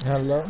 Hello?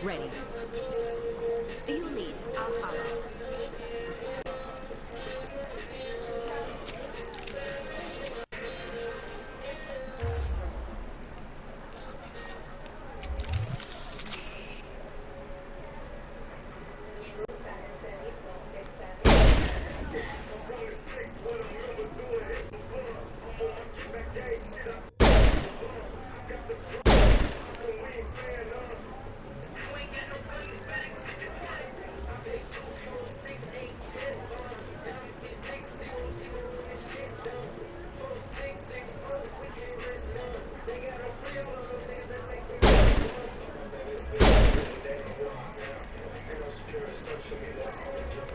Ready. You lead, I'll follow.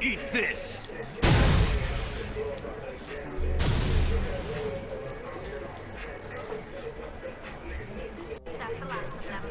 Eat this! That's the last of them.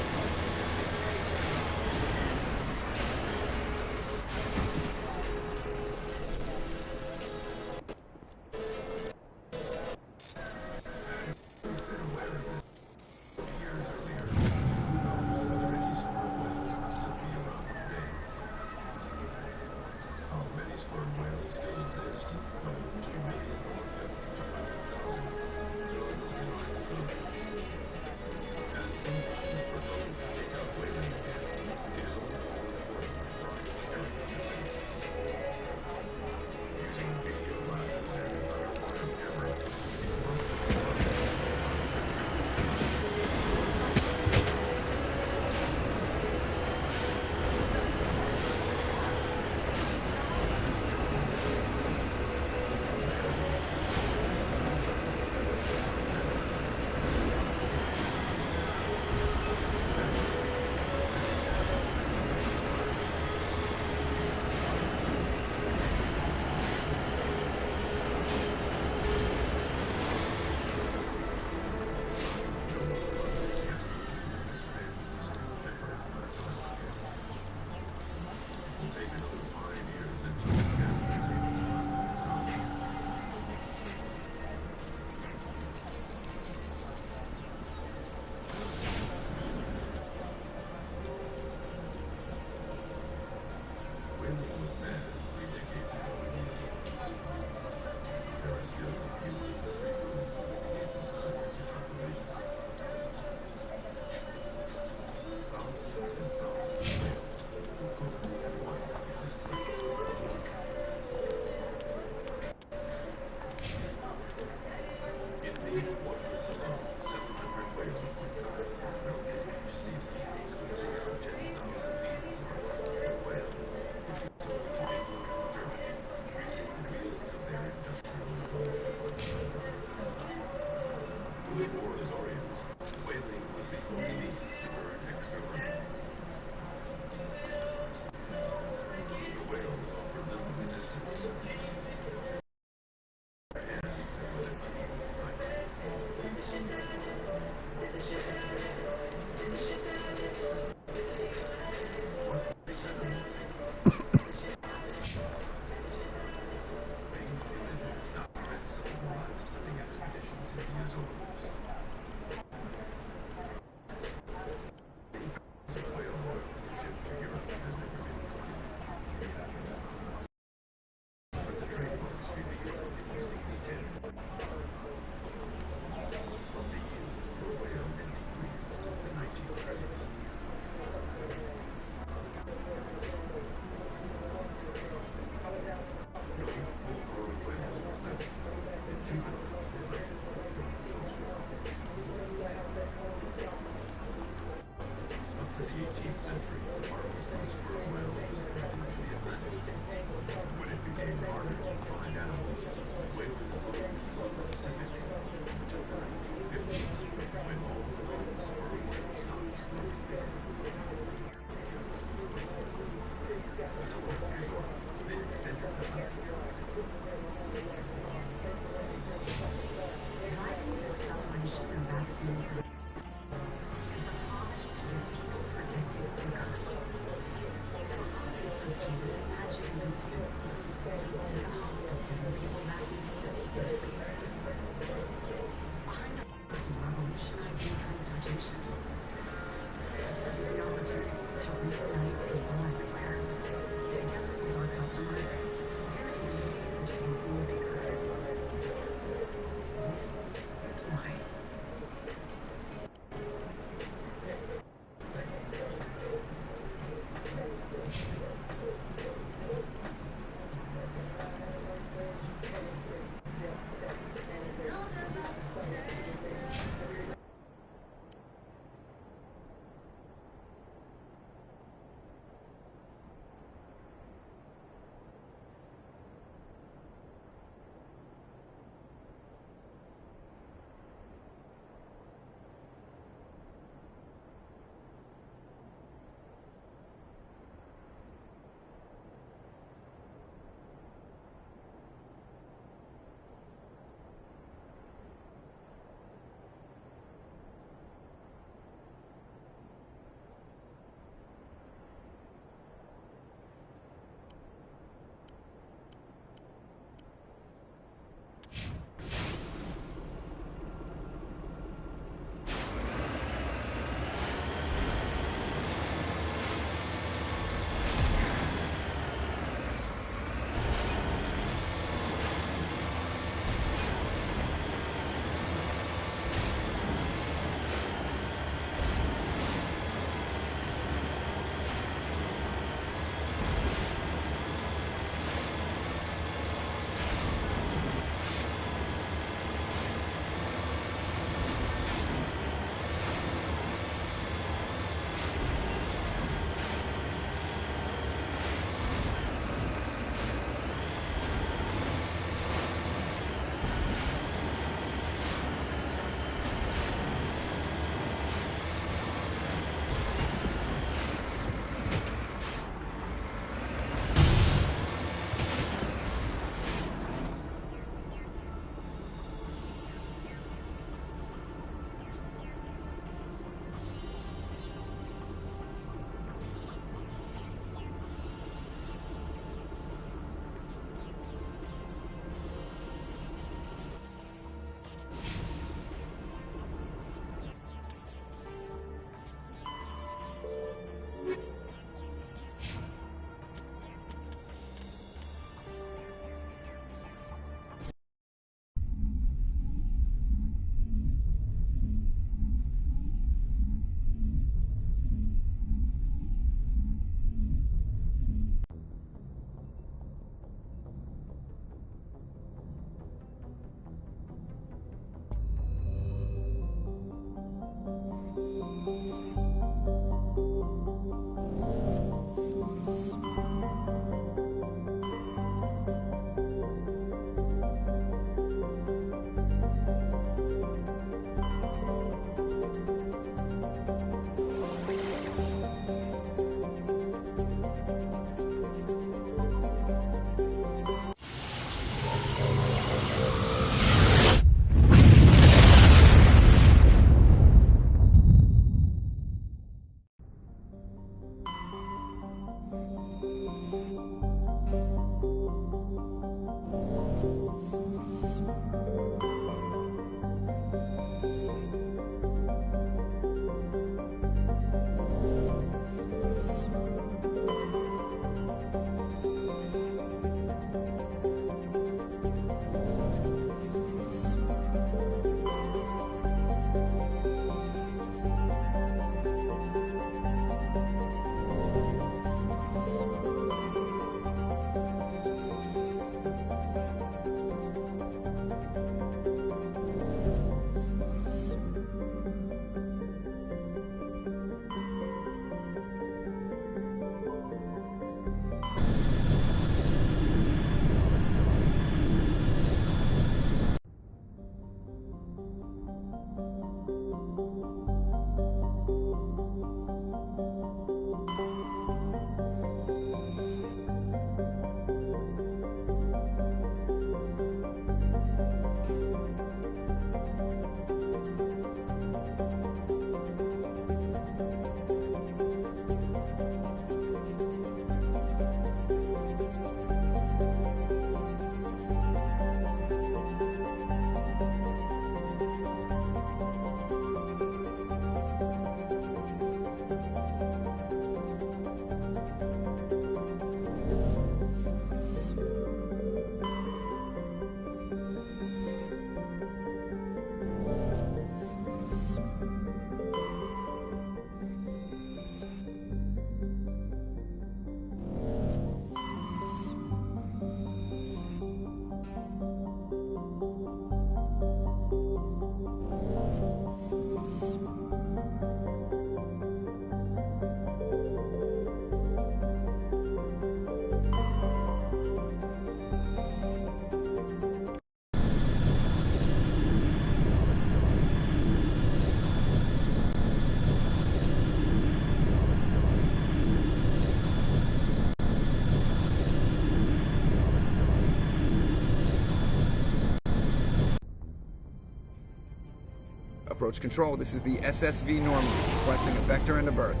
Approach control, this is the SSV Normandy, requesting a vector and a berth.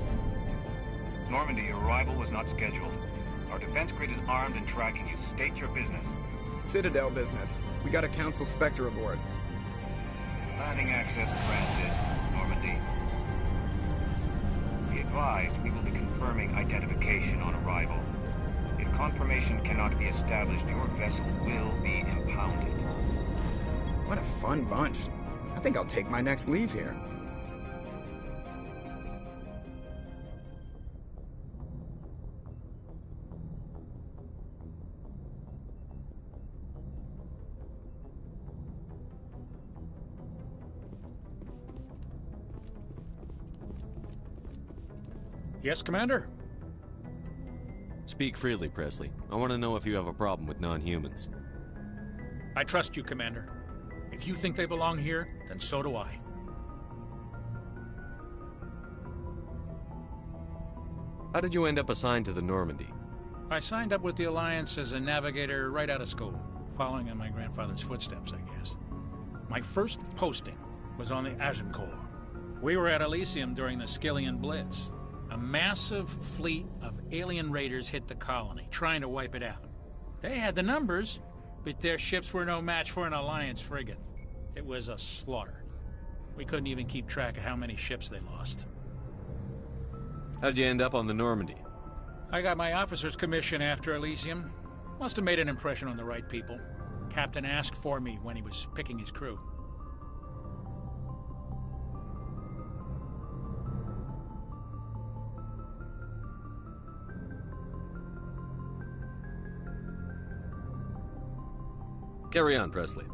Normandy, your arrival was not scheduled. Our defense grid is armed and tracking you. State your business. Citadel business. We got a Council Spectre aboard. Landing access granted, Normandy. Be advised, we will be confirming identification on arrival. If confirmation cannot be established, your vessel will be impounded. What a fun bunch. I think I'll take my next leave here. Yes, Commander? Speak freely, Presley. I want to know if you have a problem with non-humans. I trust you, Commander. If you think they belong here, then so do I. How did you end up assigned to the Normandy? I signed up with the Alliance as a navigator right out of school, following in my grandfather's footsteps, I guess. My first posting was on the Agincourt. We were at Elysium during the Skillian Blitz. A massive fleet of alien raiders hit the colony, trying to wipe it out. They had the numbers, but their ships were no match for an Alliance frigate. It was a slaughter. We couldn't even keep track of how many ships they lost. How did you end up on the Normandy? I got my officer's commission after Elysium. Must have made an impression on the right people. Captain asked for me when he was picking his crew. Carry on, Presley.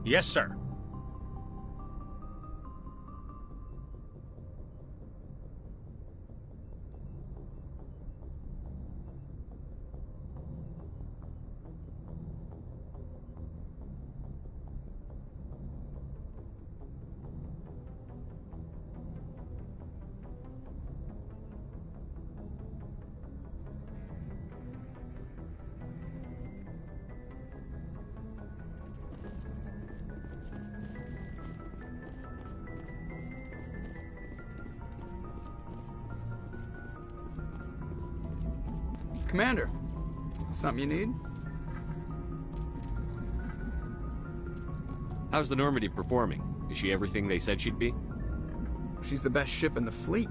Yes, sir. Commander, something you need? How's the Normandy performing? Is she everything they said she'd be? She's the best ship in the fleet,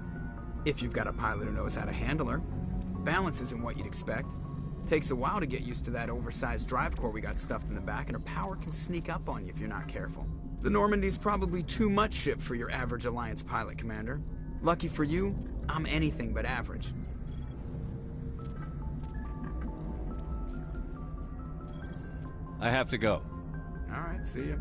if you've got a pilot who knows how to handle her. Balance isn't what you'd expect. Takes a while to get used to that oversized drive core we got stuffed in the back, and her power can sneak up on you if you're not careful. The Normandy's probably too much ship for your average Alliance pilot, Commander. Lucky for you, I'm anything but average. I have to go. All right, see ya.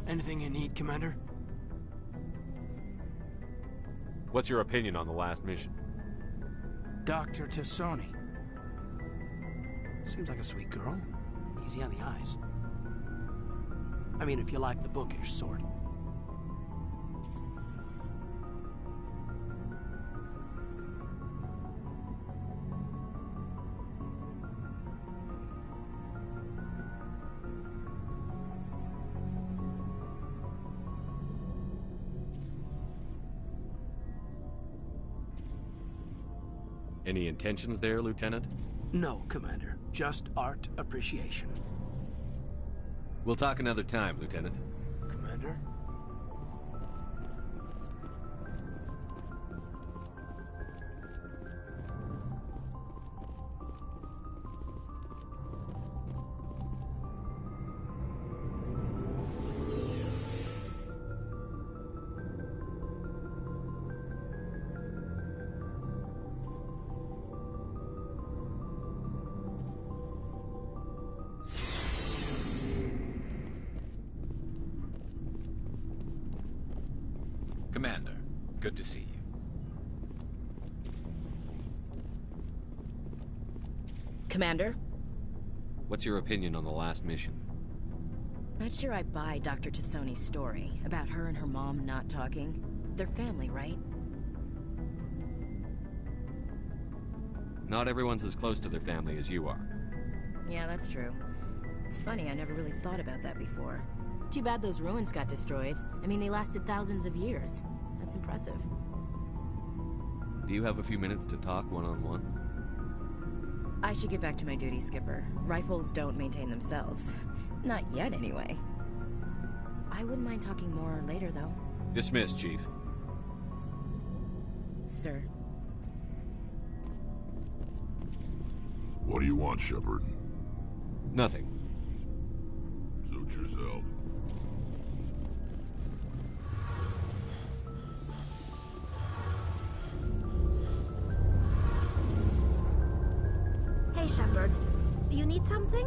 Anything you need, Commander? What's your opinion on the last mission? Dr. Tassoni. Seems like a sweet girl. Easy on the eyes. I mean, if you like the bookish sort. Any intentions there, Lieutenant? No, Commander. Just art appreciation. We'll talk another time, Lieutenant. Commander? Commander, good to see you. Commander? What's your opinion on the last mission? Not sure I buy Dr. Tassoni's story about her and her mom not talking. They're family, right? Not everyone's as close to their family as you are. Yeah, that's true. It's funny, I never really thought about that before. Too bad those ruins got destroyed. I mean, they lasted thousands of years. That's impressive. Do you have a few minutes to talk one-on-one? I should get back to my duty, Skipper. Rifles don't maintain themselves. Not yet, anyway. I wouldn't mind talking more later, though. Dismissed, Chief. Sir. What do you want, Shepard? Nothing. Suit yourself. Hey, Shepard. Do you need something?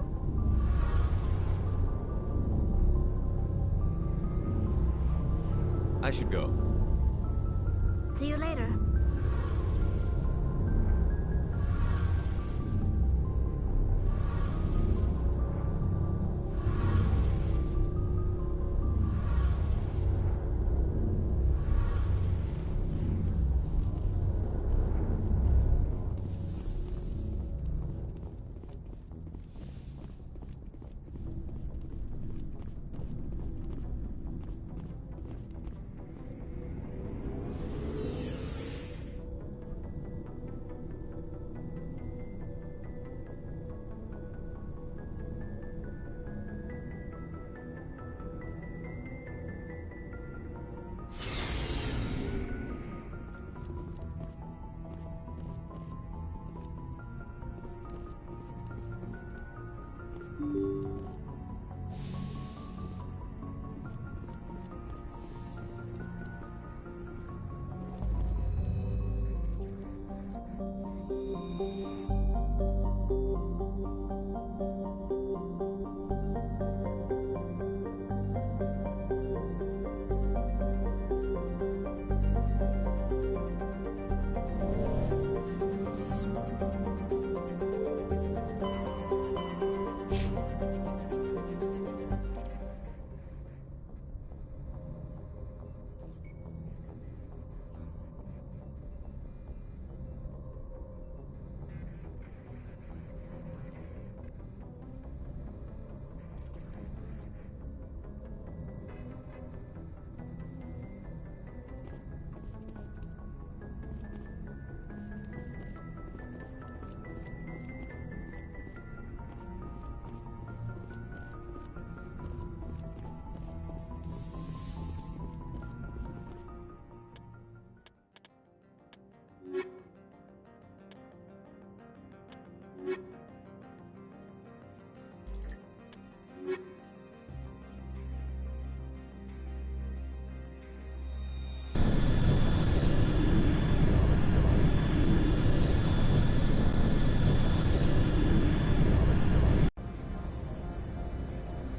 I should go. See you later.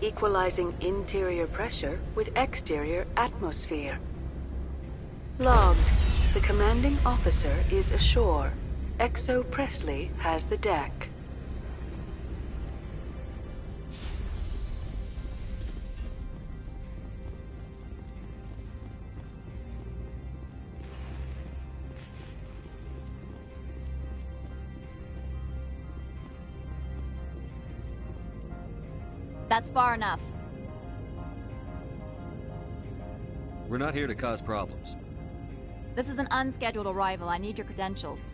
Equalizing interior pressure with exterior atmosphere. Logged. The commanding officer is ashore. Exo Presley has the deck. That's far enough. We're not here to cause problems. This is an unscheduled arrival. I need your credentials.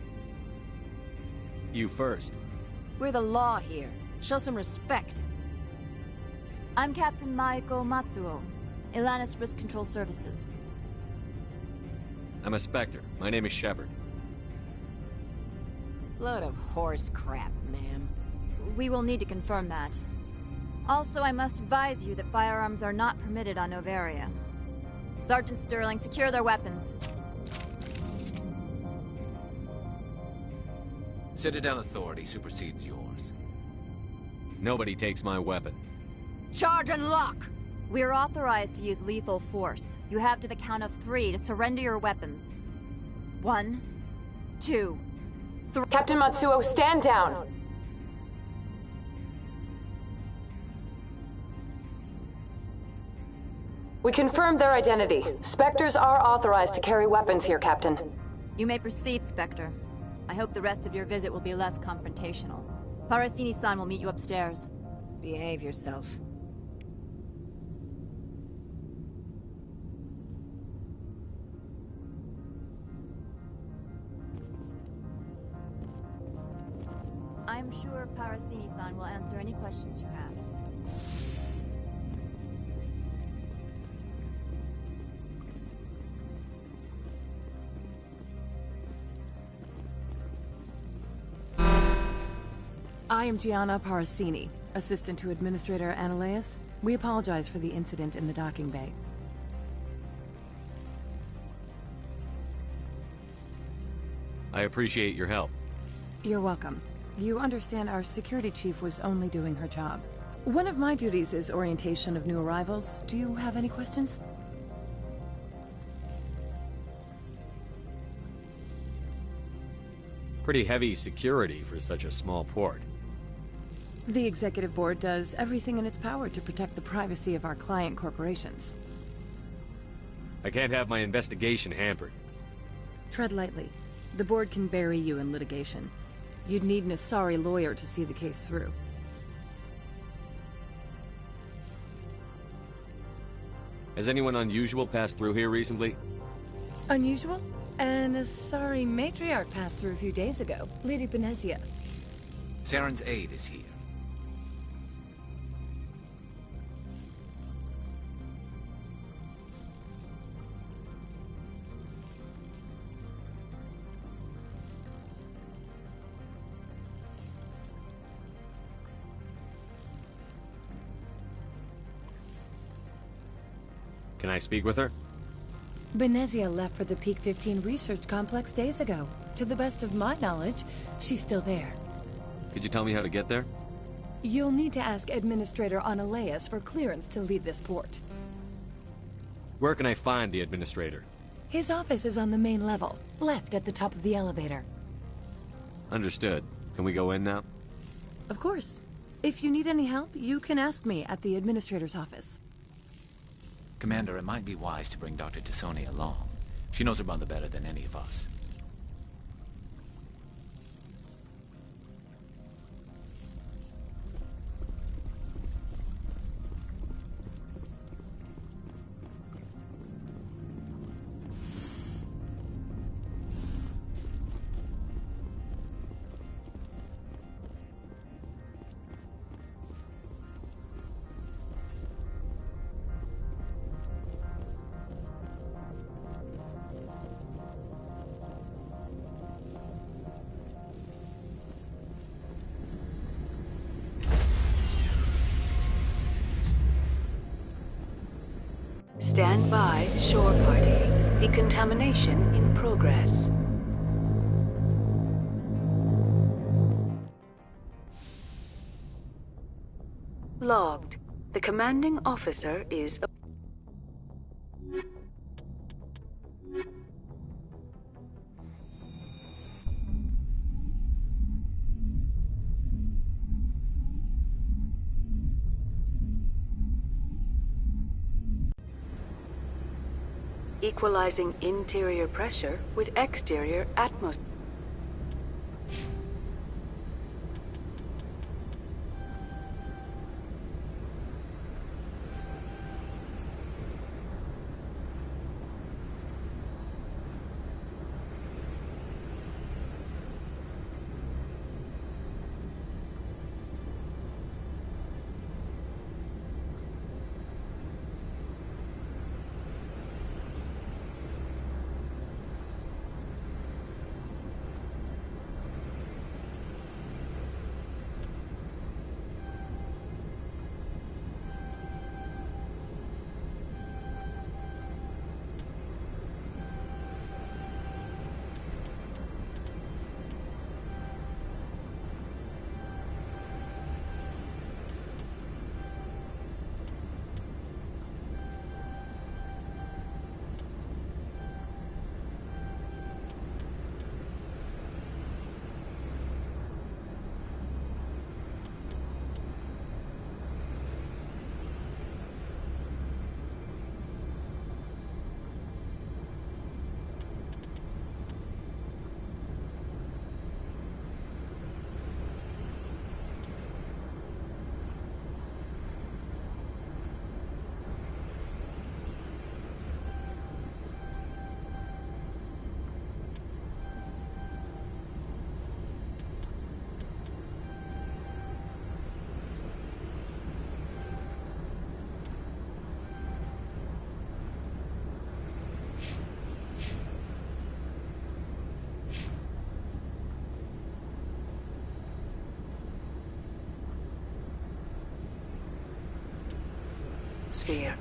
You first. We're the law here. Show some respect. I'm Captain Maiko Matsuo, Ilanis Risk Control Services. I'm a Spectre. My name is Shepard. Load of horse crap, ma'am. We will need to confirm that. Also, I must advise you that firearms are not permitted on Novaria. Sergeant Sterling, secure their weapons. Citadel authority supersedes yours. Nobody takes my weapon. Charge and lock! We are authorized to use lethal force. You have to the count of 3 to surrender your weapons. 1, 2, 3. Captain Matsuo, stand down! We confirmed their identity. Spectres are authorized to carry weapons here, Captain. You may proceed, Spectre. I hope the rest of your visit will be less confrontational. Parasini-san will meet you upstairs. Behave yourself. I'm sure Parasini-san will answer any questions you have. I am Gianna Parasini, assistant to Administrator Ananias. We apologize for the incident in the docking bay. I appreciate your help. You're welcome. You understand our security chief was only doing her job. One of my duties is orientation of new arrivals. Do you have any questions? Pretty heavy security for such a small port. The Executive Board does everything in its power to protect the privacy of our client corporations. I can't have my investigation hampered. Tread lightly. The Board can bury you in litigation. You'd need an Asari lawyer to see the case through. Has anyone unusual passed through here recently? Unusual? An Asari matriarch passed through a few days ago. Lady Benezia. Saren's aide is here. Can I speak with her? Benezia left for the Peak 15 research complex days ago. To the best of my knowledge, she's still there. Could you tell me how to get there? You'll need to ask Administrator Ananias for clearance to leave this port. Where can I find the Administrator? His office is on the main level, left at the top of the elevator. Understood. Can we go in now? Of course. If you need any help, you can ask me at the Administrator's office. Commander, it might be wise to bring Dr. Tassoni along. She knows her mother better than any of us. Stand by, shore party. Decontamination in progress. Logged. The commanding officer is... equalizing interior pressure with exterior atmosphere. atmosphere.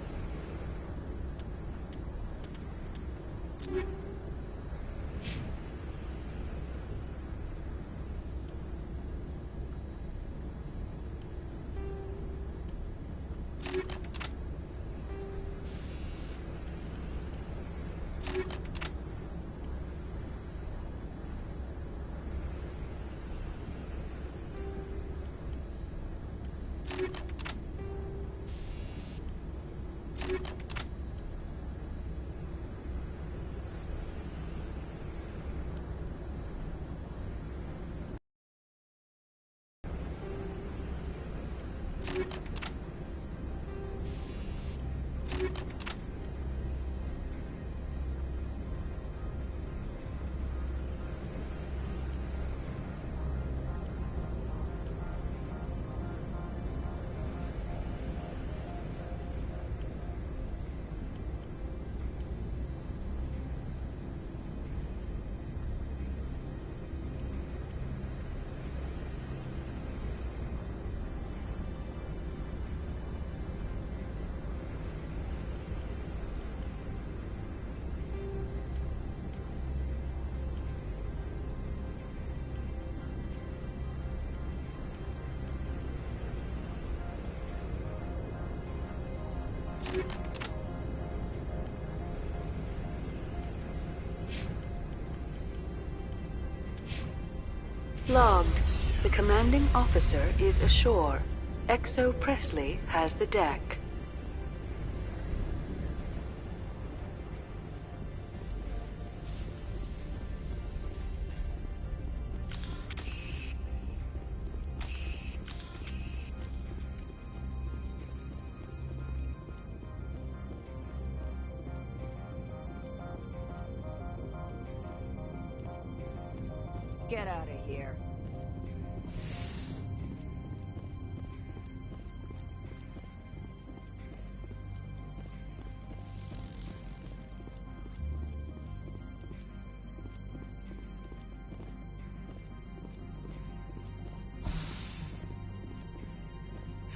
Logged. The commanding officer is ashore. XO Presley has the deck. Get out of here.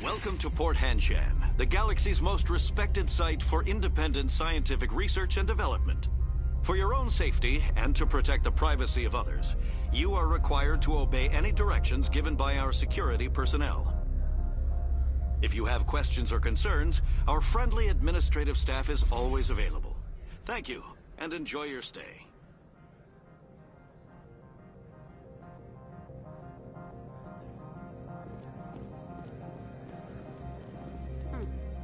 Welcome to Port Hanshan, the galaxy's most respected site for independent scientific research and development. For your own safety and to protect the privacy of others, you are required to obey any directions given by our security personnel. If you have questions or concerns, our friendly administrative staff is always available. Thank you, and enjoy your stay.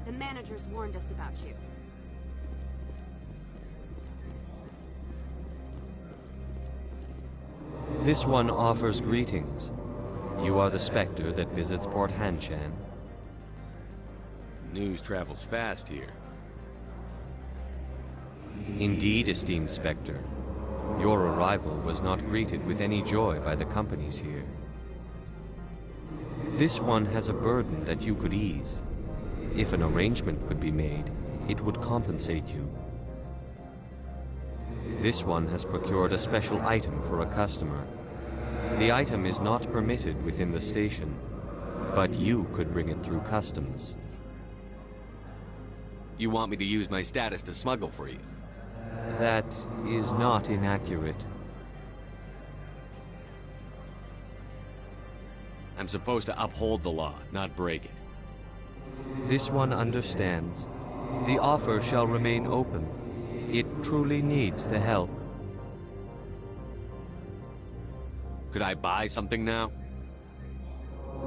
The managers warned us about you. This one offers greetings. You are the Spectre that visits Port Hanshan. News travels fast here. Indeed, esteemed Spectre. Your arrival was not greeted with any joy by the companies here. This one has a burden that you could ease. If an arrangement could be made, it would compensate you. This one has procured a special item for a customer. The item is not permitted within the station, but you could bring it through customs. You want me to use my status to smuggle for you? That is not inaccurate. I'm supposed to uphold the law, not break it. This one understands. The offer shall remain open. It truly needs the help. Could I buy something now?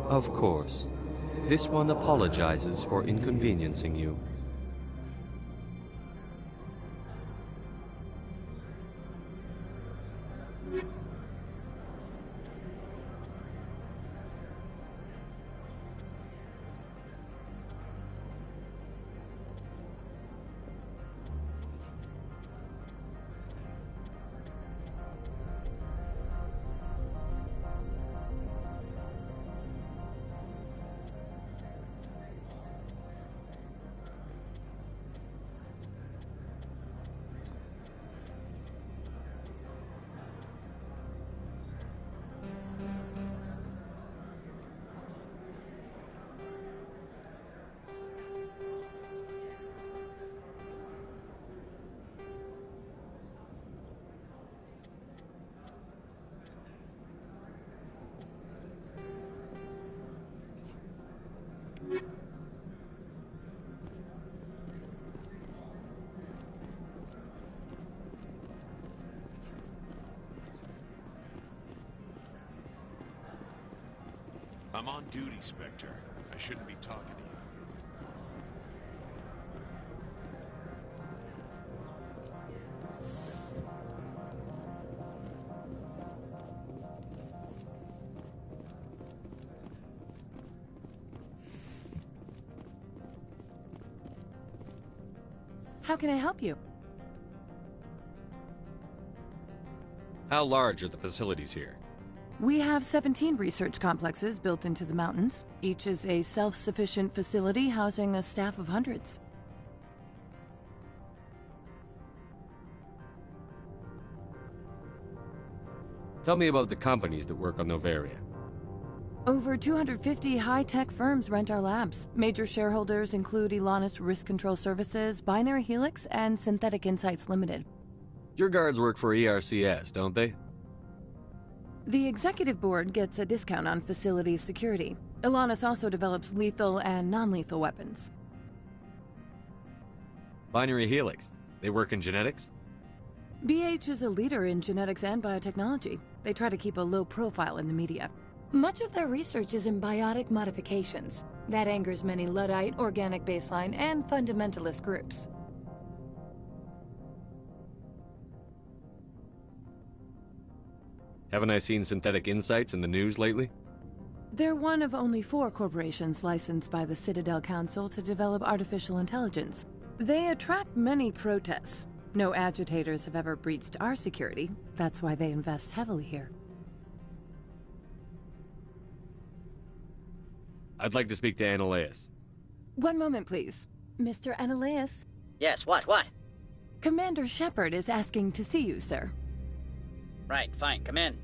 Of course. This one apologizes for inconveniencing you. I'm on duty, Spectre. I shouldn't be talking to you. How can I help you? How large are the facilities here? We have 17 research complexes built into the mountains. Each is a self-sufficient facility housing a staff of hundreds. Tell me about the companies that work on Novaria. Over 250 high-tech firms rent our labs. Major shareholders include Elanus Risk Control Services, Binary Helix, and Synthetic Insights Limited. Your guards work for ERCS, don't they? The executive board gets a discount on facility security. Elanus also develops lethal and non-lethal weapons. Binary Helix. They work in genetics? BH is a leader in genetics and biotechnology. They try to keep a low profile in the media. Much of their research is in biotic modifications. That angers many Luddite, organic baseline, and fundamentalist groups. Haven't I seen Synthetic Insights in the news lately? They're one of only 4 corporations licensed by the Citadel Council to develop artificial intelligence. They attract many protests. No agitators have ever breached our security. That's why they invest heavily here. I'd like to speak to Annaleus. One moment, please. Mr. Annaleus? Yes, what? Commander Shepard is asking to see you, sir. Right, fine, come in.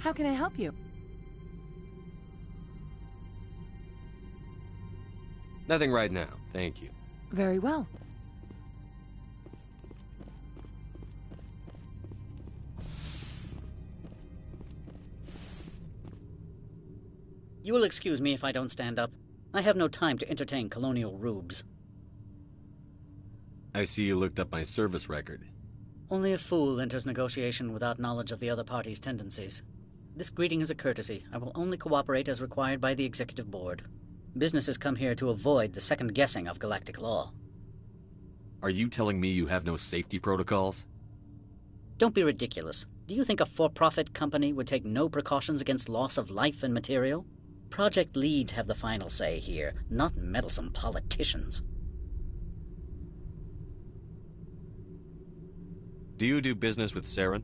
How can I help you? Nothing right now, thank you. Very well. You will excuse me if I don't stand up. I have no time to entertain colonial rubes. I see you looked up my service record. Only a fool enters negotiation without knowledge of the other party's tendencies. This greeting is a courtesy. I will only cooperate as required by the Executive Board. Businesses come here to avoid the second guessing of galactic law. Are you telling me you have no safety protocols? Don't be ridiculous. Do you think a for-profit company would take no precautions against loss of life and material? Project leads have the final say here, not meddlesome politicians. Do you do business with Saren?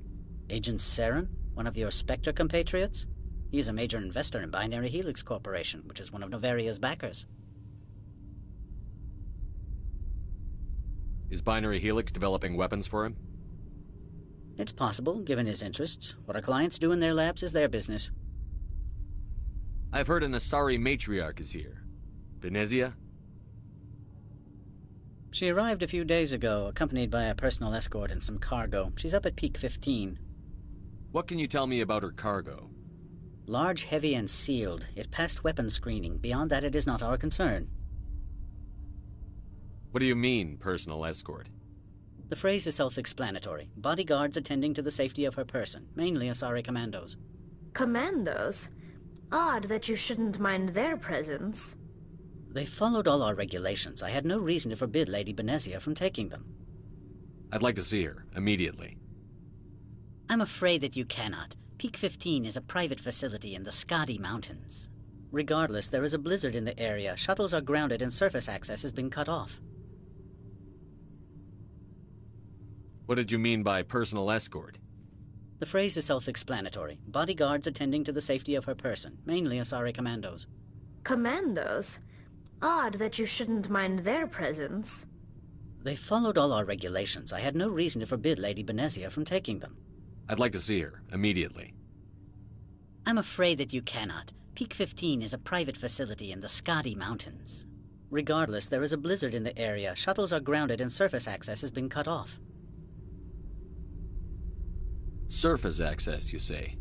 Agent Saren? One of your Spectre compatriots? He is a major investor in Binary Helix Corporation, which is one of Novaria's backers. Is Binary Helix developing weapons for him? It's possible, given his interests. What our clients do in their labs is their business. I've heard an Asari matriarch is here. Venezia? She arrived a few days ago, accompanied by a personal escort and some cargo. She's up at Peak 15. What can you tell me about her cargo? Large, heavy, and sealed. It passed weapons screening. Beyond that, it is not our concern. What do you mean, personal escort? The phrase is self-explanatory. Bodyguards attending to the safety of her person, mainly Asari commandos. Commandos? Odd that you shouldn't mind their presence. They followed all our regulations. I had no reason to forbid Lady Benezia from taking them. I'd like to see her, immediately. I'm afraid that you cannot. Peak 15 is a private facility in the Skadi Mountains. Regardless, there is a blizzard in the area. Shuttles are grounded and surface access has been cut off. What did you mean by personal escort? The phrase is self-explanatory. Bodyguards attending to the safety of her person, mainly Asari commandos. Commandos? Odd that you shouldn't mind their presence. They followed all our regulations. I had no reason to forbid Lady Benezia from taking them. I'd like to see her, immediately. I'm afraid that you cannot. Peak 15 is a private facility in the Skadi Mountains. Regardless, there is a blizzard in the area. Shuttles are grounded and surface access has been cut off. Surface access, you say?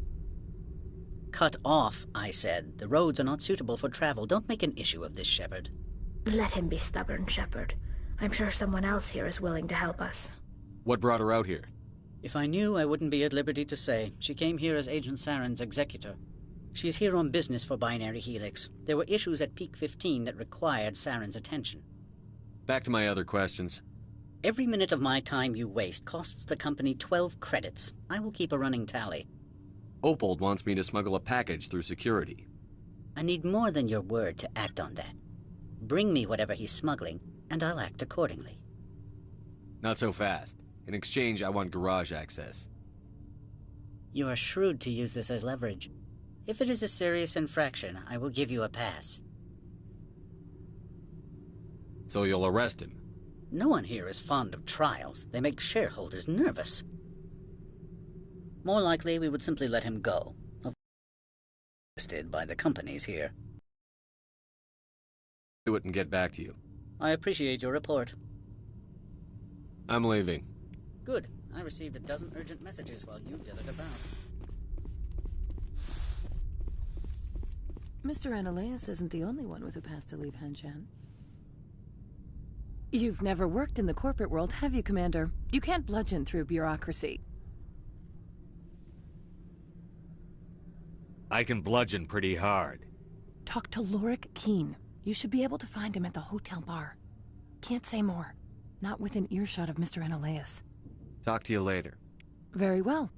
Cut off, I said. The roads are not suitable for travel. Don't make an issue of this, Shepard. Let him be stubborn, Shepard. I'm sure someone else here is willing to help us. What brought her out here? If I knew, I wouldn't be at liberty to say. She came here as Agent Saren's executor. She's here on business for Binary Helix. There were issues at Peak 15 that required Saren's attention. Back to my other questions. Every minute of my time you waste costs the company 12 credits. I will keep a running tally. Opold wants me to smuggle a package through security. I need more than your word to act on that. Bring me whatever he's smuggling, and I'll act accordingly. Not so fast. In exchange, I want garage access. You are shrewd to use this as leverage. If it is a serious infraction, I will give you a pass. So you'll arrest him? No one here is fond of trials. They make shareholders nervous. More likely, we would simply let him go. Listed by the companies here. Do it and get back to you. I appreciate your report. I'm leaving. Good. I received a dozen urgent messages while you dithered about. Mr. Ananias isn't the only one with a pass to leave Hanshan. You've never worked in the corporate world, have you, Commander? You can't bludgeon through bureaucracy. I can bludgeon pretty hard. Talk to Lorik Keen. You should be able to find him at the hotel bar. Can't say more. Not within earshot of Mr. Ananias. Talk to you later. Very well.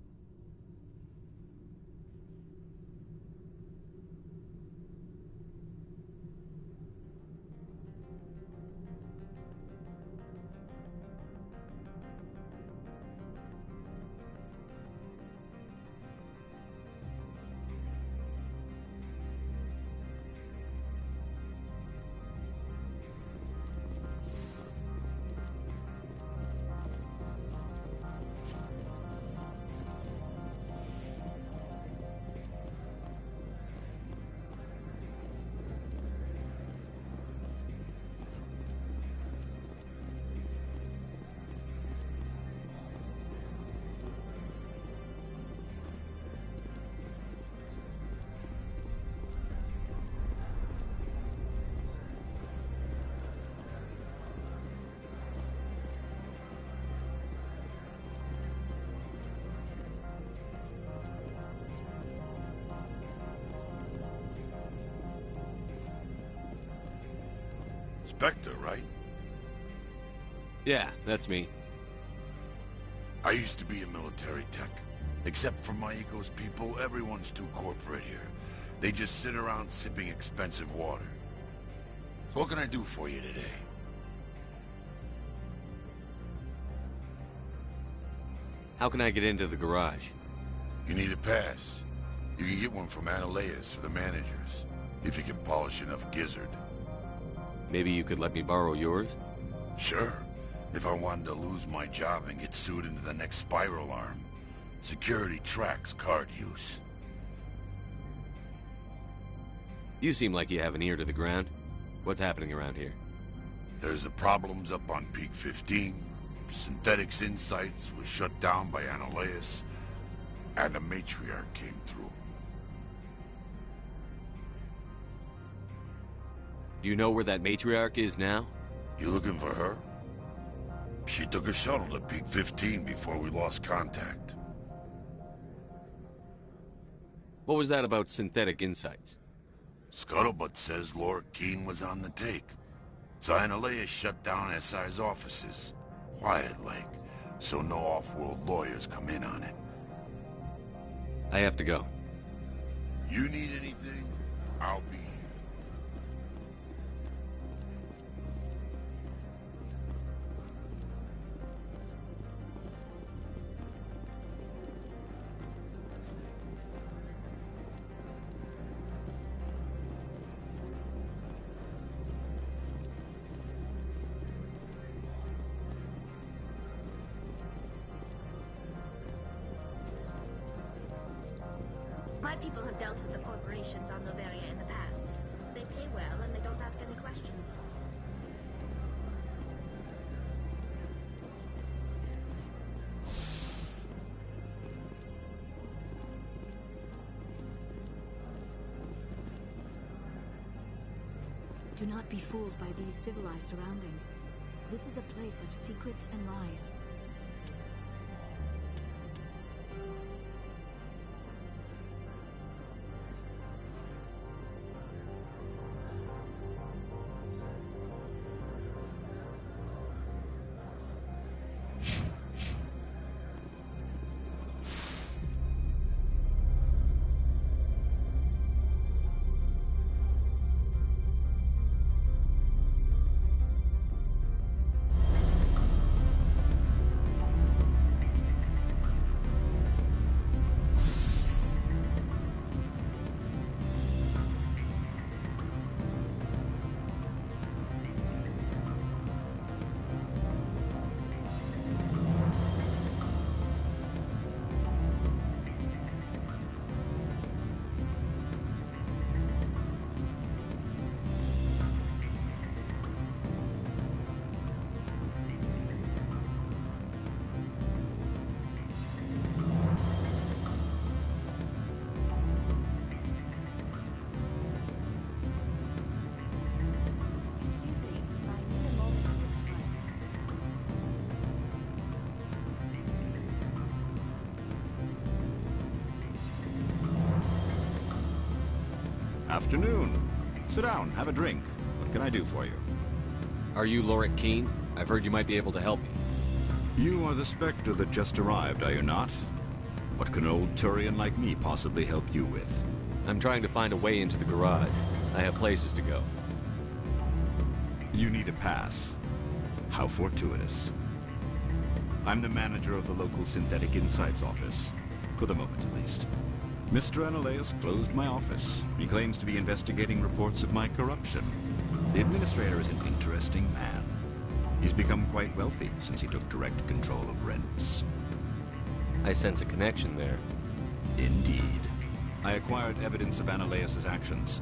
Spectre, right? Yeah, that's me. I used to be a military tech. Except for my ego's people, everyone's too corporate here. They just sit around sipping expensive water. So what can I do for you today? How can I get into the garage? You need a pass. You can get one from Ananias or the managers, if you can polish enough gizzard. Maybe you could let me borrow yours? Sure. If I wanted to lose my job and get sued into the next spiral arm. Security tracks card use. You seem like you have an ear to the ground. What's happening around here? There's the problems up on Peak 15. Synthetics Insights was shut down by Ananias. And a matriarch came through. Do you know where that matriarch is now? You looking for her? She took a shuttle to Peak 15 before we lost contact. What was that about synthetic insights? Scuttlebutt says Laura Keene was on the take. Cyanalea shut down SI's offices. Quiet-like, so no off-world lawyers come in on it. I have to go. You need anything? I'll be here. My people have dealt with the corporations on Noveria in the past. They pay well and they don't ask any questions. Do not be fooled by these civilized surroundings. This is a place of secrets and lies. Afternoon. Sit down, have a drink. What can I do for you? Are you Laura Keene? I've heard you might be able to help me. You are the Spectre that just arrived, are you not? What can an old Turian like me possibly help you with? I'm trying to find a way into the garage. I have places to go. You need a pass. How fortuitous. I'm the manager of the local Synthetic Insights office. For the moment, at least. Mr. Analeus closed my office. He claims to be investigating reports of my corruption. The administrator is an interesting man. He's become quite wealthy since he took direct control of rents. I sense a connection there. Indeed. I acquired evidence of Analeus's actions.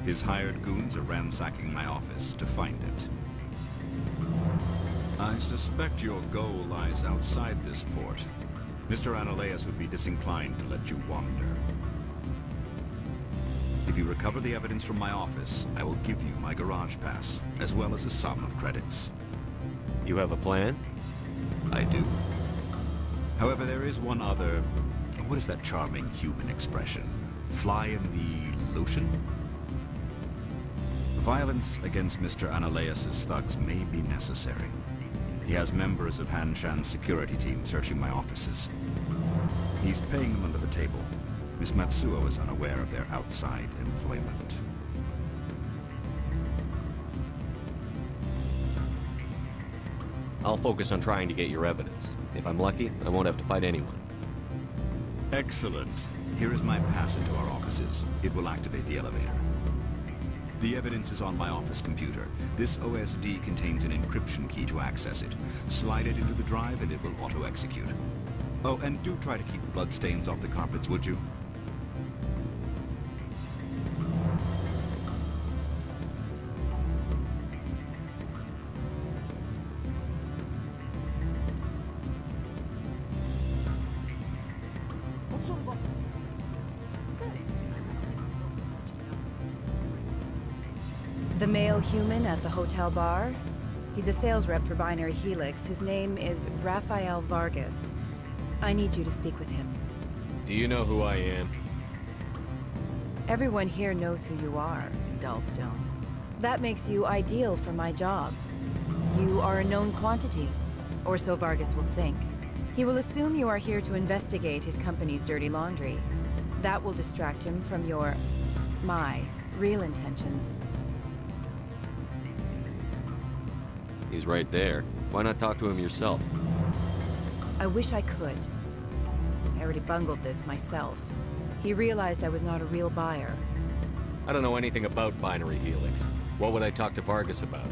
His hired goons are ransacking my office to find it. I suspect your goal lies outside this port. Mr. Analeus would be disinclined to let you wander. If you recover the evidence from my office, I will give you my garage pass, as well as a sum of credits. You have a plan? I do. However, there is one other... What is that charming human expression? Fly in the lotion? Violence against Mr. Analeus's thugs may be necessary. He has members of Han Shan's security team searching my offices. He's paying them under the table. Miss Matsuo is unaware of their outside employment. I'll focus on trying to get your evidence. If I'm lucky, I won't have to fight anyone. Excellent. Here is my pass into our offices. It will activate the elevator. The evidence is on my office computer. This OSD contains an encryption key to access it. Slide it into the drive and it will auto-execute. Oh, and do try to keep bloodstains off the carpets, would you? What's The male human at the hotel bar? He's a sales rep for Binary Helix. His name is Rafael Vargas. I need you to speak with him. Do you know who I am? Everyone here knows who you are, Dullstone. That makes you ideal for my job. You are a known quantity, or so Vargas will think. He will assume you are here to investigate his company's dirty laundry. That will distract him from my real intentions. He's right there. Why not talk to him yourself? I wish I could. I already bungled this myself. He realized I was not a real buyer. I don't know anything about Binary Helix. What would I talk to Vargas about?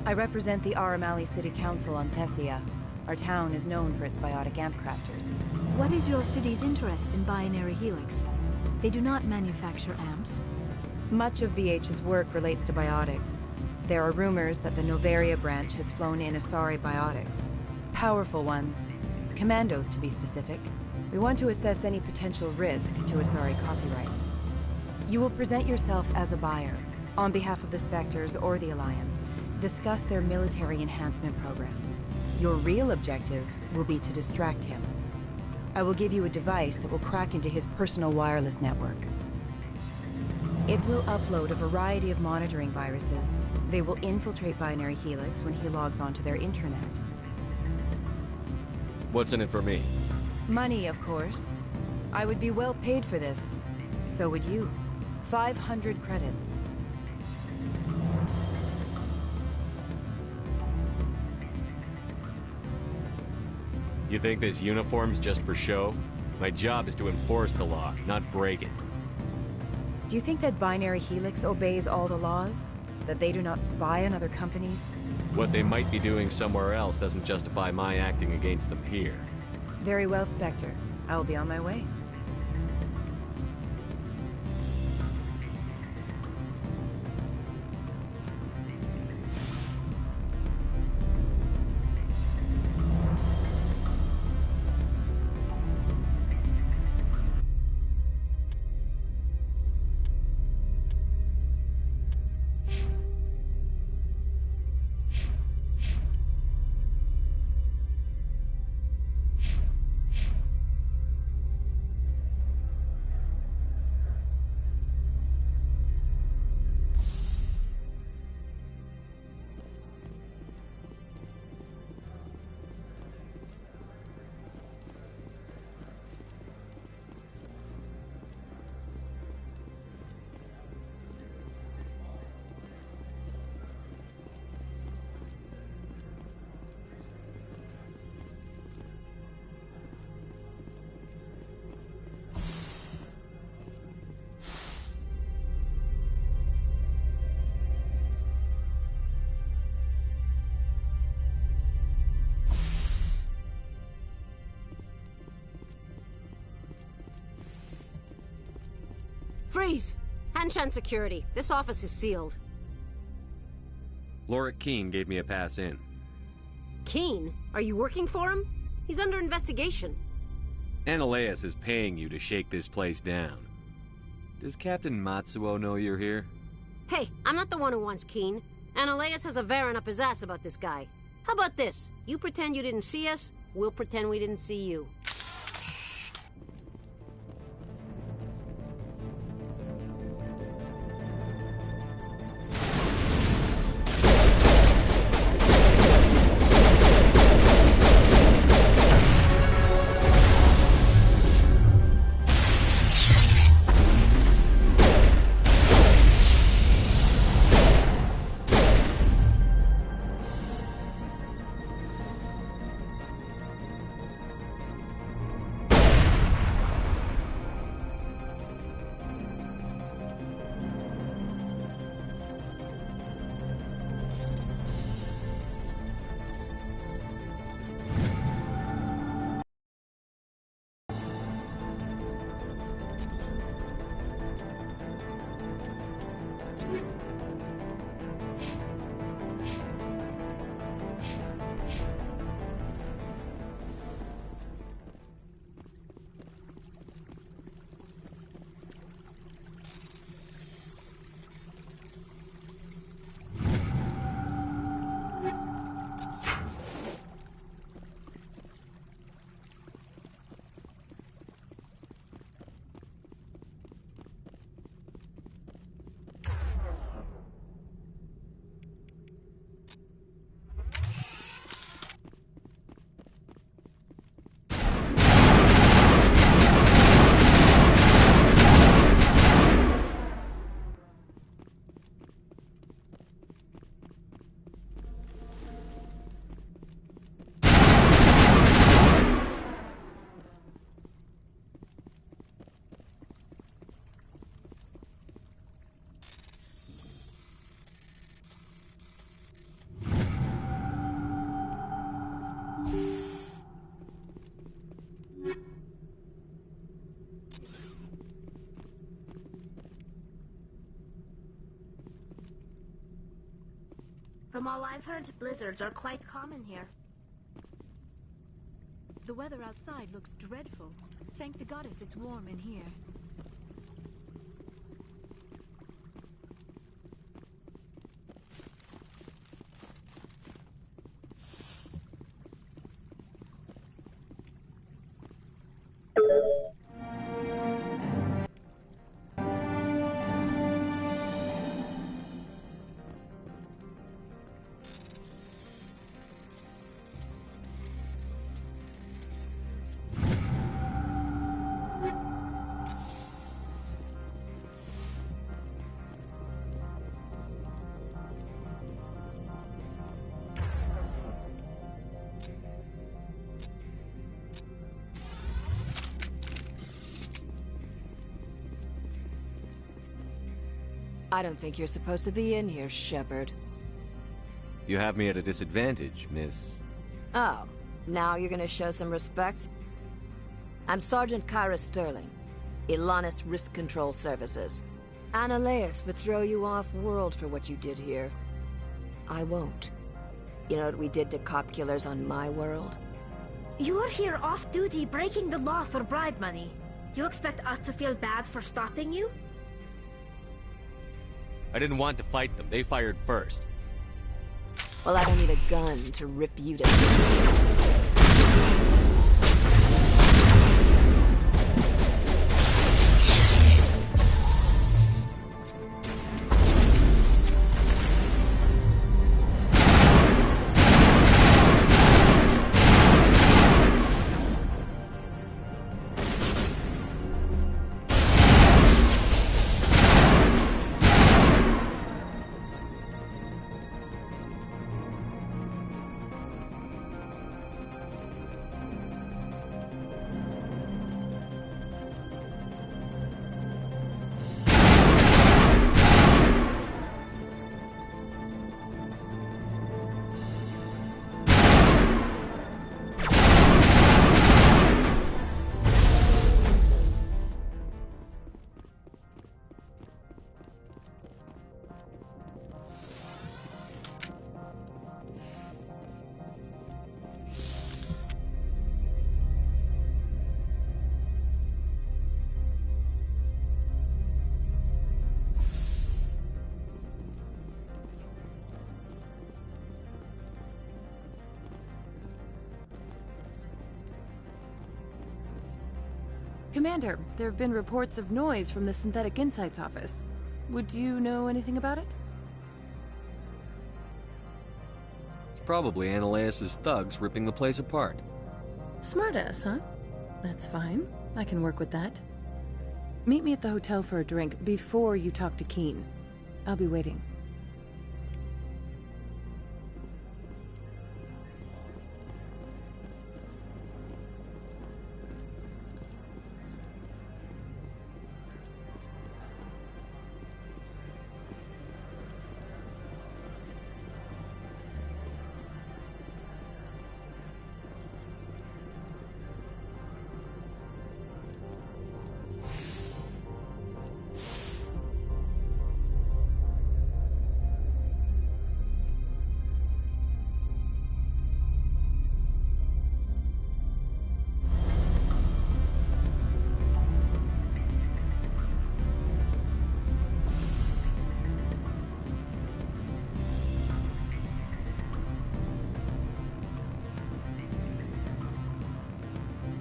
I represent the Aramali City Council on Thessia. Our town is known for its biotic amp crafters. What is your city's interest in Binary Helix? They do not manufacture amps. Much of BH's work relates to biotics. There are rumors that the Novaria branch has flown in Asari biotics. Powerful ones. Commandos, to be specific. We want to assess any potential risk to Asari copyrights. You will present yourself as a buyer, on behalf of the Spectres or the Alliance. Discuss their military enhancement programs. Your real objective will be to distract him. I will give you a device that will crack into his personal wireless network. It will upload a variety of monitoring viruses. They will infiltrate Binary Helix when he logs onto their intranet. What's in it for me? Money, of course. I would be well paid for this. So would you. 500 credits. You think this uniform's just for show? My job is to enforce the law, not break it. Do you think that Binary Helix obeys all the laws? That they do not spy on other companies? What they might be doing somewhere else doesn't justify my acting against them here. Very well, Spectre. I will be on my way. Freeze! Hanshan security. This office is sealed. Lorik Keene gave me a pass in. Keene? Are you working for him? He's under investigation. Ananias is paying you to shake this place down. Does Captain Matsuo know you're here? Hey, I'm not the one who wants Keene. Ananias has a Varen up his ass about this guy. How about this? You pretend you didn't see us, we'll pretend we didn't see you. From all I've heard, blizzards are quite common here. The weather outside looks dreadful. Thank the goddess it's warm in here. I don't think you're supposed to be in here, Shepard. You have me at a disadvantage, miss. Oh, now you're gonna show some respect? I'm Sergeant Kyra Sterling, Ilanis Risk Control Services. Annaleus would throw you off-world for what you did here. I won't. You know what we did to cop killers on my world? You're here off-duty breaking the law for bribe money. You expect us to feel bad for stopping you? I didn't want to fight them. They fired first. Well, I don't need a gun to rip you to pieces. Commander, there have been reports of noise from the Synthetic Insights office. Would you know anything about it? It's probably Annaleus' thugs ripping the place apart. Smartass, huh? That's fine. I can work with that. Meet me at the hotel for a drink before you talk to Keen. I'll be waiting.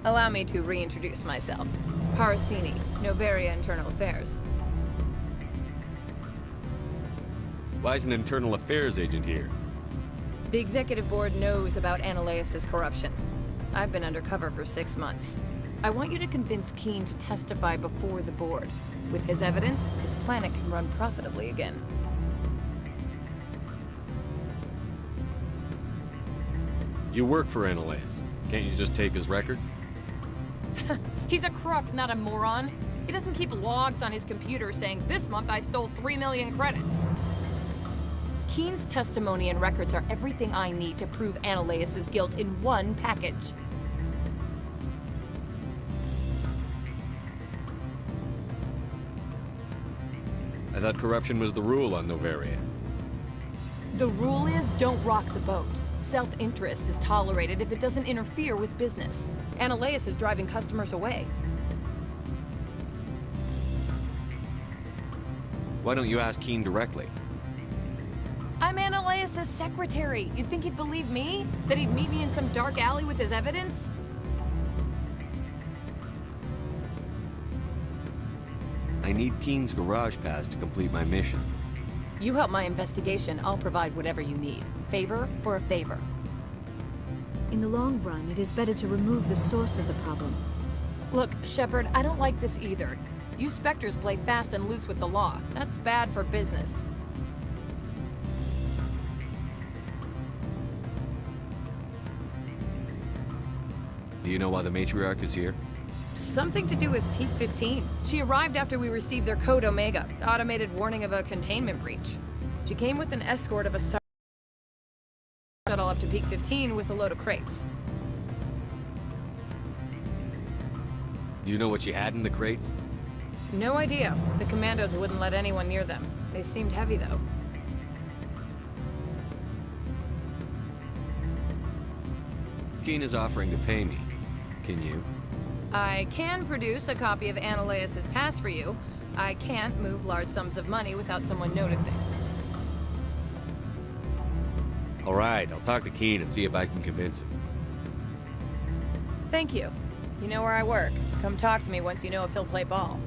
Allow me to reintroduce myself. Parasini, Novaria Internal Affairs. Why is an internal affairs agent here? The executive board knows about Annaleus' corruption. I've been undercover for 6 months. I want you to convince Keen to testify before the board. With his evidence, his planet can run profitably again. You work for Annaleus. Can't you just take his records? He's a crook, not a moron. He doesn't keep logs on his computer saying, "This month I stole 3 million credits." Keen's testimony and records are everything I need to prove Annaleus' guilt in one package. I thought corruption was the rule on Novaria. The rule is don't rock the boat. Self-interest is tolerated if it doesn't interfere with business. Ananias is driving customers away. Why don't you ask Keen directly? I'm Ananias' secretary. You'd think he'd believe me? That he'd meet me in some dark alley with his evidence? I need Keen's garage pass to complete my mission. You help my investigation, I'll provide whatever you need. Favor for a favor. In the long run, it is better to remove the source of the problem. Look, Shepard, I don't like this either. You Spectres play fast and loose with the law. That's bad for business. Do you know why the matriarch is here? Something to do with Peak 15. She arrived after we received their Code Omega, the automated warning of a containment breach. She came with an escort of a shuttle up to Peak 15 with a load of crates. Do you know what she had in the crates? No idea. The commandos wouldn't let anyone near them. They seemed heavy, though. Keen is offering to pay me. Can you? I can produce a copy of Ananias' pass for you. I can't move large sums of money without someone noticing. All right, I'll talk to Keen and see if I can convince him. Thank you. You know where I work. Come talk to me once you know if he'll play ball.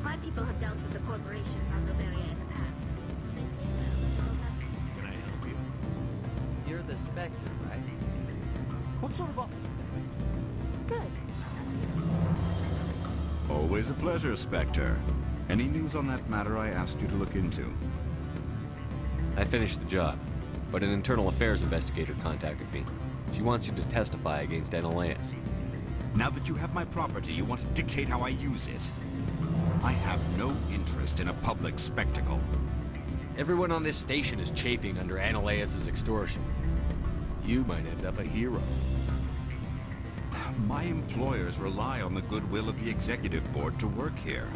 My people have dealt with the corporations on Noveria in the past. They pay well and they don't ask. Can I help you? You're the Spectre, right? What sort of offer did they make? Good. Always a pleasure, Spectre. Any news on that matter I asked you to look into? I finished the job, but an internal affairs investigator contacted me. She wants you to testify against Ananias. Now that you have my property, you want to dictate how I use it? I have no interest in a public spectacle. Everyone on this station is chafing under Ananias' extortion. You might end up a hero. My employers rely on the goodwill of the executive board to work here.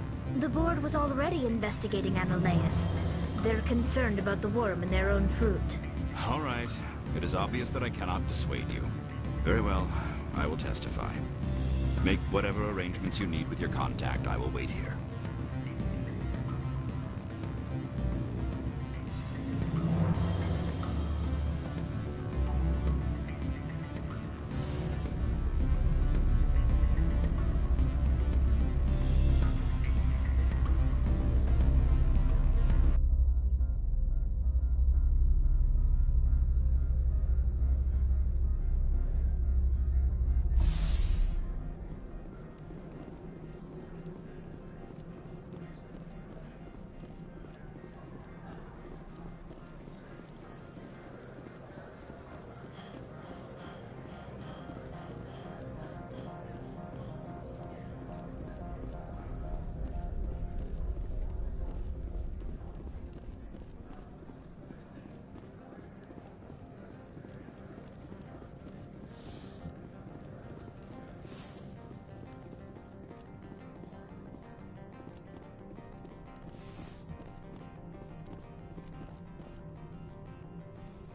The board was already investigating Ananias. They're concerned about the worm in their own fruit. All right. It is obvious that I cannot dissuade you. Very well. I will testify. Make whatever arrangements you need with your contact. I will wait here.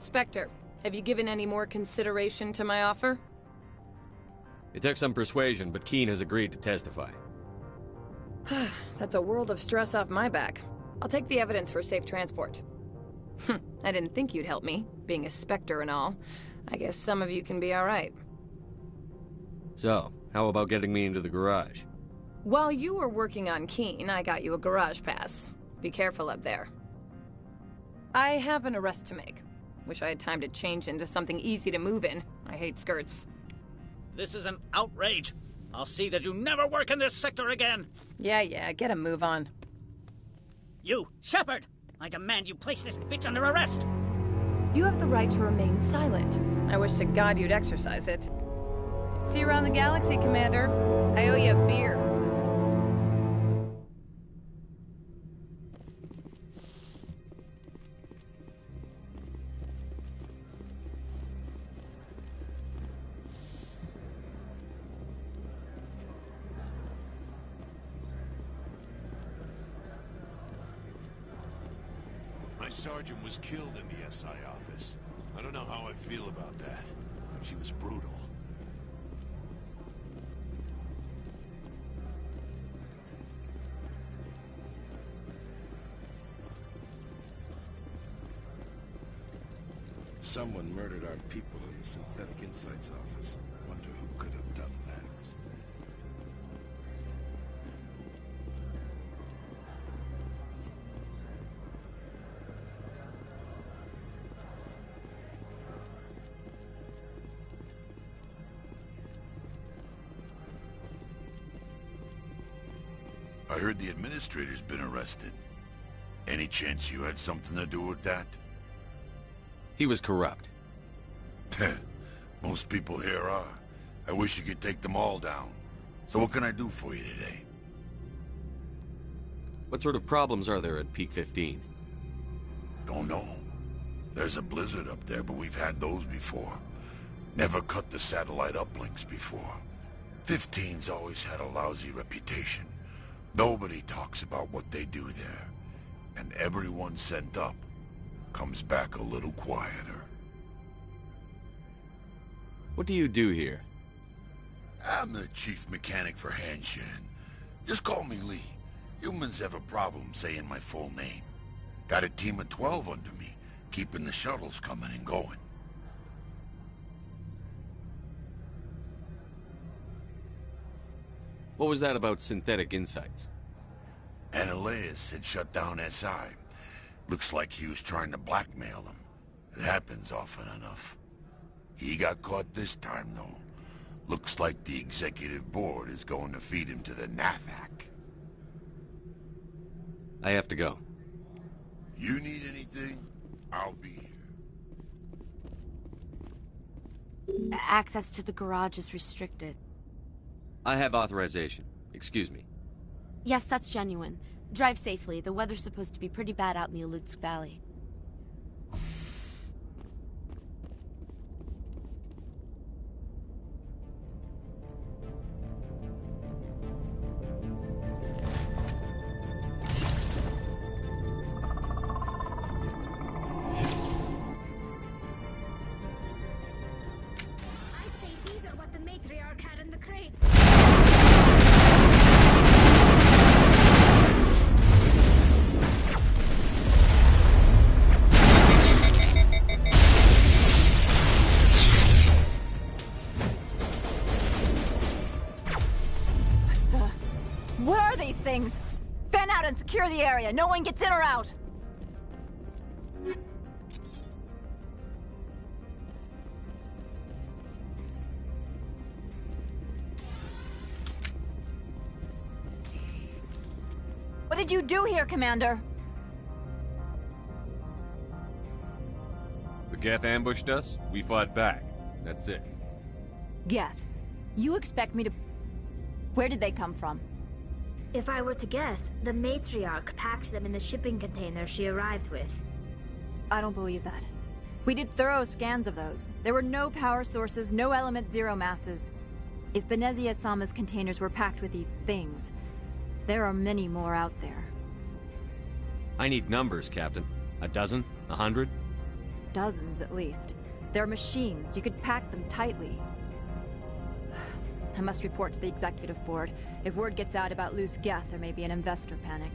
Spectre, have you given any more consideration to my offer? It took some persuasion, but Keen has agreed to testify. That's a world of stress off my back. I'll take the evidence for safe transport. I didn't think you'd help me, being a Spectre and all. I guess some of you can be alright. So, how about getting me into the garage? While you were working on Keen, I got you a garage pass. Be careful up there. I have an arrest to make. Wish I had time to change into something easy to move in. I hate skirts. This is an outrage. I'll see that you never work in this sector again. Yeah, get a move on. You, Shepard! I demand you place this bitch under arrest! You have the right to remain silent. I wish to God you'd exercise it. See you around the galaxy, Commander. I owe you a beer. My sergeant was killed in the SI office. I don't know how I feel about that. She was brutal. Someone murdered our people in the Synthetic Insights office. Wonder who could have done that. I heard the administrator's been arrested. Any chance you had something to do with that? He was corrupt. Most people here are. I wish you could take them all down. So what can I do for you today? What sort of problems are there at Peak 15? Don't know. There's a blizzard up there, but we've had those before. Never cut the satellite uplinks before. 15's always had a lousy reputation. Nobody talks about what they do there. And everyone sent up comes back a little quieter. What do you do here? I'm the chief mechanic for Hanshan. Just call me Lee. Humans have a problem saying my full name. Got a team of 12 under me, keeping the shuttles coming and going. What was that about Synthetic Insights? Ananias had shut down SI. Looks like he was trying to blackmail them. It happens often enough. He got caught this time, though. Looks like the executive board is going to feed him to the Nathak. I have to go. You need anything? I'll be here. Access to the garage is restricted. I have authorization. Excuse me. Yes, that's genuine. Drive safely. The weather's supposed to be pretty bad out in the Alutsk Valley. I'd say these are what the matriarch had in the crates. What are these things? Fan out and secure the area. No one gets in or out. What did you do here, Commander? The Geth ambushed us. We fought back. That's it. Geth, you expect me to... Where did they come from? If I were to guess, the matriarch packed them in the shipping container she arrived with. I don't believe that. We did thorough scans of those. There were no power sources, no element zero masses. If Benezia-sama's containers were packed with these things, there are many more out there. I need numbers, Captain. A dozen? 100? Dozens, at least. They're machines. You could pack them tightly. I must report to the executive board. If word gets out about loose Geth, there may be an investor panic.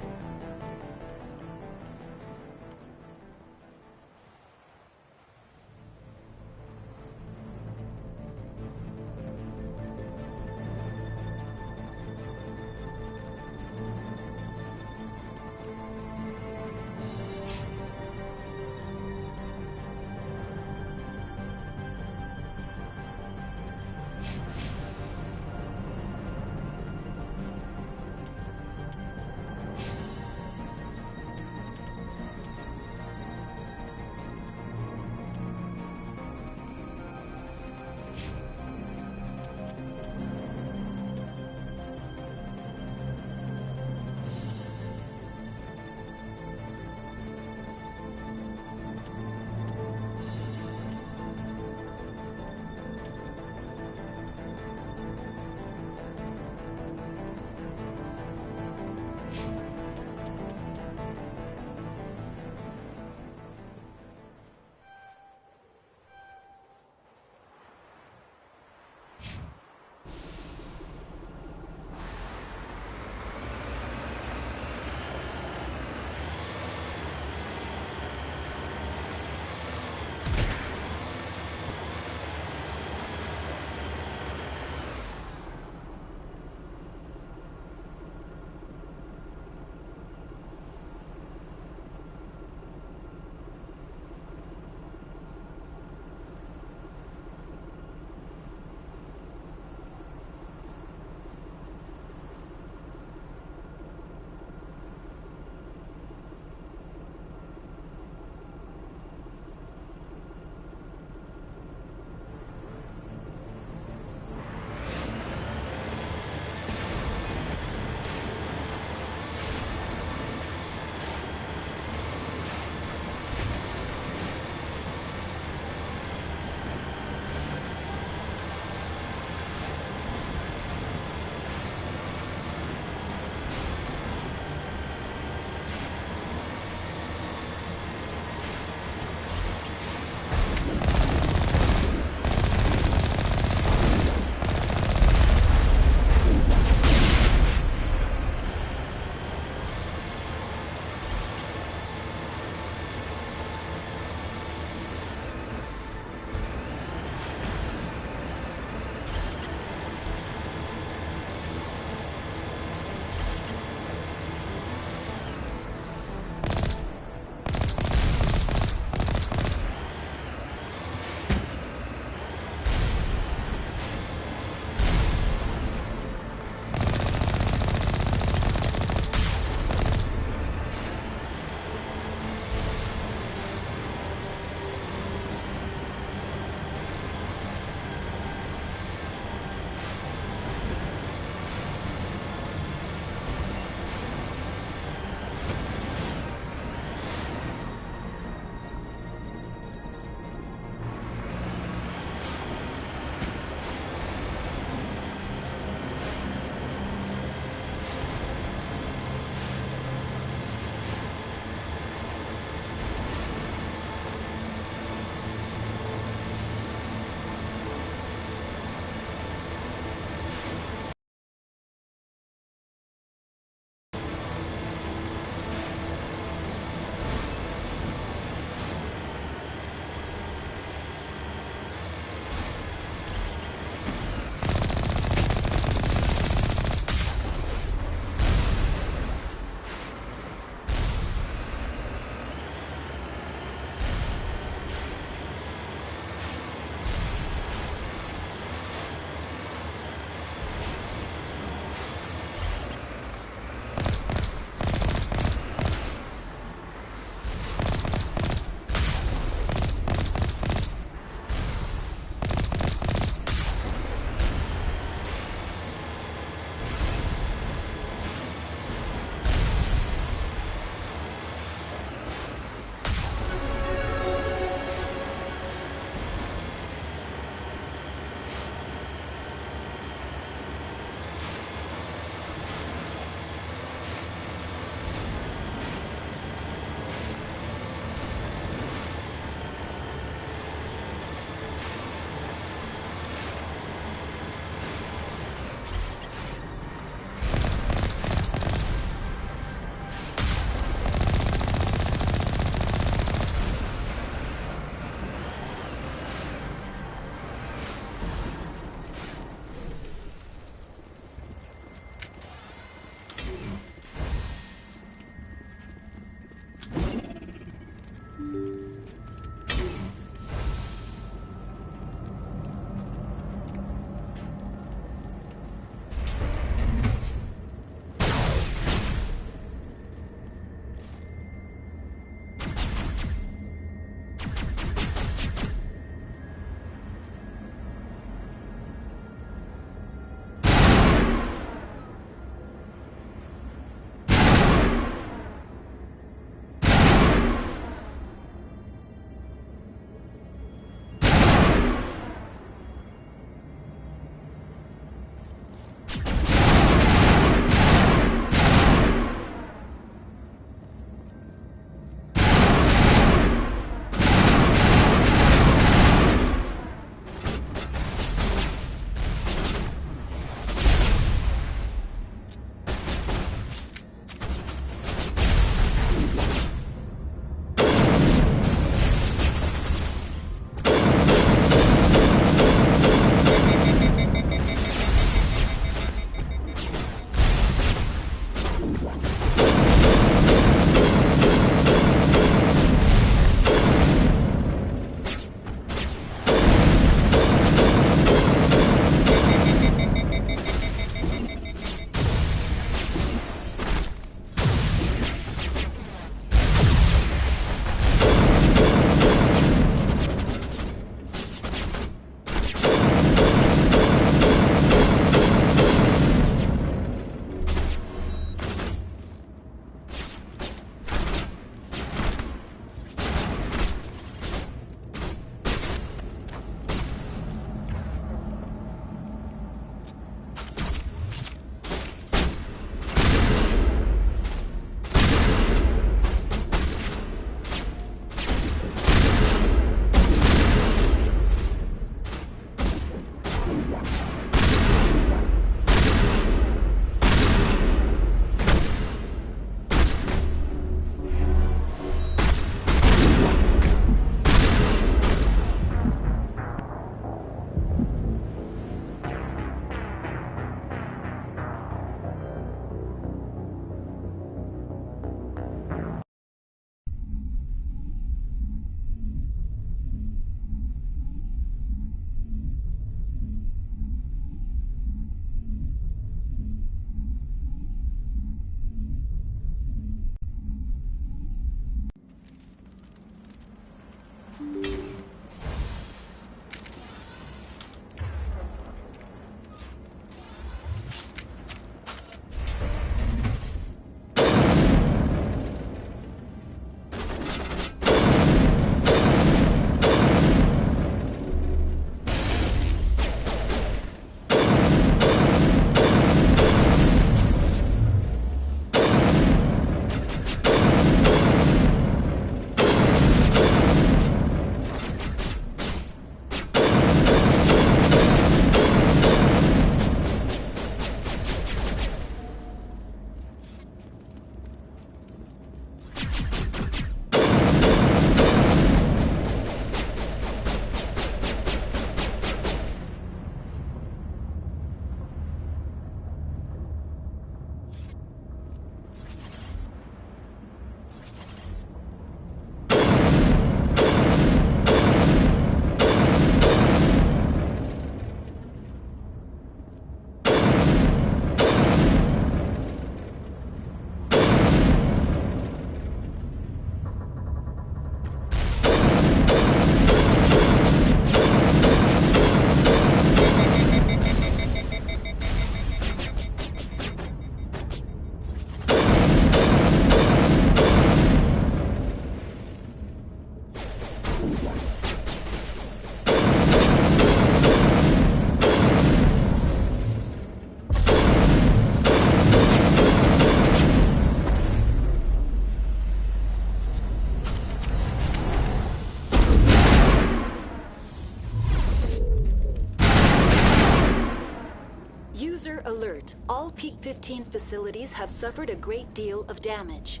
User alert. All Peak 15 facilities have suffered a great deal of damage.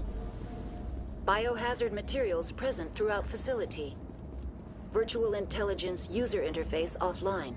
Biohazard materials present throughout facility. Virtual intelligence user interface offline.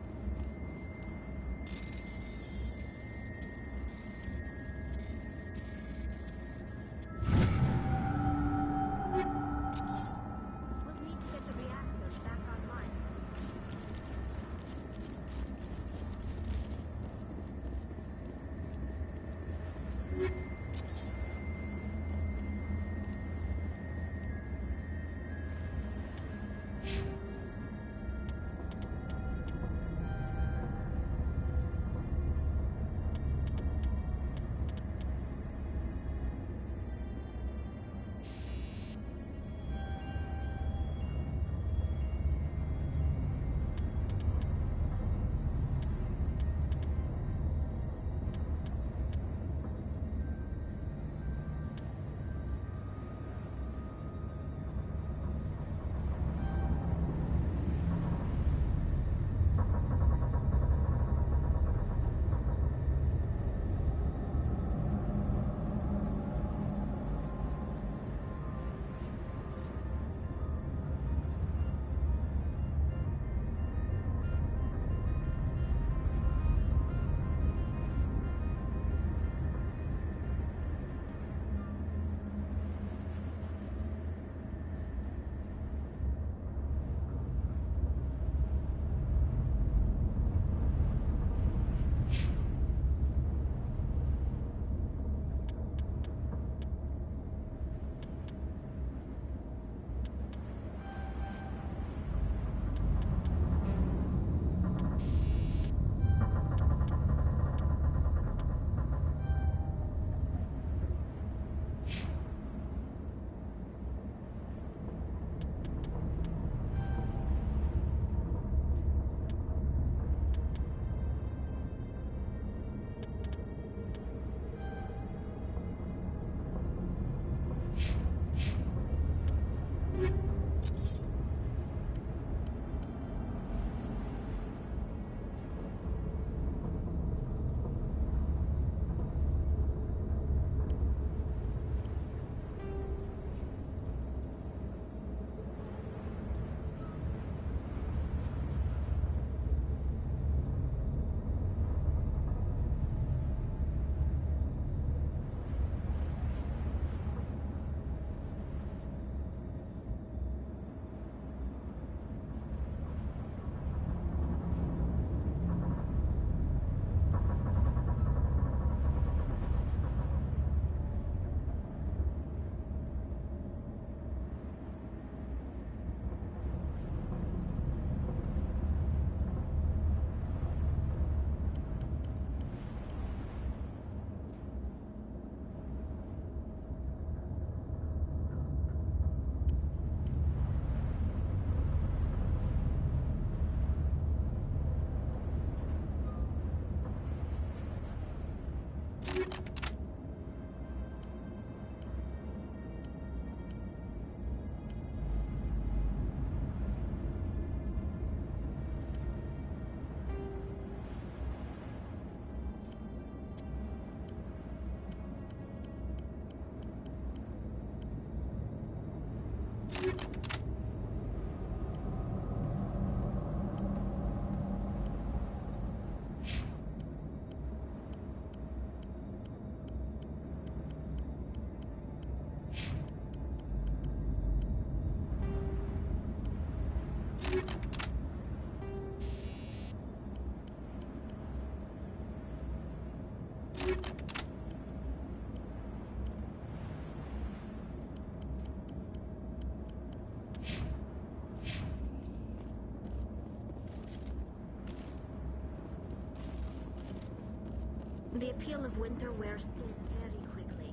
The appeal of winter wears thin very quickly.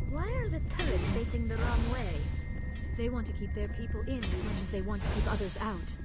Why are the turrets facing the wrong way? They want to keep their people in as much as they want to keep others out.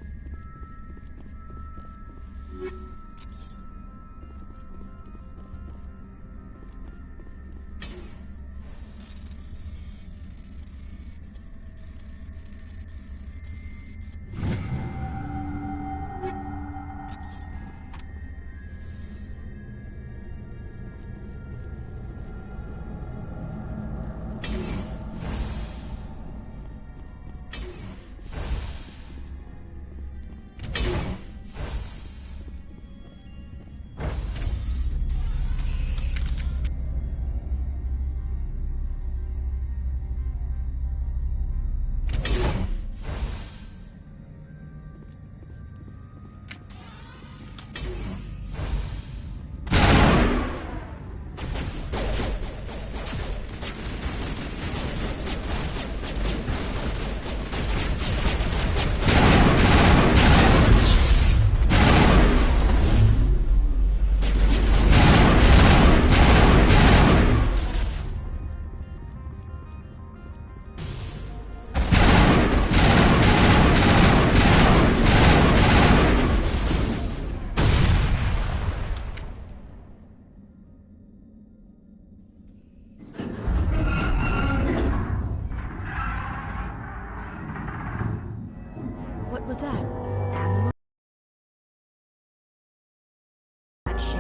What was that? Animal. That shape.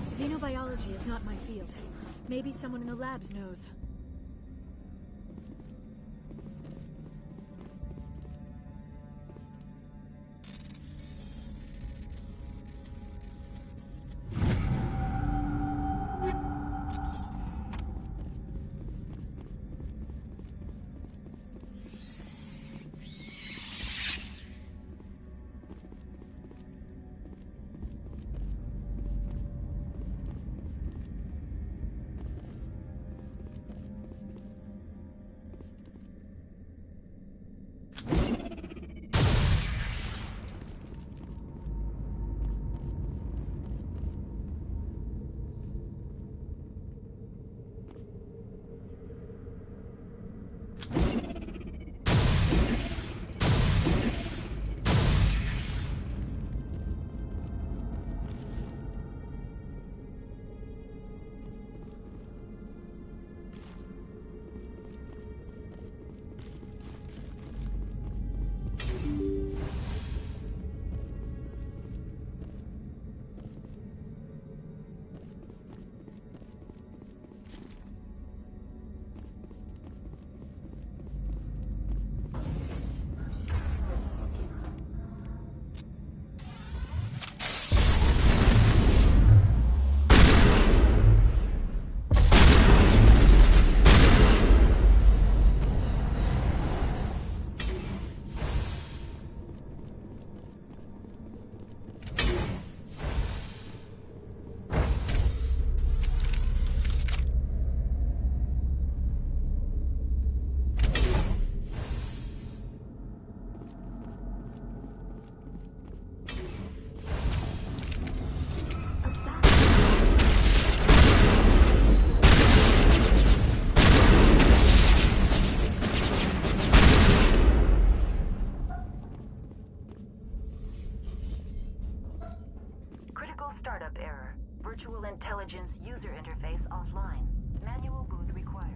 Xenobiology is not my field. Maybe someone in the labs knows. Intelligence user interface offline. Manual boot required.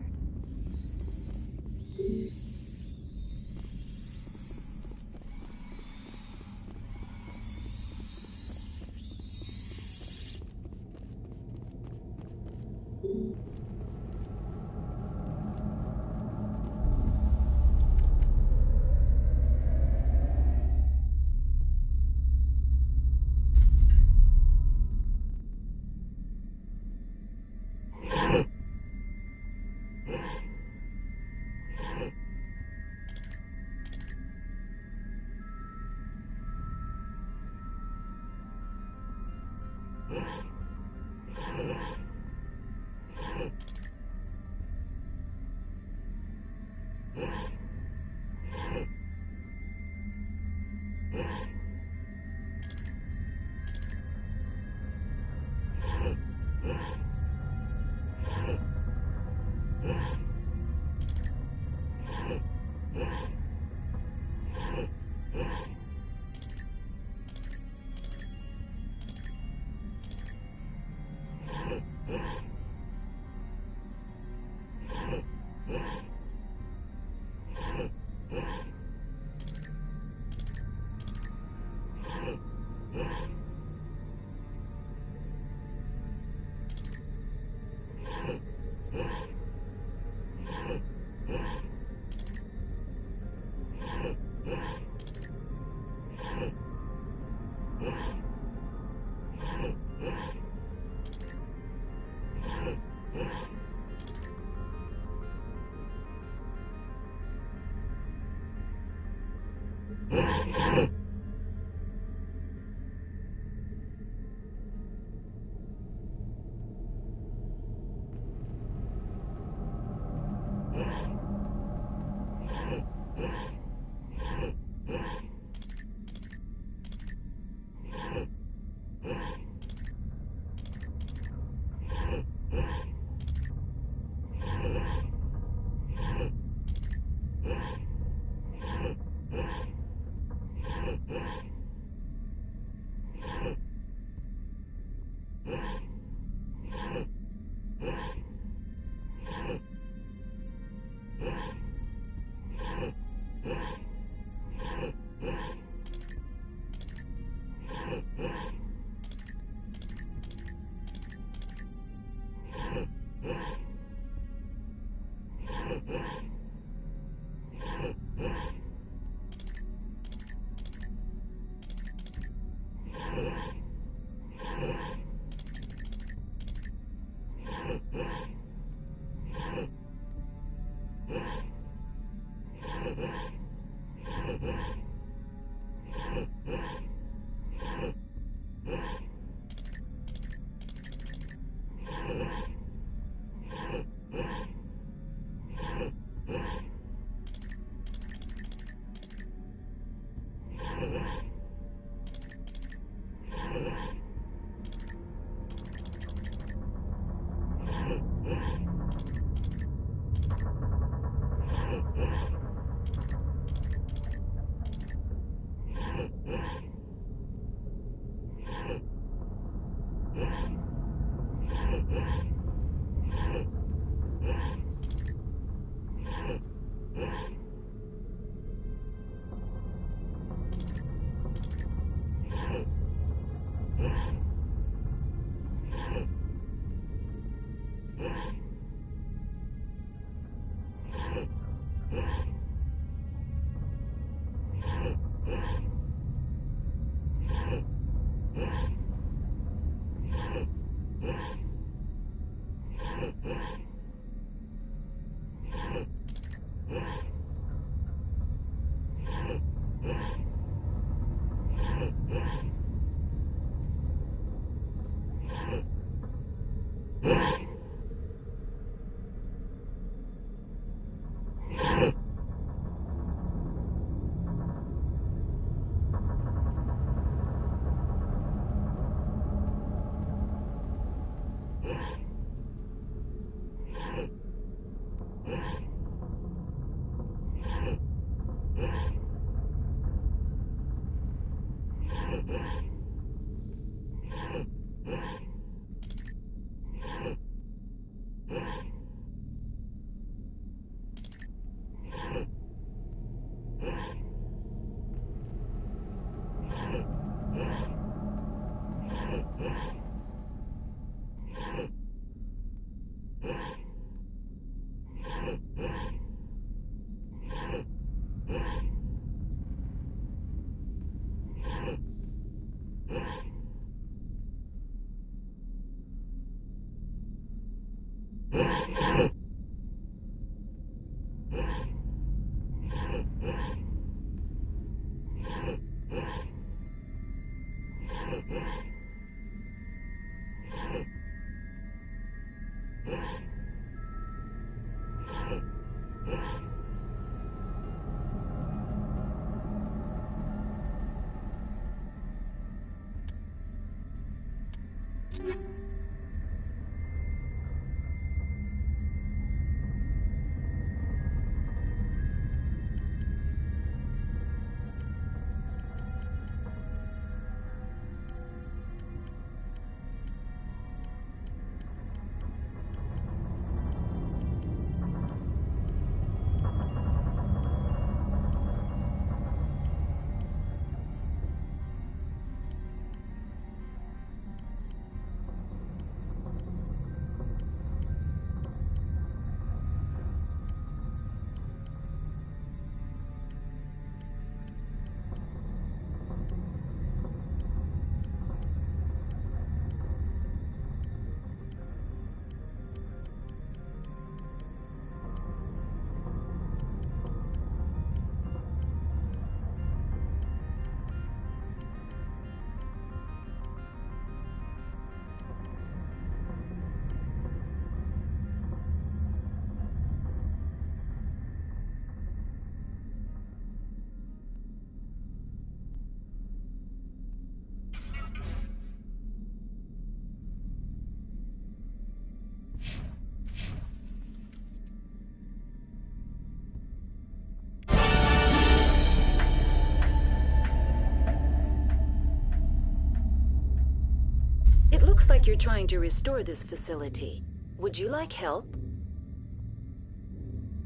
It looks like you're trying to restore this facility. Would you like help?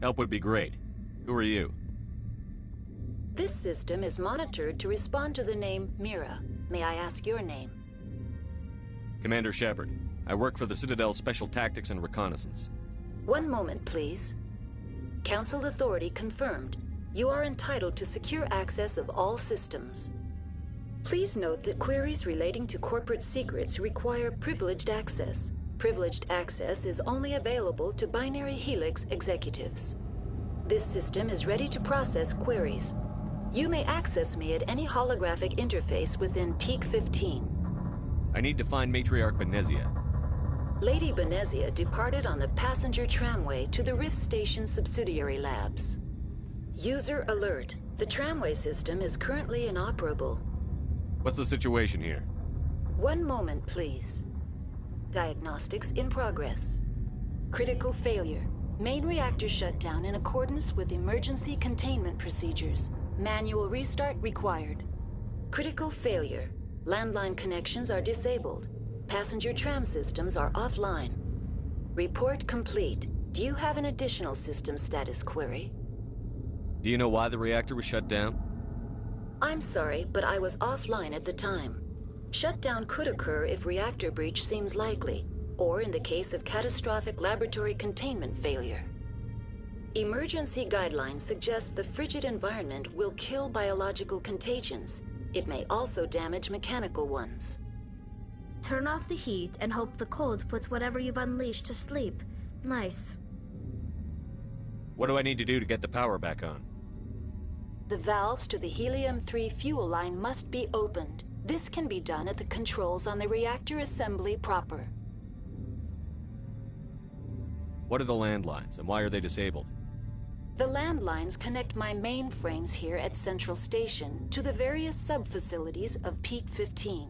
Help would be great. Who are you? This system is monitored to respond to the name Mira. May I ask your name? Commander Shepard. I work for the Citadel's Special Tactics and Reconnaissance. One moment, please. Council authority confirmed. You are entitled to secure access of all systems. Please note that queries relating to corporate secrets require privileged access. Privileged access is only available to Binary Helix executives. This system is ready to process queries. You may access me at any holographic interface within Peak 15. I need to find Matriarch Benezia. Lady Benezia departed on the passenger tramway to the Rift Station subsidiary labs. User alert. The tramway system is currently inoperable. What's the situation here? One moment, please. Diagnostics in progress. Critical failure. Main reactor shut down in accordance with emergency containment procedures. Manual restart required. Critical failure. Landline connections are disabled. Passenger tram systems are offline. Report complete. Do you have an additional system status query? Do you know why the reactor was shut down? I'm sorry, but I was offline at the time. Shutdown could occur if reactor breach seems likely, or in the case of catastrophic laboratory containment failure. Emergency guidelines suggest the frigid environment will kill biological contagions. It may also damage mechanical ones. Turn off the heat and hope the cold puts whatever you've unleashed to sleep. Nice. What do I need to do to get the power back on? The valves to the helium-3 fuel line must be opened. This can be done at the controls on the reactor assembly proper. What are the landlines, and why are they disabled? The landlines connect my mainframes here at Central Station to the various sub-facilities of Peak 15.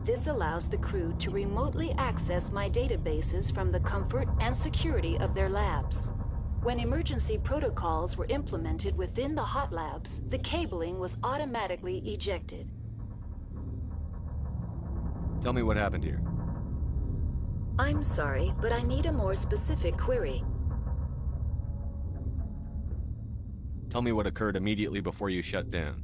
This allows the crew to remotely access my databases from the comfort and security of their labs. When emergency protocols were implemented within the hot labs, the cabling was automatically ejected. Tell me what happened here. I'm sorry, but I need a more specific query. Tell me what occurred immediately before you shut down.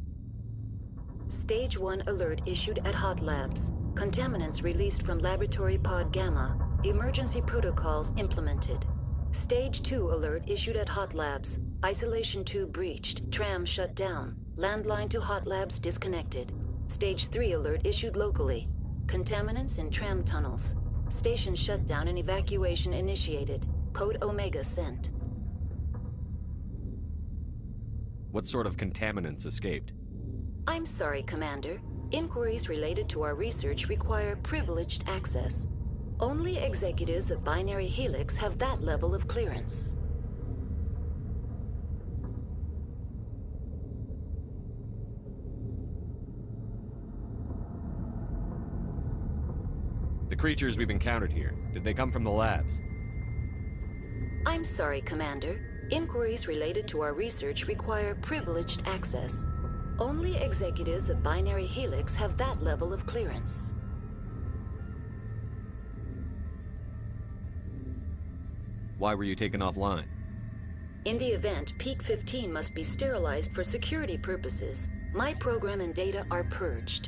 Stage 1 alert issued at hot labs. Contaminants released from Laboratory Pod Gamma. Emergency protocols implemented. Stage 2 alert issued at hot labs. Isolation tube breached. Tram shut down. Landline to hot labs disconnected. Stage 3 alert issued locally. Contaminants in tram tunnels. Station shutdown and evacuation initiated. Code Omega sent. What sort of contaminants escaped? I'm sorry, Commander. Inquiries related to our research require privileged access. Only executives of Binary Helix have that level of clearance. The creatures we've encountered here, did they come from the labs? I'm sorry, Commander. Inquiries related to our research require privileged access. Only executives of Binary Helix have that level of clearance. Why were you taken offline? In the event, Peak 15 must be sterilized for security purposes. My program and data are purged.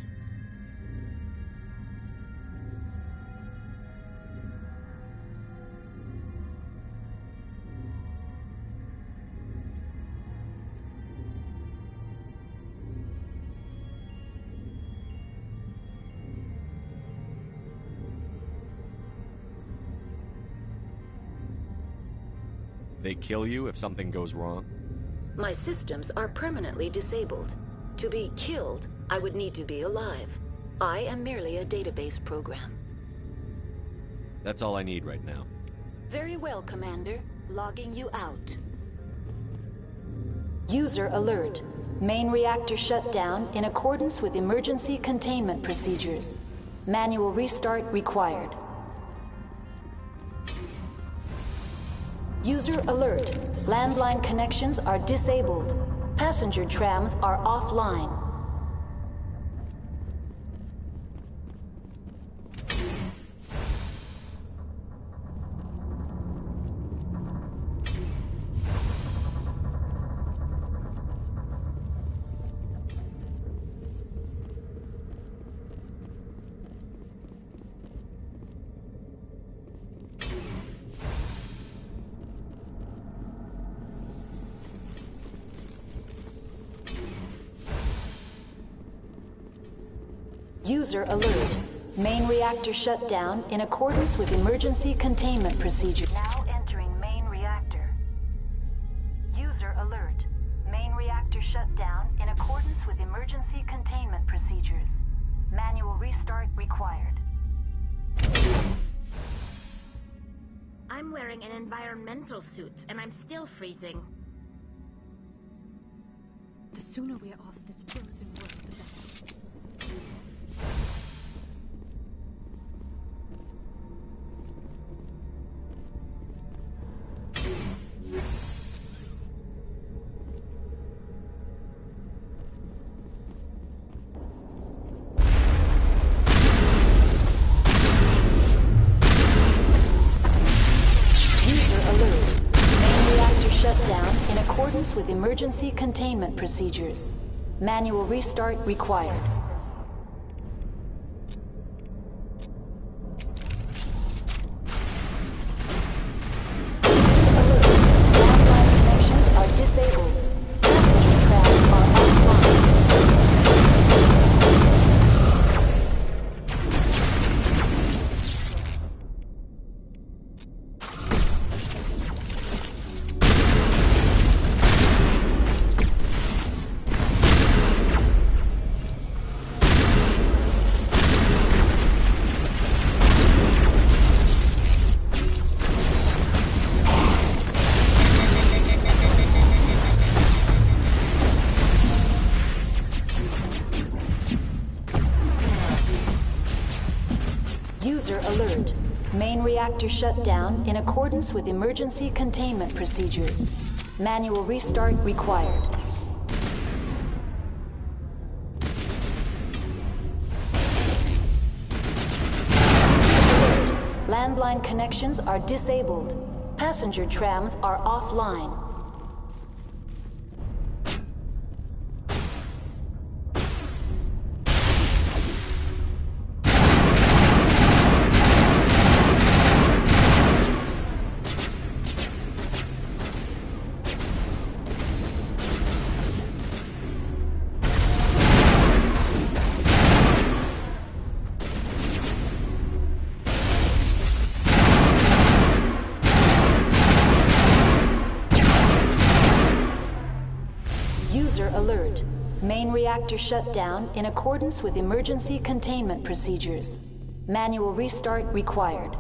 They kill you if something goes wrong? My systems are permanently disabled. To be killed, I would need to be alive. I am merely a database program. That's all I need right now. Very well, Commander. Logging you out. User alert. Main reactor shut down in accordance with emergency containment procedures. Manual restart required. User alert. Landline connections are disabled. Passenger trams are offline. User alert. Main reactor shut down in accordance with emergency containment procedure. Now entering main reactor. User alert. Main reactor shut down in accordance with emergency containment procedures. Manual restart required. I'm wearing an environmental suit, and I'm still freezing. The sooner we're off this frozen world, the better. With emergency containment procedures. Manual restart required. Alert. Landline connections are disabled. Passenger trams are offline. User alert. Main reactor shut down in accordance with emergency containment procedures. Manual restart required. Alert. Landline connections are disabled. Passenger trams are offline. User alert. Main reactor shut down in accordance with emergency containment procedures. Manual restart required.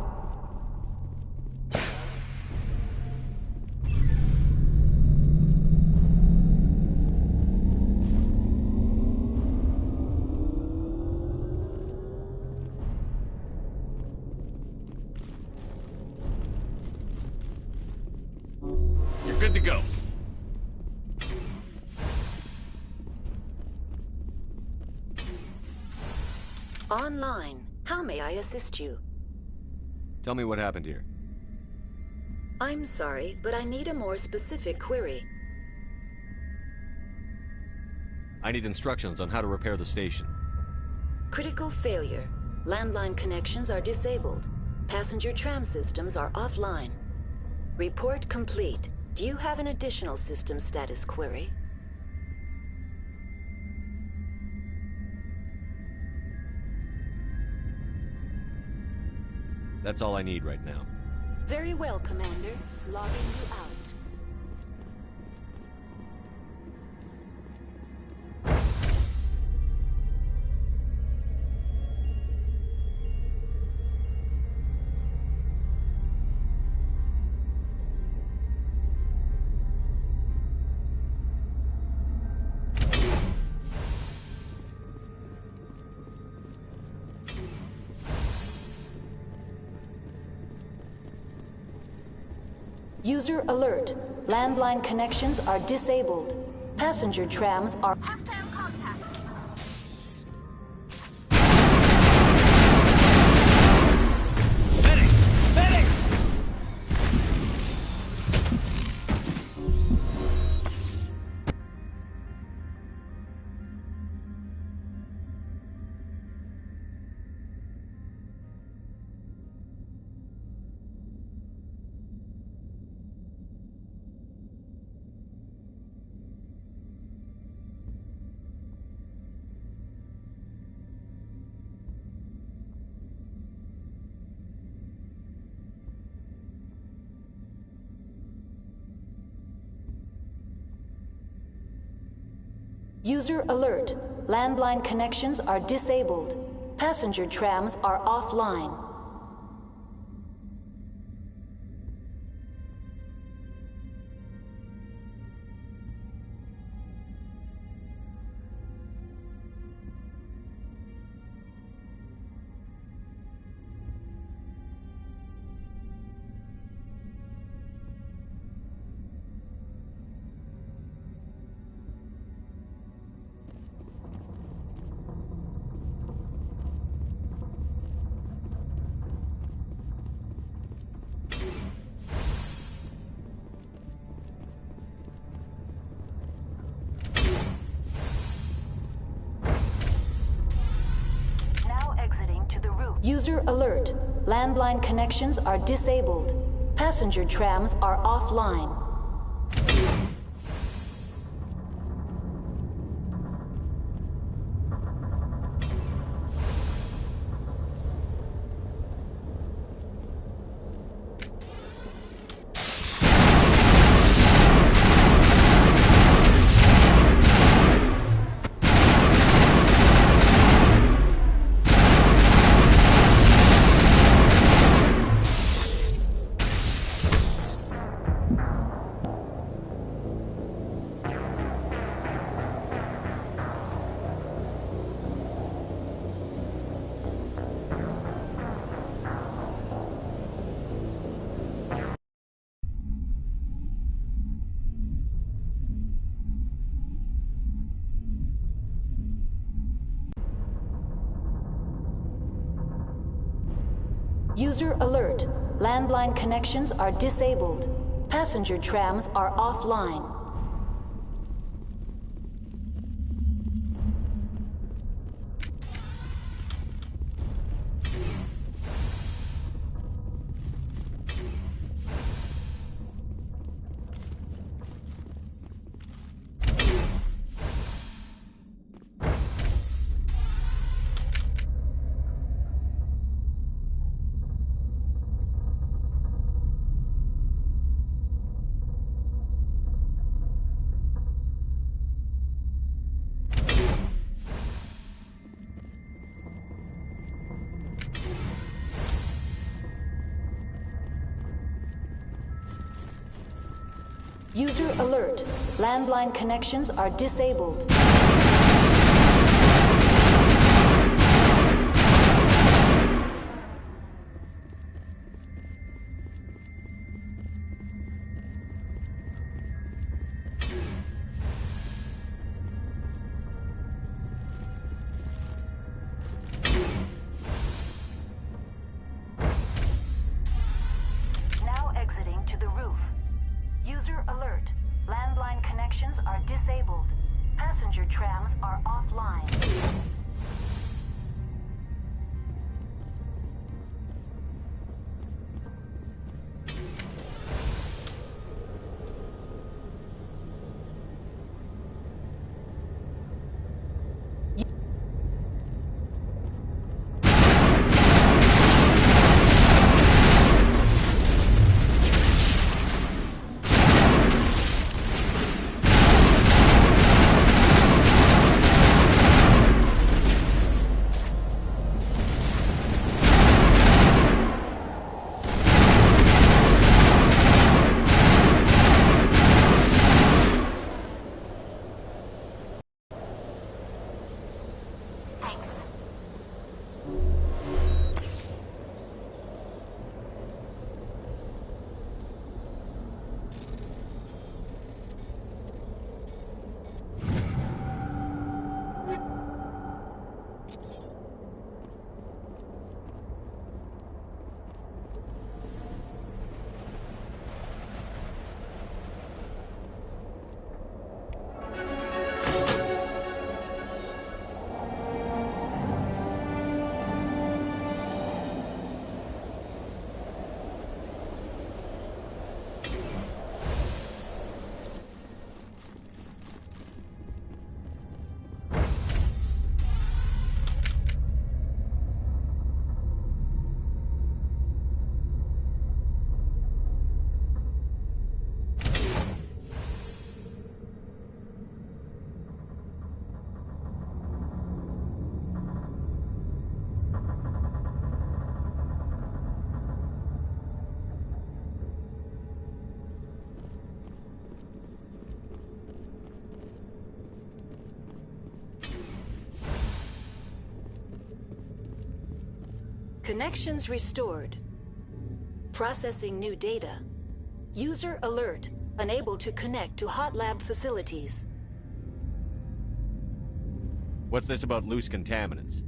Online. How may I assist you? Tell me what happened here. I'm sorry, but I need a more specific query. I need instructions on how to repair the station. Critical failure. Landline connections are disabled. Passenger tram systems are offline. Report complete. Do you have an additional system status query? That's all I need right now. Very well, Commander. Logging you out. User alert. Landline connections are disabled. Passenger trams are... Hostile contact. Medic! Medic! User alert. Landline connections are disabled. Passenger trams are offline. User alert. Landline connections are disabled. Passenger trams are offline. User alert. Landline connections are disabled. Passenger trams are offline. User alert. Landline connections are disabled. stations are disabled. Passenger trams are offline. Connections restored. Processing new data. User alert. Unable to connect to hot lab facilities. What's this about loose contaminants?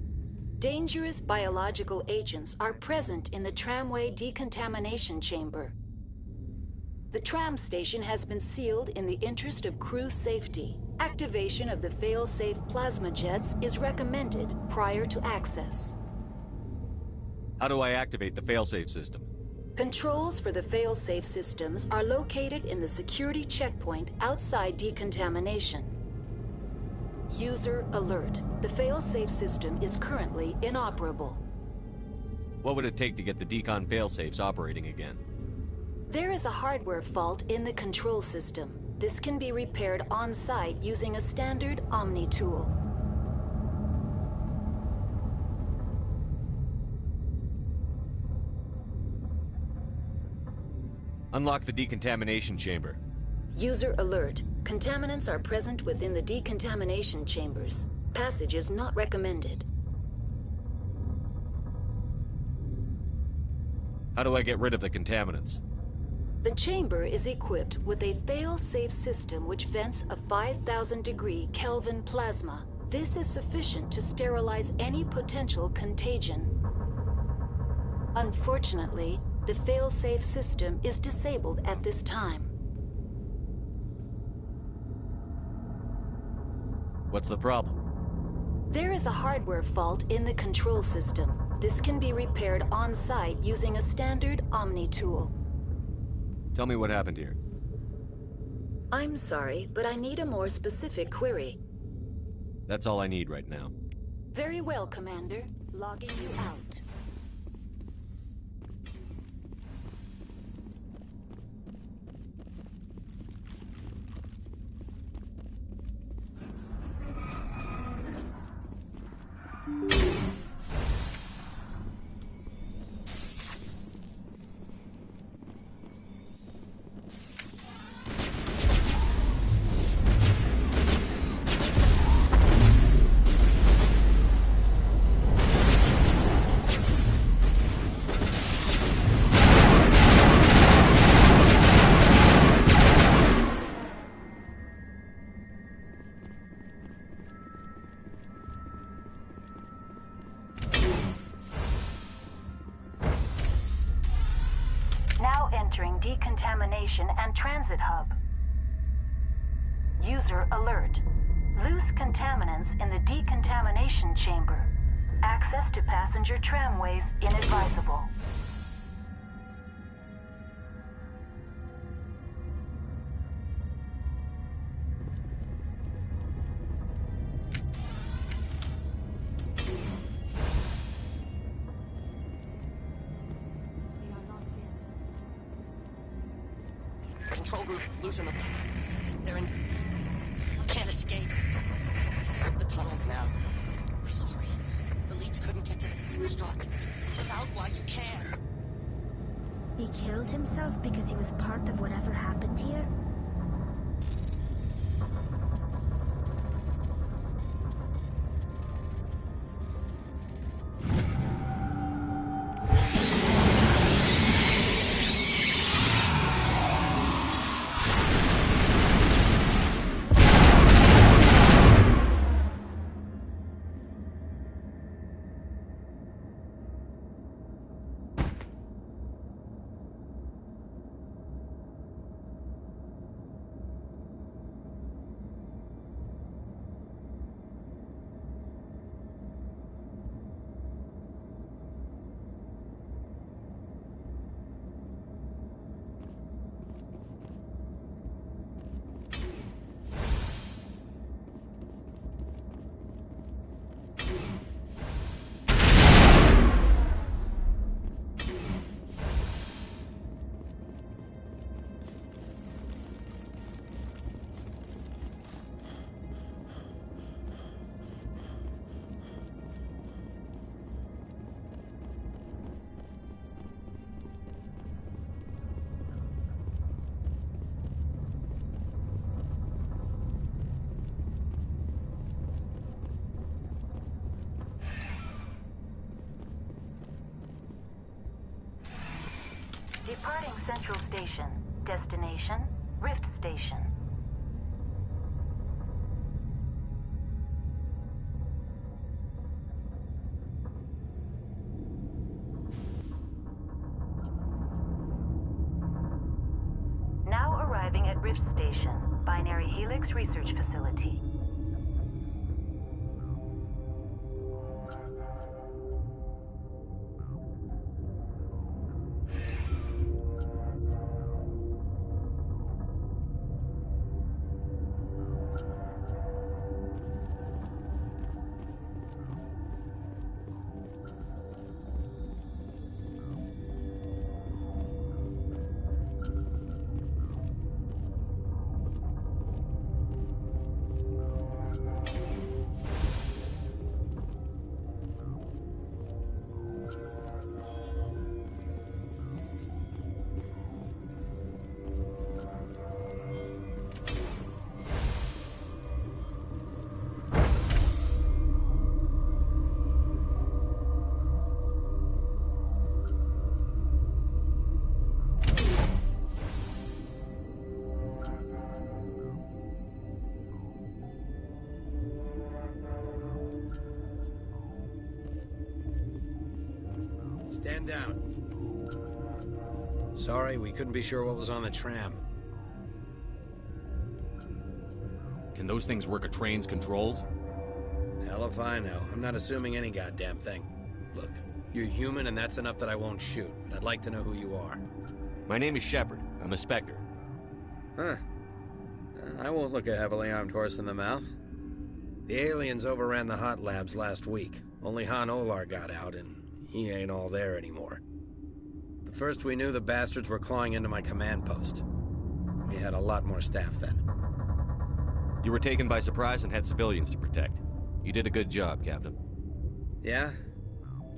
Dangerous biological agents are present in the tramway decontamination chamber. The tram station has been sealed in the interest of crew safety. Activation of the fail-safe plasma jets is recommended prior to access. How do I activate the failsafe system? Controls for the fail-safe systems are located in the security checkpoint outside decontamination. User alert. The fail-safe system is currently inoperable. What would it take to get the decon failsafes operating again? There is a hardware fault in the control system. This can be repaired on-site using a standard Omni tool. Unlock the decontamination chamber. User alert. Contaminants are present within the decontamination chambers. Passage is not recommended. How do I get rid of the contaminants? The chamber is equipped with a fail-safe system which vents a 5,000-degree Kelvin plasma. This is sufficient to sterilize any potential contagion. Unfortunately, the fail-safe system is disabled at this time. What's the problem? There is a hardware fault in the control system. This can be repaired on-site using a standard Omni tool. Tell me what happened here. I'm sorry, but I need a more specific query. That's all I need right now. Very well, Commander. Logging you out. Now entering decontamination and transit hub. User alert. Loose contaminants in the decontamination chamber. Access to passenger tramways inadvisable. Control group, loosen them. They're in... Can't escape. Up the tunnels now. We're sorry. The leads couldn't get to the thing struck. Look out while you can. He killed himself because he was part of whatever happened here? Departing Central Station. Destination, Rift Station. Now arriving at Rift Station, Binary Helix Research Facility. Stand down. Sorry, we couldn't be sure what was on the tram. Can those things work a train's controls? Hell if I know. I'm not assuming any goddamn thing. Look, you're human and that's enough that I won't shoot, but I'd like to know who you are. My name is Shepard. I'm a Spectre. Huh. I won't look a heavily armed horse in the mouth. The aliens overran the hot labs last week. Only Han Olar got out, and he ain't all there anymore. The first we knew, the bastards were clawing into my command post. We had a lot more staff then. You were taken by surprise and had civilians to protect. You did a good job, Captain. Yeah?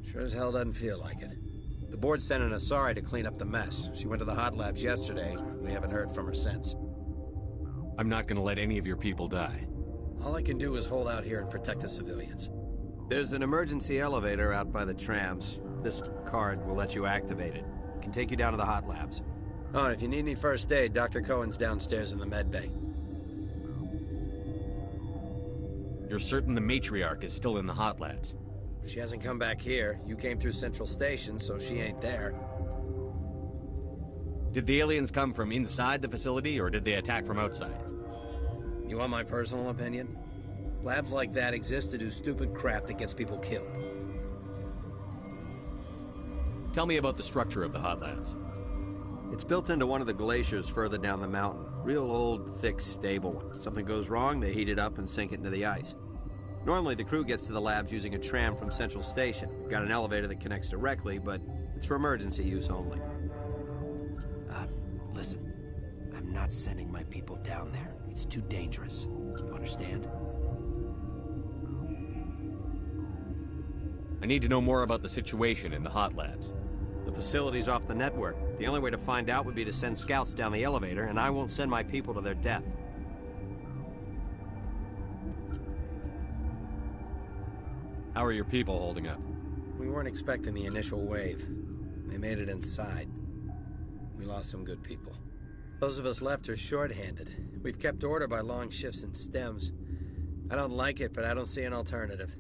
Sure as hell doesn't feel like it. The board sent an Asari to clean up the mess. She went to the hot labs yesterday. We haven't heard from her since. I'm not gonna let any of your people die. All I can do is hold out here and protect the civilians. There's an emergency elevator out by the trams. This card will let you activate it. Can take you down to the hot labs. Oh, and if you need any first aid, Dr. Cohen's downstairs in the med bay. You're certain the matriarch is still in the hot labs? She hasn't come back here. You came through Central Station, so she ain't there. Did the aliens come from inside the facility, or did they attack from outside? You want my personal opinion? Labs like that exist to do stupid crap that gets people killed. Tell me about the structure of the hot labs. It's built into one of the glaciers further down the mountain. Real old, thick, stable one. Something goes wrong, they heat it up and sink it into the ice. Normally, the crew gets to the labs using a tram from Central Station. We've got an elevator that connects directly, but it's for emergency use only. Listen. I'm not sending my people down there. It's too dangerous. You understand? I need to know more about the situation in the hot labs. The facility's off the network. The only way to find out would be to send scouts down the elevator, and I won't send my people to their death. How are your people holding up? We weren't expecting the initial wave. They made it inside. We lost some good people. Those of us left are short-handed. We've kept order by long shifts and stems. I don't like it, but I don't see an alternative.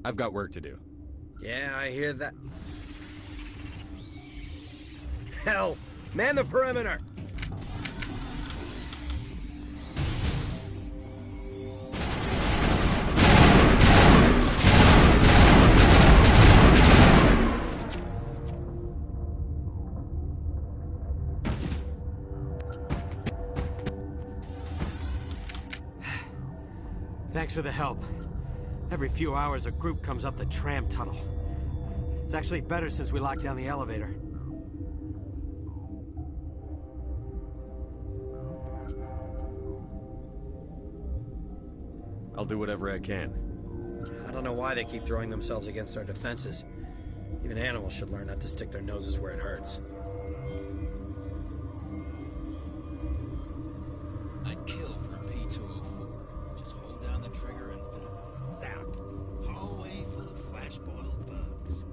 I've got work to do. Yeah, I hear that. Hell! Man the perimeter! Thanks for the help. Every few hours, a group comes up the tram tunnel. It's actually better since we locked down the elevator. I'll do whatever I can. I don't know why they keep throwing themselves against our defenses. Even animals should learn not to stick their noses where it hurts. I'd kill for a P-204. Just hold down the trigger and zap. Hallway full of flash-boiled bugs.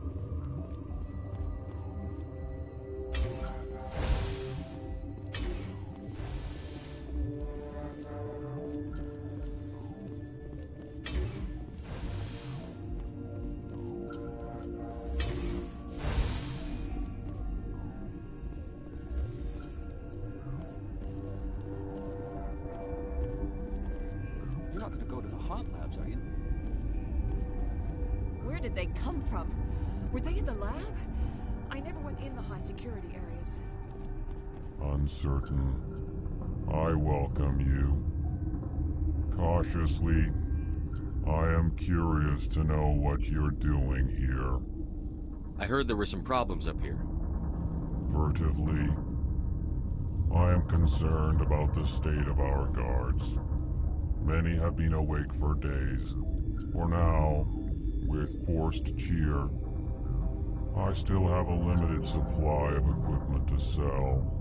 You're not gonna go to the hot labs, are you? Where did they come from? Were they in the lab? I never went in the high security areas. Uncertain. I welcome you. Cautiously, I am curious to know what you're doing here. I heard there were some problems up here. Furtively, I am concerned about the state of our guards. Many have been awake for days. For now, with forced cheer, I still have a limited supply of equipment to sell.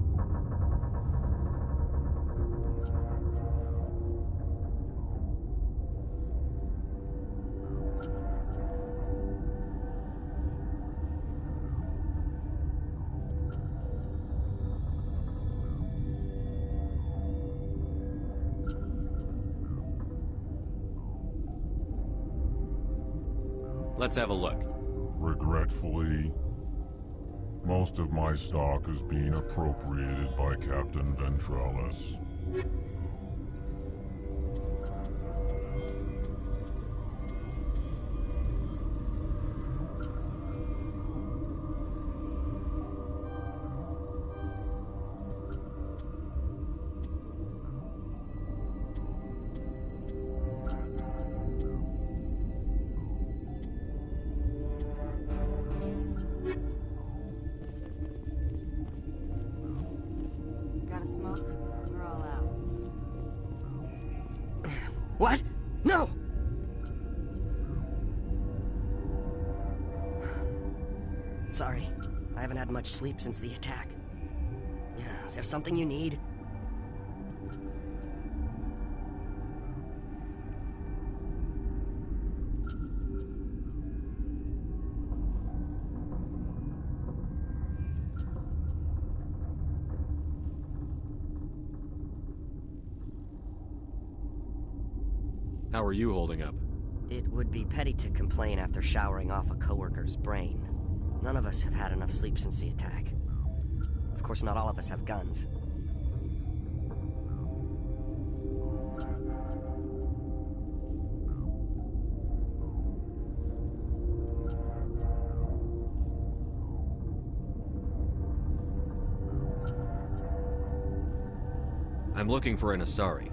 Let's have a look. Regretfully, most of my stock is being appropriated by Captain Ventrellis. Got a smoke? We're all out. What? No! Sorry. I haven't had much sleep since the attack. Is there something you need? How are you holding up? It would be petty to complain after showering off a coworker's brain. None of us have had enough sleep since the attack. Of course, not all of us have guns. I'm looking for an Asari.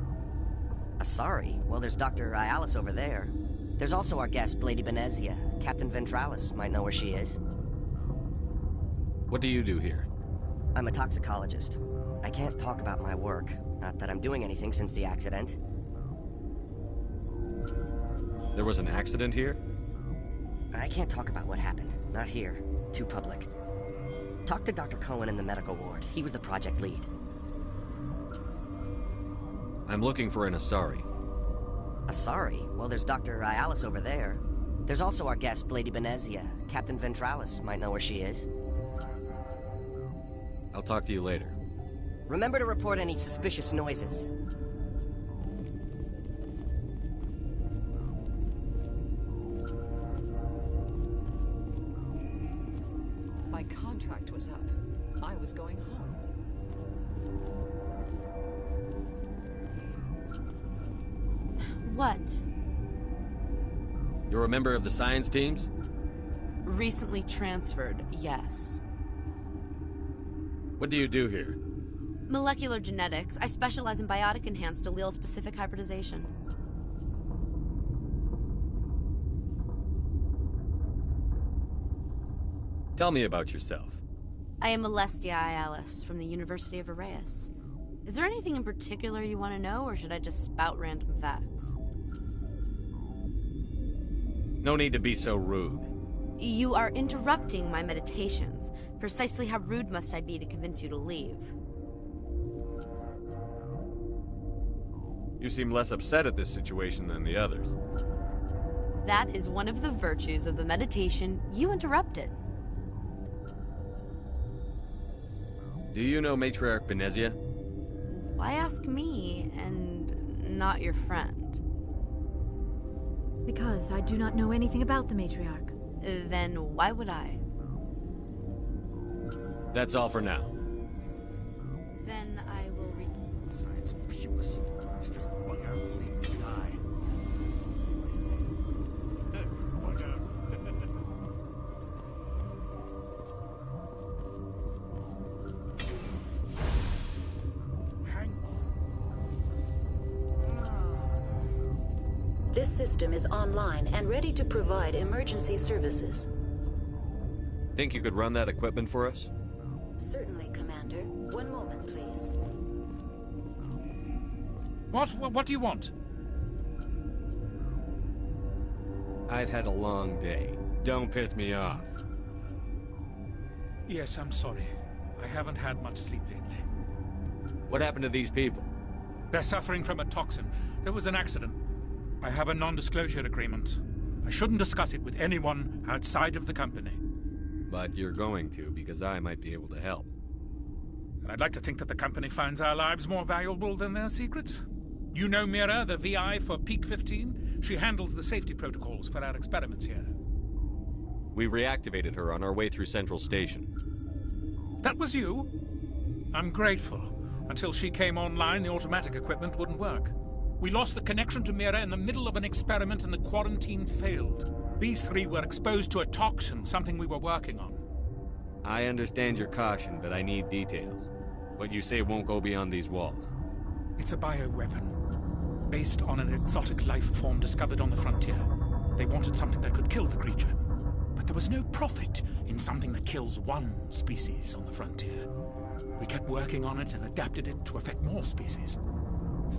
Asari? Well, there's Dr. Ialis over there. There's also our guest, Lady Benezia. Captain Ventralis might know where she is. What do you do here? I'm a toxicologist. I can't talk about my work. Not that I'm doing anything since the accident. There was an accident here? I can't talk about what happened. Not here. Too public. Talk to Dr. Cohen in the medical ward. He was the project lead. I'm looking for an Asari. Asari? Well, there's Dr. Ialis over there. There's also our guest, Lady Benezia. Captain Ventralis might know where she is. I'll talk to you later. Remember to report any suspicious noises. My contract was up. I was going home. What? You're a member of the science teams? Recently transferred, yes. What do you do here? Molecular genetics. I specialize in biotic-enhanced allele-specific hybridization. Tell me about yourself. I am Alestia Ialis from the University of Arraeus. Is there anything in particular you want to know, or should I just spout random facts? No need to be so rude. You are interrupting my meditations. Precisely how rude must I be to convince you to leave? You seem less upset at this situation than the others. That is one of the virtues of the meditation you interrupted. Do you know Matriarch Benezia? Why ask me, and not your friend? Because I do not know anything about the Matriarch. Then why would I? That's all for now. Then I will read. Science puce. She just bug out and leave me die. Bug out. Hang This system is online and ready to provide emergency services. Think you could run that equipment for us? Certainly, Commander. One moment, please. What do you want? I've had a long day. Don't piss me off. Yes, I'm sorry. I haven't had much sleep lately. What happened to these people? They're suffering from a toxin. There was an accident. I have a non-disclosure agreement. I shouldn't discuss it with anyone outside of the company. But you're going to, because I might be able to help. And I'd like to think that the company finds our lives more valuable than their secrets. You know Mira, the VI for Peak 15? She handles the safety protocols for our experiments here. We reactivated her on our way through Central Station. That was you? I'm grateful. Until she came online, the automatic equipment wouldn't work. We lost the connection to Mira in the middle of an experiment and the quarantine failed. These three were exposed to a toxin, something we were working on. I understand your caution, but I need details. What you say won't go beyond these walls. It's a bioweapon, based on an exotic life form discovered on the frontier. They wanted something that could kill the creature, but there was no profit in something that kills one species on the frontier. We kept working on it and adapted it to affect more species.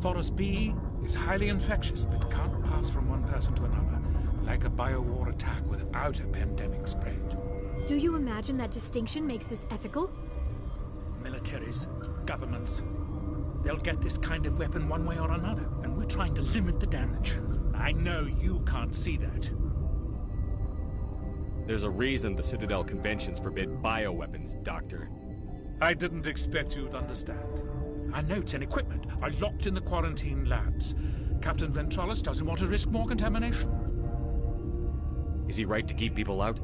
Thoros B is highly infectious, but can't pass from one person to another, like a biowar attack without a pandemic spread. Do you imagine that distinction makes this ethical? Militaries, governments, they'll get this kind of weapon one way or another, and we're trying to limit the damage. I know you can't see that. There's a reason the Citadel conventions forbid bioweapons, Doctor. I didn't expect you'd understand. Our notes and equipment are locked in the quarantine labs. Captain Ventralis doesn't want to risk more contamination. Is he right to keep people out?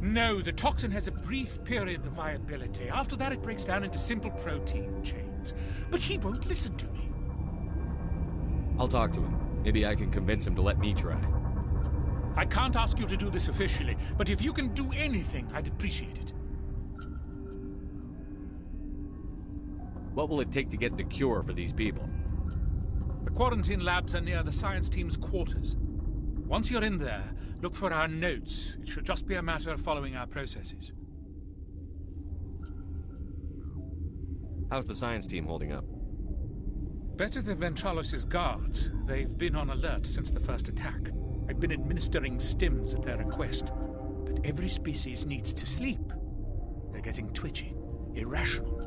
No, the toxin has a brief period of viability. After that, it breaks down into simple protein chains. But he won't listen to me. I'll talk to him. Maybe I can convince him to let me try. I can't ask you to do this officially, but if you can do anything, I'd appreciate it. What will it take to get the cure for these people? The quarantine labs are near the science team's quarters. Once you're in there, look for our notes. It should just be a matter of following our processes. How's the science team holding up? Better than Ventralos' guards. They've been on alert since the first attack. I've been administering stims at their request. But every species needs to sleep. They're getting twitchy, irrational.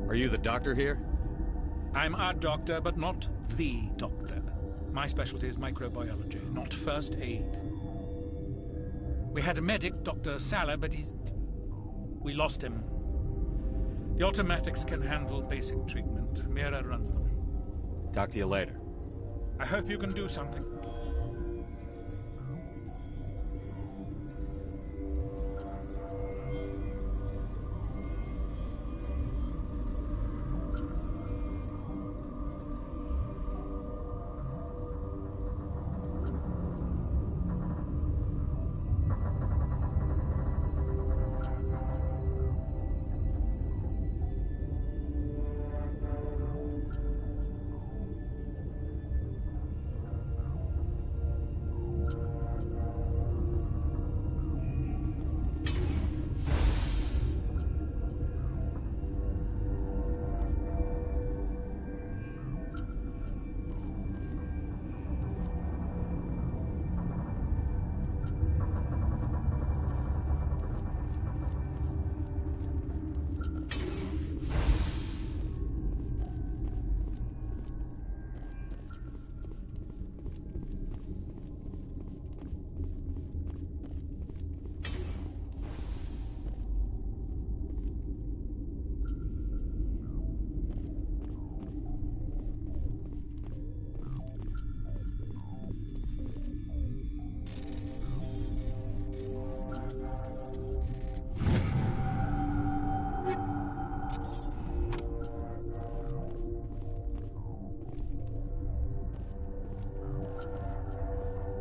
Are you the doctor here? I'm a doctor, but not the doctor. My specialty is microbiology, not first aid. We had a medic, Dr. Salah, but we lost him. The automatics can handle basic treatment. Mira runs them. Talk to you later. I hope you can do something.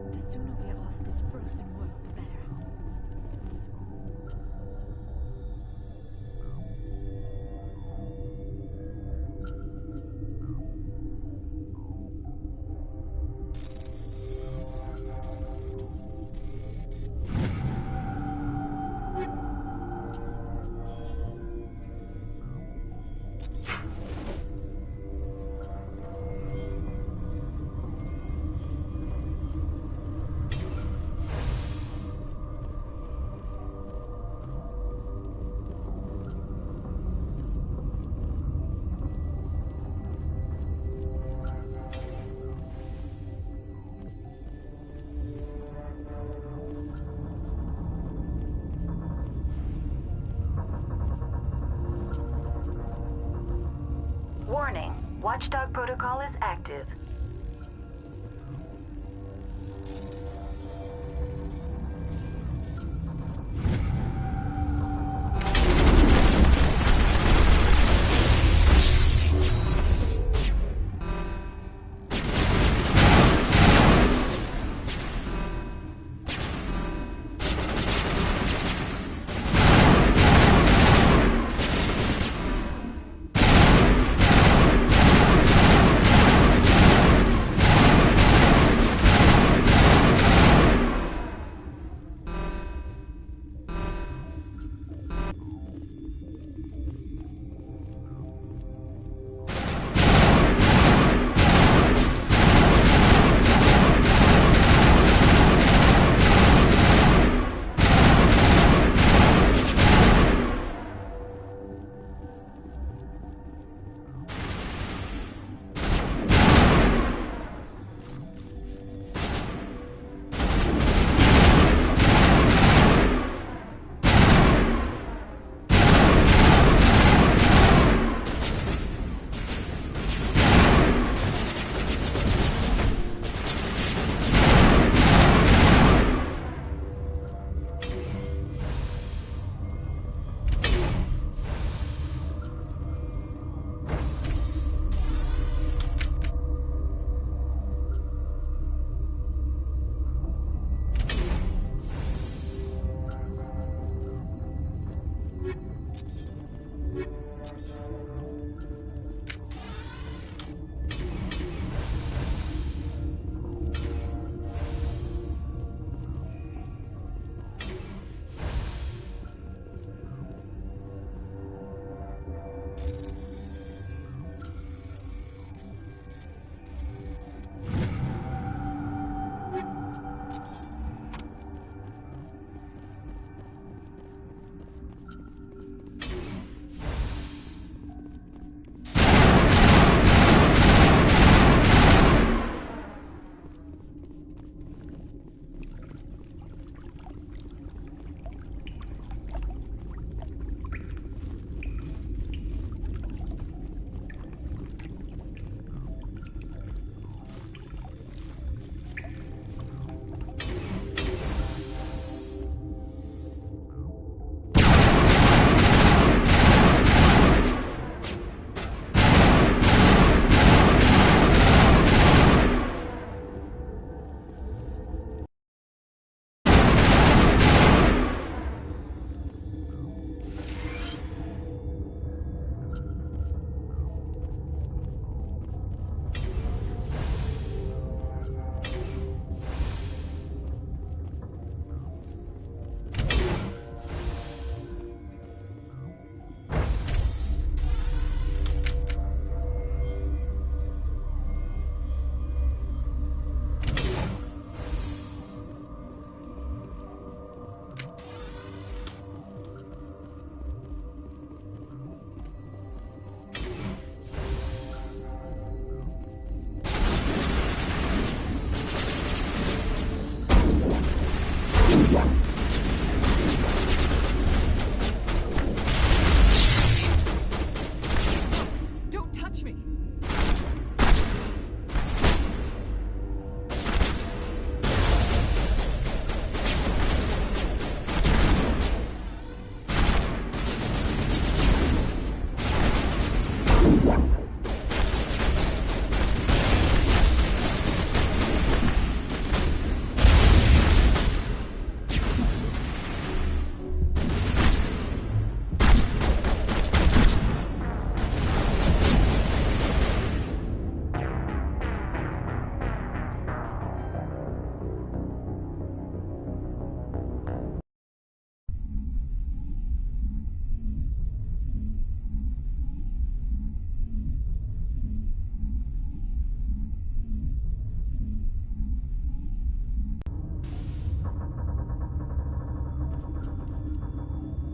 The sooner we're off this frozen world, the better. Warning, Watchdog protocol is active.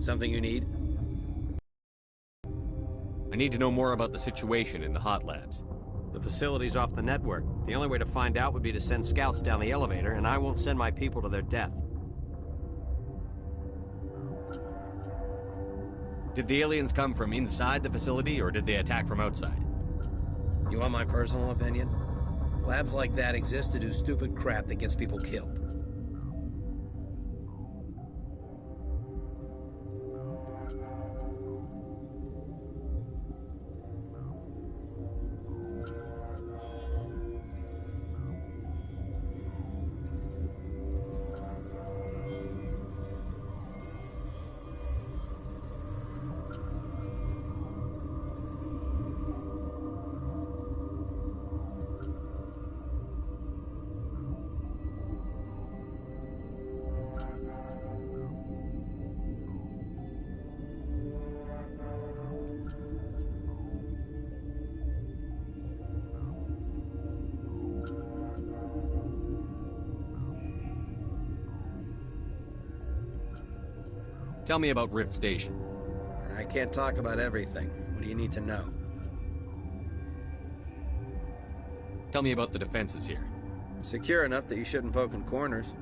Something you need? I need to know more about the situation in the hot labs. The facility's off the network. The only way to find out would be to send scouts down the elevator, and I won't send my people to their death. Did the aliens come from inside the facility, or did they attack from outside? You want my personal opinion? Labs like that exist to do stupid crap that gets people killed. Tell me about Rift Station. I can't talk about everything. What do you need to know? Tell me about the defenses here. Secure enough that you shouldn't poke in corners.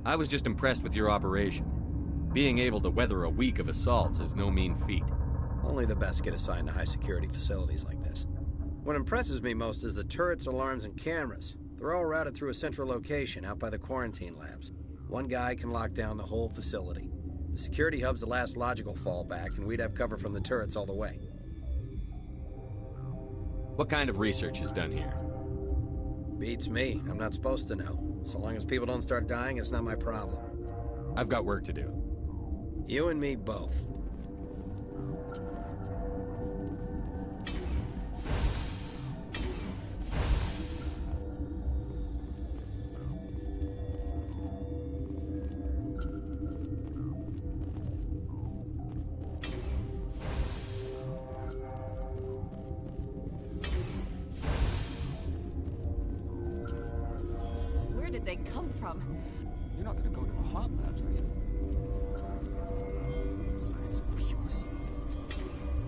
I was just impressed with your operation. Being able to weather a week of assaults is no mean feat. Only the best get assigned to high-security facilities like this. What impresses me most is the turrets, alarms, and cameras. They're all routed through a central location out by the quarantine labs. One guy can lock down the whole facility. The security hub's the last logical fallback, and we'd have cover from the turrets all the way. What kind of research is done here? Beats me. I'm not supposed to know. So long as people don't start dying, it's not my problem. I've got work to do. You and me both. Where did they come from? You're not going to go to the hot labs, are you? Science pukes.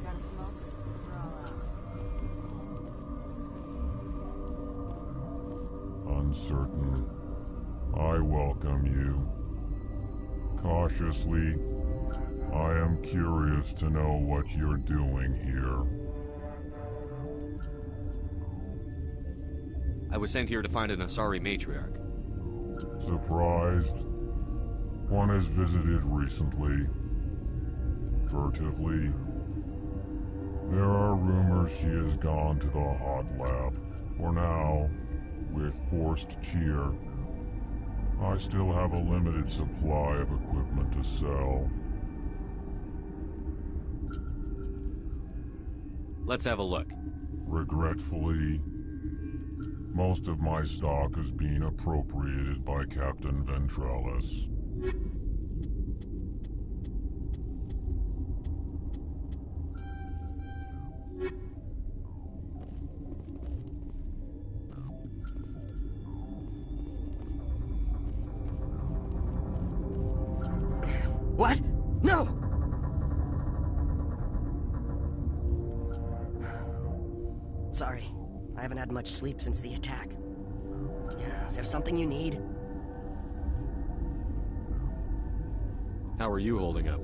Got a smoke? We're all out. Uncertain. I welcome you. Cautiously, I am curious to know what you're doing here. I was sent here to find an Asari matriarch. Surprised? One has visited recently. Furtively. There are rumors she has gone to the hot lab. For now, with forced cheer, I still have a limited supply of equipment to sell. Let's have a look. Regretfully, most of my stock is being appropriated by Captain Ventrellis. What? No! Sorry. I haven't had much sleep since the attack. Is there something you need? How are you holding up?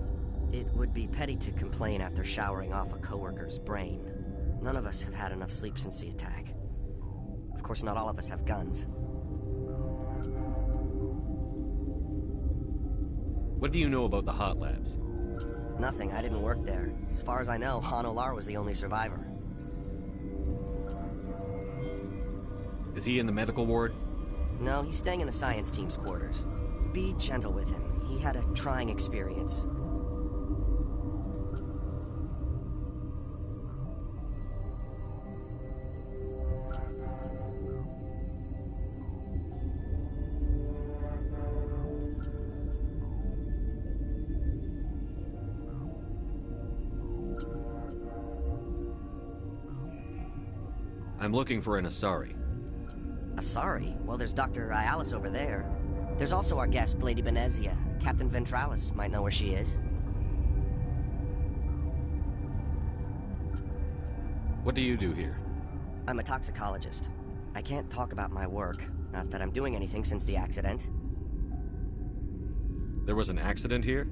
It would be petty to complain after showering off a coworker's brain. None of us have had enough sleep since the attack. Of course, not all of us have guns. What do you know about the hot labs? Nothing. I didn't work there. As far as I know, Han Olar was the only survivor. Is he in the medical ward? No, he's staying in the science team's quarters. Be gentle with him. He had a trying experience. I'm looking for an Asari. Asari? Well, there's Dr. Ialis over there. There's also our guest, Lady Benezia. Captain Ventralis might know where she is. What do you do here? I'm a toxicologist. I can't talk about my work. Not that I'm doing anything since the accident. There was an accident here?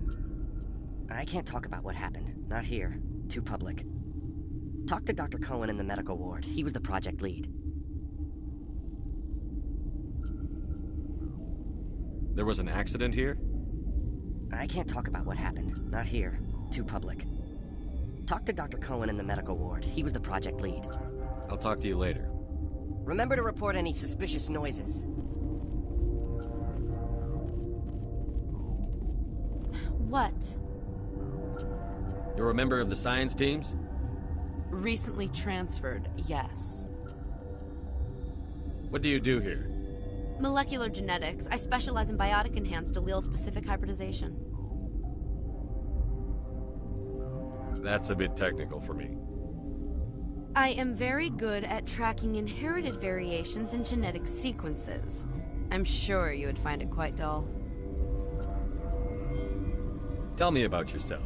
I can't talk about what happened. Not here. Too public. Talk to Dr. Cohen in the medical ward. He was the project lead. There was an accident here? I can't talk about what happened. Not here. Too public. Talk to Dr. Cohen in the medical ward. He was the project lead. I'll talk to you later. Remember to report any suspicious noises. What? You're a member of the science teams? Recently transferred, yes. What do you do here? Molecular genetics. I specialize in biotic-enhanced allele-specific hybridization. That's a bit technical for me. I am very good at tracking inherited variations in genetic sequences. I'm sure you would find it quite dull. Tell me about yourself.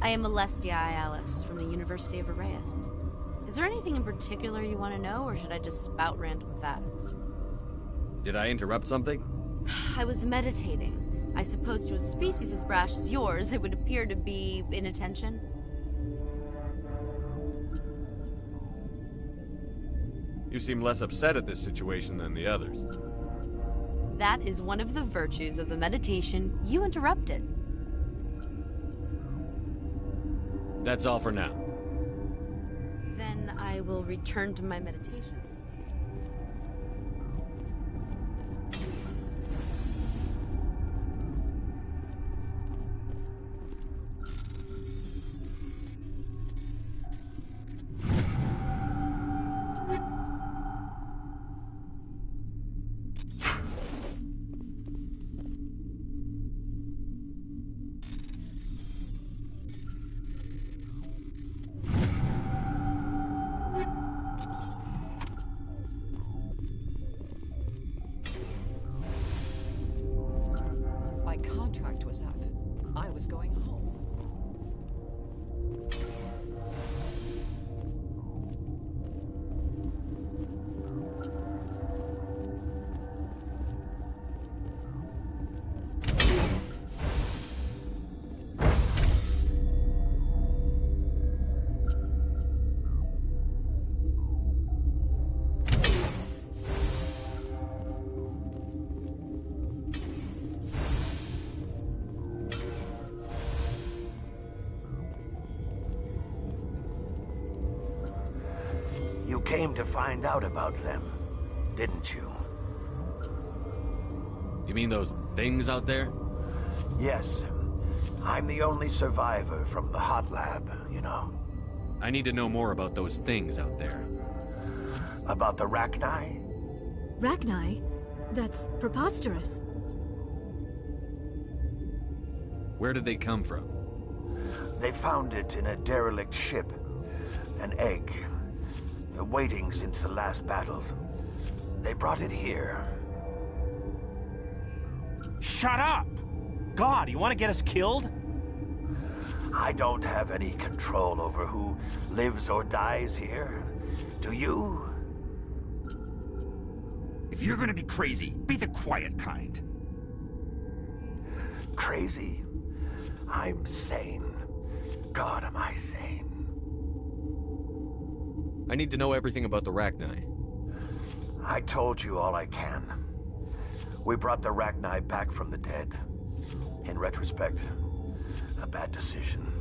I am Alestia Alice from the University of Arrayas. Is there anything in particular you want to know, or should I just spout random facts? Did I interrupt something? I was meditating. I suppose to a species as brash as yours, it would appear to be inattention. You seem less upset at this situation than the others. That is one of the virtues of the meditation you interrupted. That's all for now. Then I will return to my meditations. You came to find out about them, didn't you? You mean those things out there? Yes. I'm the only survivor from the hot lab, you know. I need to know more about those things out there. About the Rachni? Rachni? That's preposterous. Where did they come from? They found it in a derelict ship. An egg. Waiting since the last battles. They brought it here. Shut up! God, you want to get us killed? I don't have any control over who lives or dies here. Do you? If you're gonna be crazy, be the quiet kind. Crazy? I'm sane. God, am I sane. I need to know everything about the Rachni. I told you all I can. We brought the Rachni back from the dead. In retrospect, a bad decision.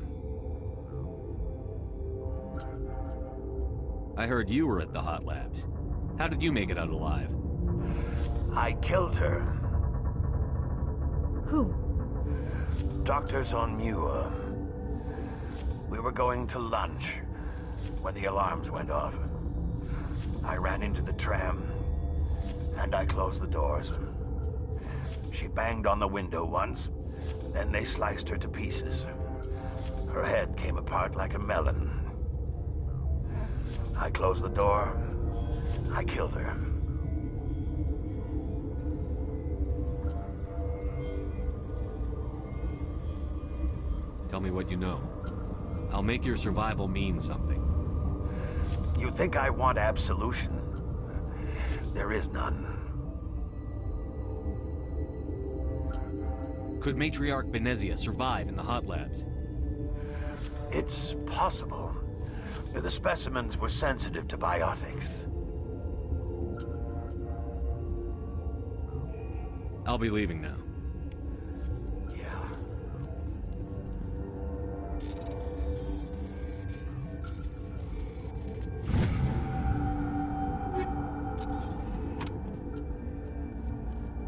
I heard you were at the hot labs. How did you make it out alive? I killed her. Who? Doctors on Muir. We were going to lunch when the alarms went off. I ran into the tram, and I closed the doors. She banged on the window once, then they sliced her to pieces. Her head came apart like a melon. I closed the door. I killed her. Tell me what you know. I'll make your survival mean something. You think I want absolution? There is none. Could Matriarch Benezia survive in the hot labs? It's possible. The specimens were sensitive to biotics. I'll be leaving now.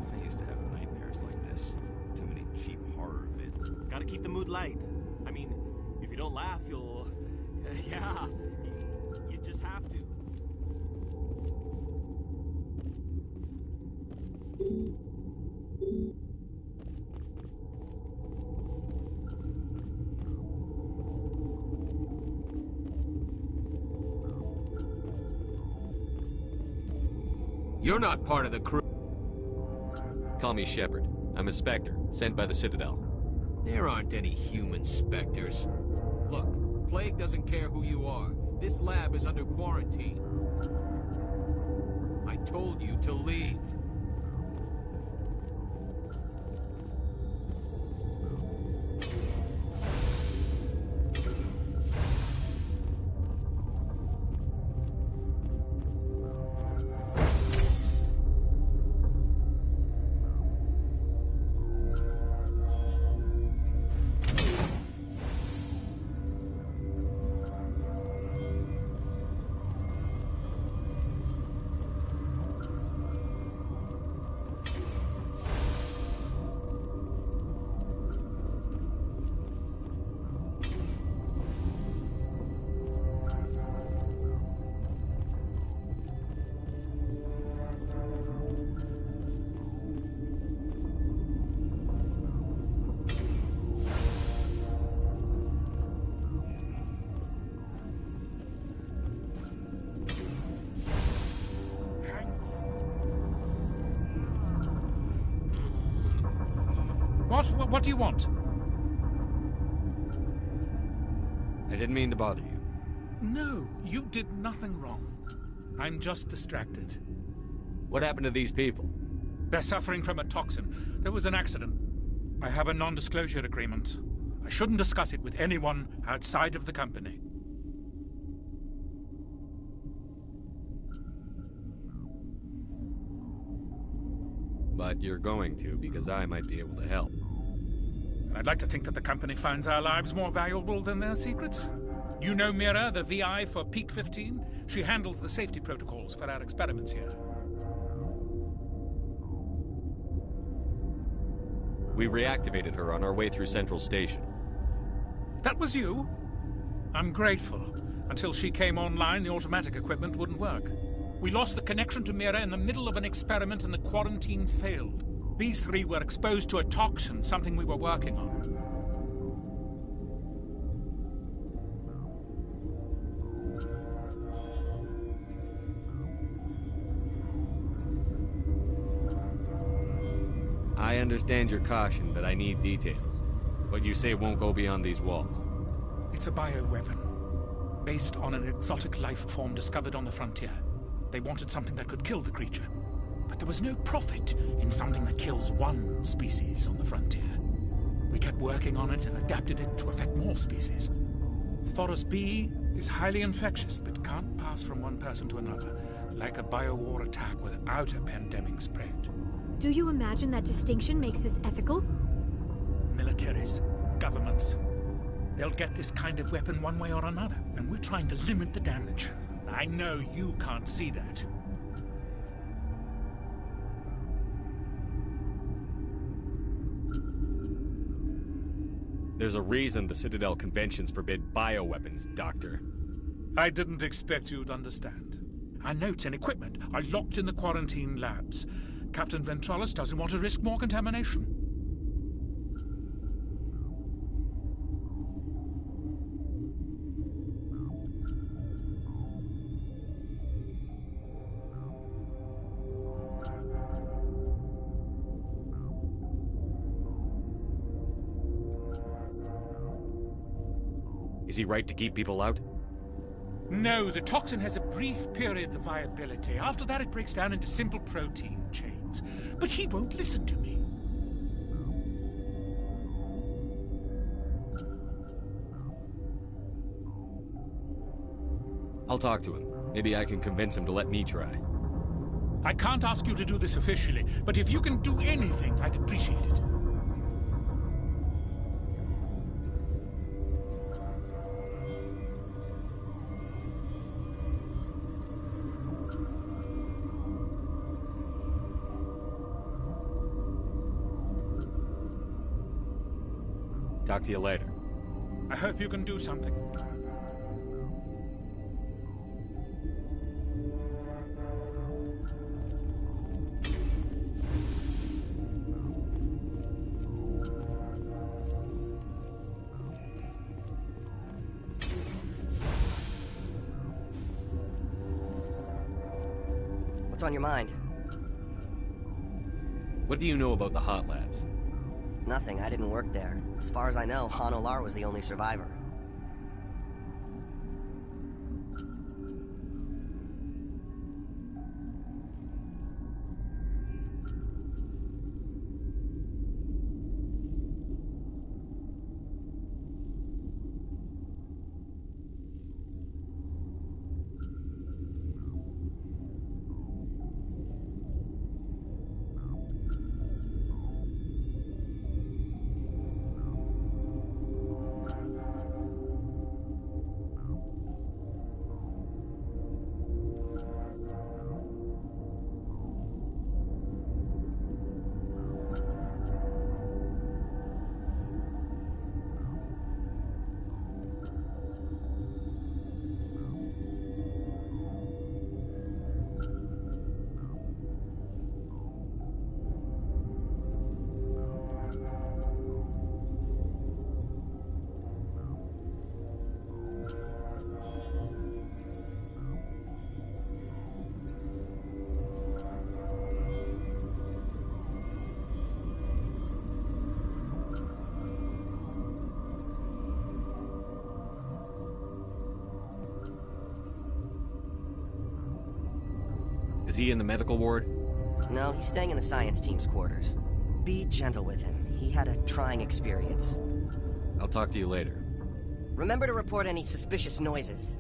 I used to have nightmares like this. Too many cheap horror vids. Gotta keep the mood light. I mean, if you don't laugh, you'll... yeah, you just have to. You're not part of the crew. Call me Shepard. I'm a Spectre, sent by the Citadel. There aren't any human specters. Look, Plague doesn't care who you are. This lab is under quarantine. I told you to leave. What do you want? I didn't mean to bother you. No, you did nothing wrong. I'm just distracted. What happened to these people? They're suffering from a toxin. There was an accident. I have a non-disclosure agreement. I shouldn't discuss it with anyone outside of the company. But you're going to, because I might be able to help. And I'd like to think that the company finds our lives more valuable than their secrets. You know Mira, the VI for Peak 15? She handles the safety protocols for our experiments here. We reactivated her on our way through Central Station. That was you? I'm grateful. Until she came online, the automatic equipment wouldn't work. We lost the connection to Mira in the middle of an experiment and the quarantine failed. These three were exposed to a toxin, something we were working on. I understand your caution, but I need details. What you say won't go beyond these walls. It's a bioweapon, based on an exotic life form discovered on the frontier. They wanted something that could kill the creature. But there was no profit in something that kills one species on the frontier. We kept working on it and adapted it to affect more species. Thoros B is highly infectious, but can't pass from one person to another, like a biowar attack without a pandemic spread. Do you imagine that distinction makes this ethical? Militaries, governments, they'll get this kind of weapon one way or another, and we're trying to limit the damage. I know you can't see that. There's a reason the Citadel conventions forbid bioweapons, Doctor. I didn't expect you'd understand. Our notes and equipment are locked in the quarantine labs. Captain Ventralis doesn't want to risk more contamination. Is he right to keep people out? No, the toxin has a brief period of viability. After that, it breaks down into simple protein chains. But he won't listen to me. I'll talk to him. Maybe I can convince him to let me try. I can't ask you to do this officially, but if you can do anything, I'd appreciate it. Talk to you later. I hope you can do something. What's on your mind? What do you know about the hot labs? Nothing. I didn't work there. As far as I know, Han Olar was the only survivor. Is he in the medical ward? No, he's staying in the science team's quarters. Be gentle with him. He had a trying experience. I'll talk to you later. Remember to report any suspicious noises.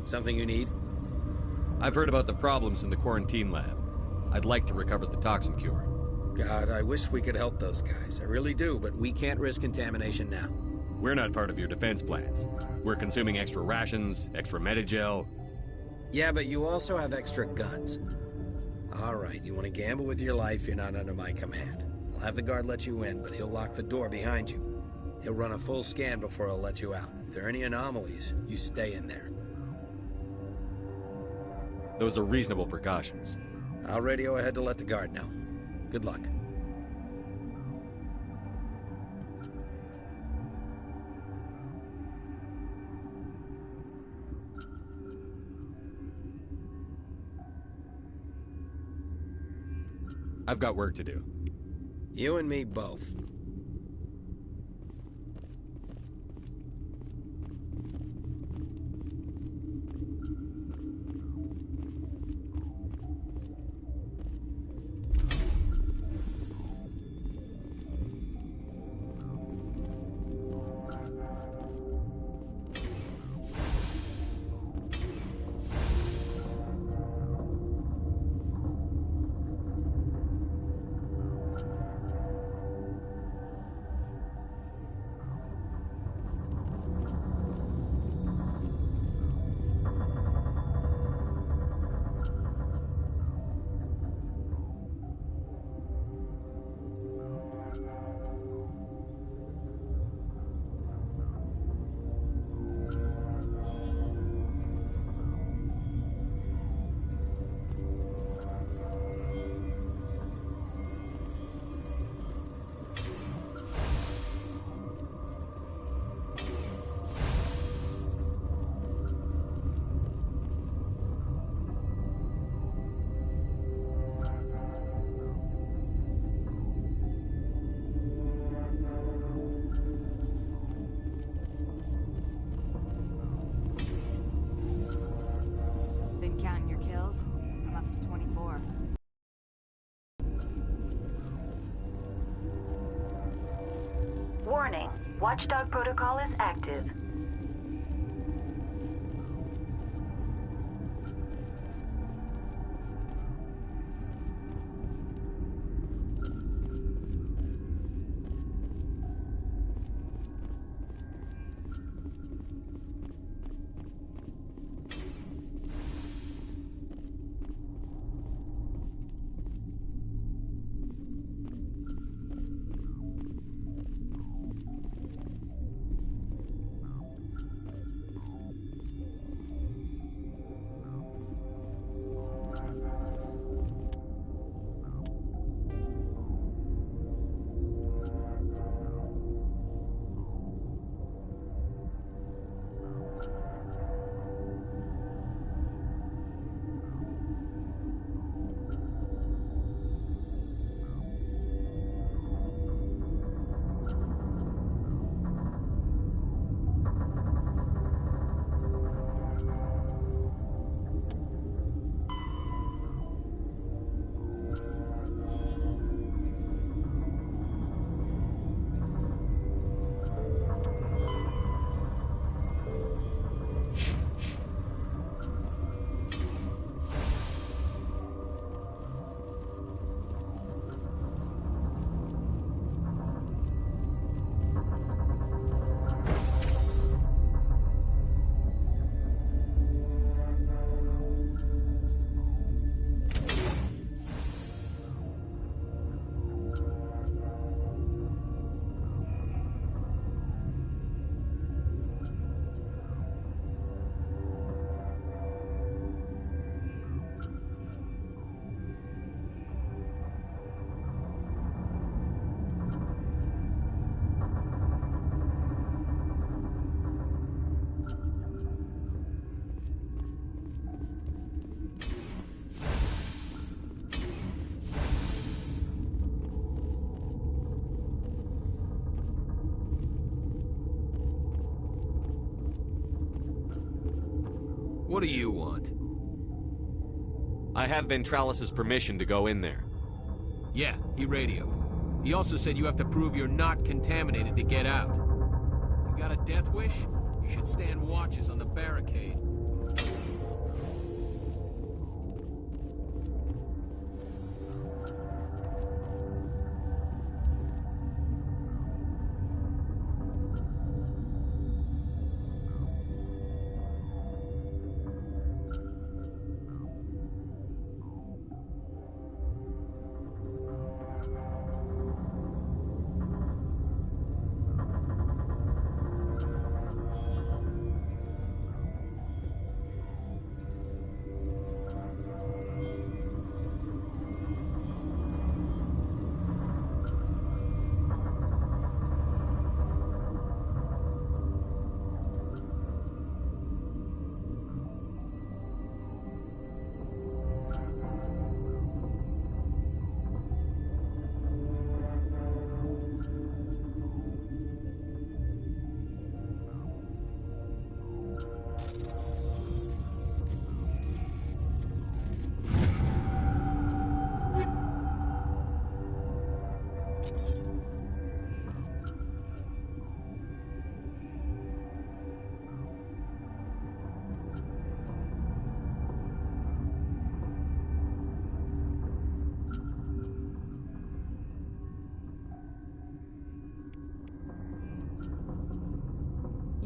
Something you need? I've heard about the problems in the quarantine lab. I'd like to recover the toxin cure. God, I wish we could help those guys. I really do, but we can't risk contamination now. We're not part of your defense plans. We're consuming extra rations, extra Medigel. Yeah, but you also have extra guns. All right, you want to gamble with your life, you're not under my command. I'll have the guard let you in, but he'll lock the door behind you. He'll run a full scan before he'll let you out. If there are any anomalies, you stay in there. Those are reasonable precautions. I'll radio ahead to let the guard know. Good luck. I've got work to do. You and me both. Counting your kills? I'm up to 24. Warning. Watchdog protocol is active. What do you want? I have Ventralis's permission to go in there. Yeah, he radioed. He also said you have to prove you're not contaminated to get out. You got a death wish? You should stand watches on the barricade.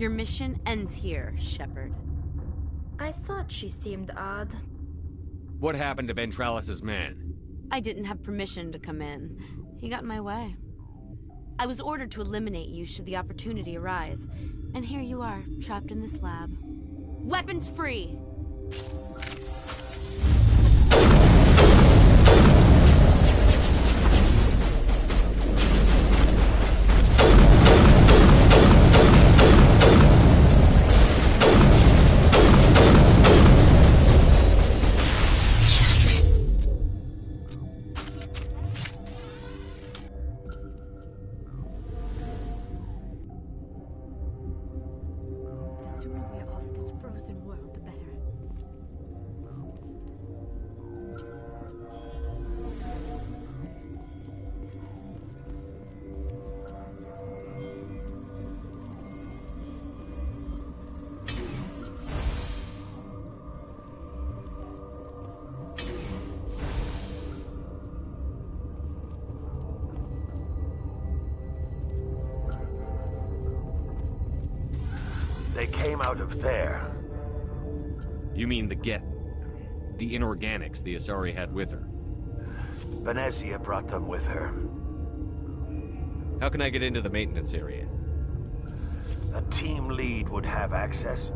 Your mission ends here, Shepard. I thought she seemed odd. What happened to Ventralis's man? I didn't have permission to come in. He got in my way. I was ordered to eliminate you should the opportunity arise. And here you are, trapped in this lab. Weapons free! World, the better. They came out of there. You mean the inorganics the Asari had with her? Venezia brought them with her. How can I get into the maintenance area? A team lead would have access.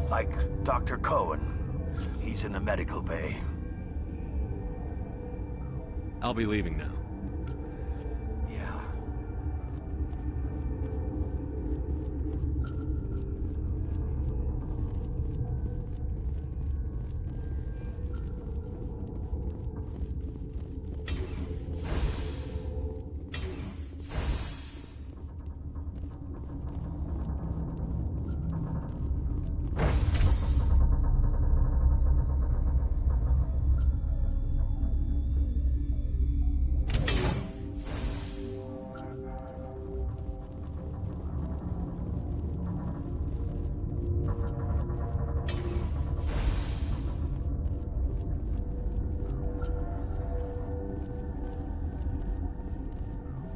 Like Dr. Cohen. He's in the medical bay. I'll be leaving now. Yeah.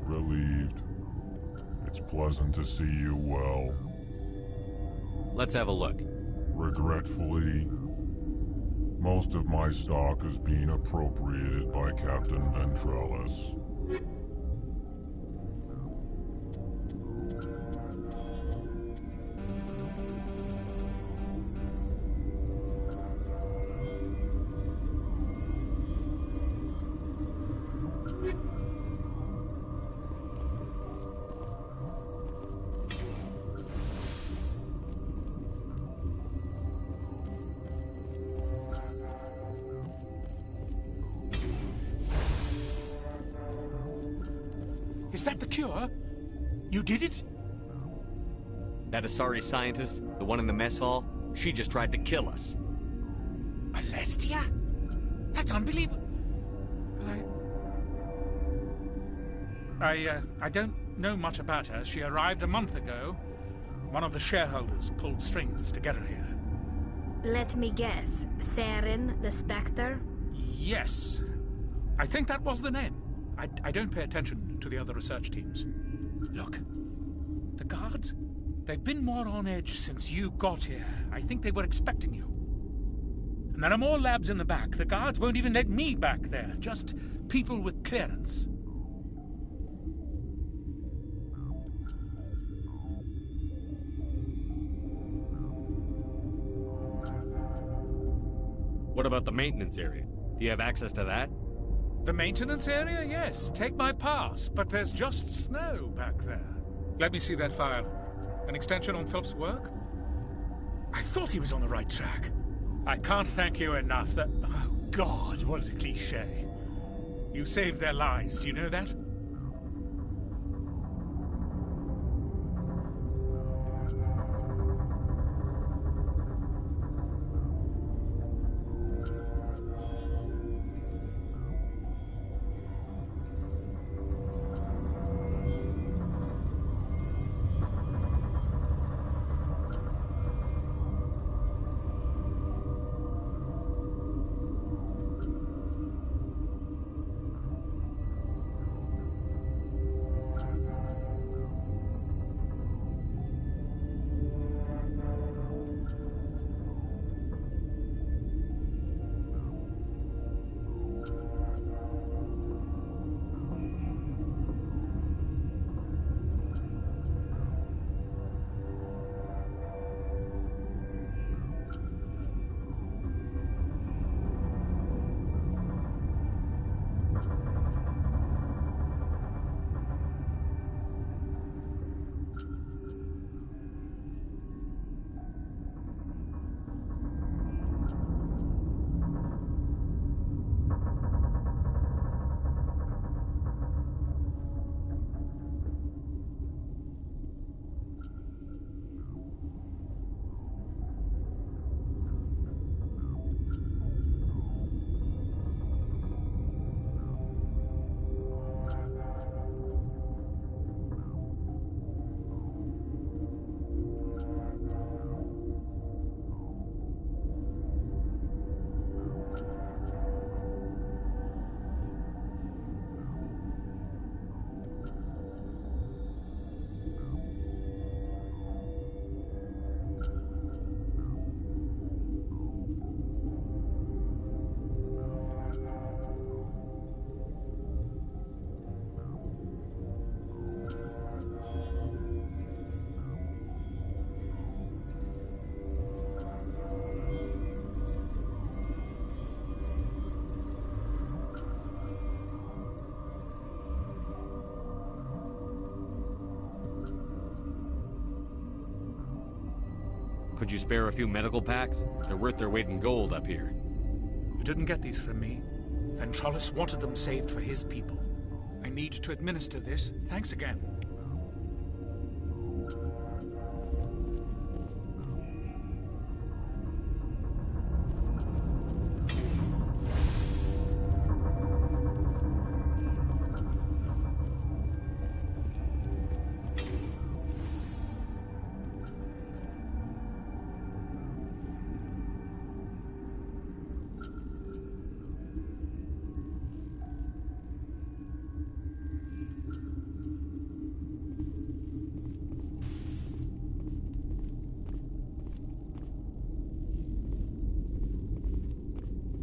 Relieved. It's pleasant to see you well. Let's have a look. Regretfully, most of my stock is being appropriated by Captain Ventralis. Is that the cure? You did it? That Asari scientist, the one in the mess hall, she just tried to kill us. Alestia? That's unbelievable. I don't know much about her. She arrived a month ago. One of the shareholders pulled strings to get her here. Let me guess. Saren, the Spectre? Yes. I think that was the name. I don't pay attention to the other research teams. Look, the guards, they've been more on edge since you got here. I think they were expecting you. And there are more labs in the back. The guards won't even let me back there. Just people with clearance. What about the maintenance area? Do you have access to that? The maintenance area? Yes. Take my pass. But there's just snow back there. Let me see that file. An extension on Philip's work? I thought he was on the right track. I can't thank you enough that... Oh, God, what a cliché. You saved their lives. Do you know that? Could you spare a few medical packs? They're worth their weight in gold up here. You didn't get these from me. Ventrolus wanted them saved for his people. I need to administer this. Thanks again.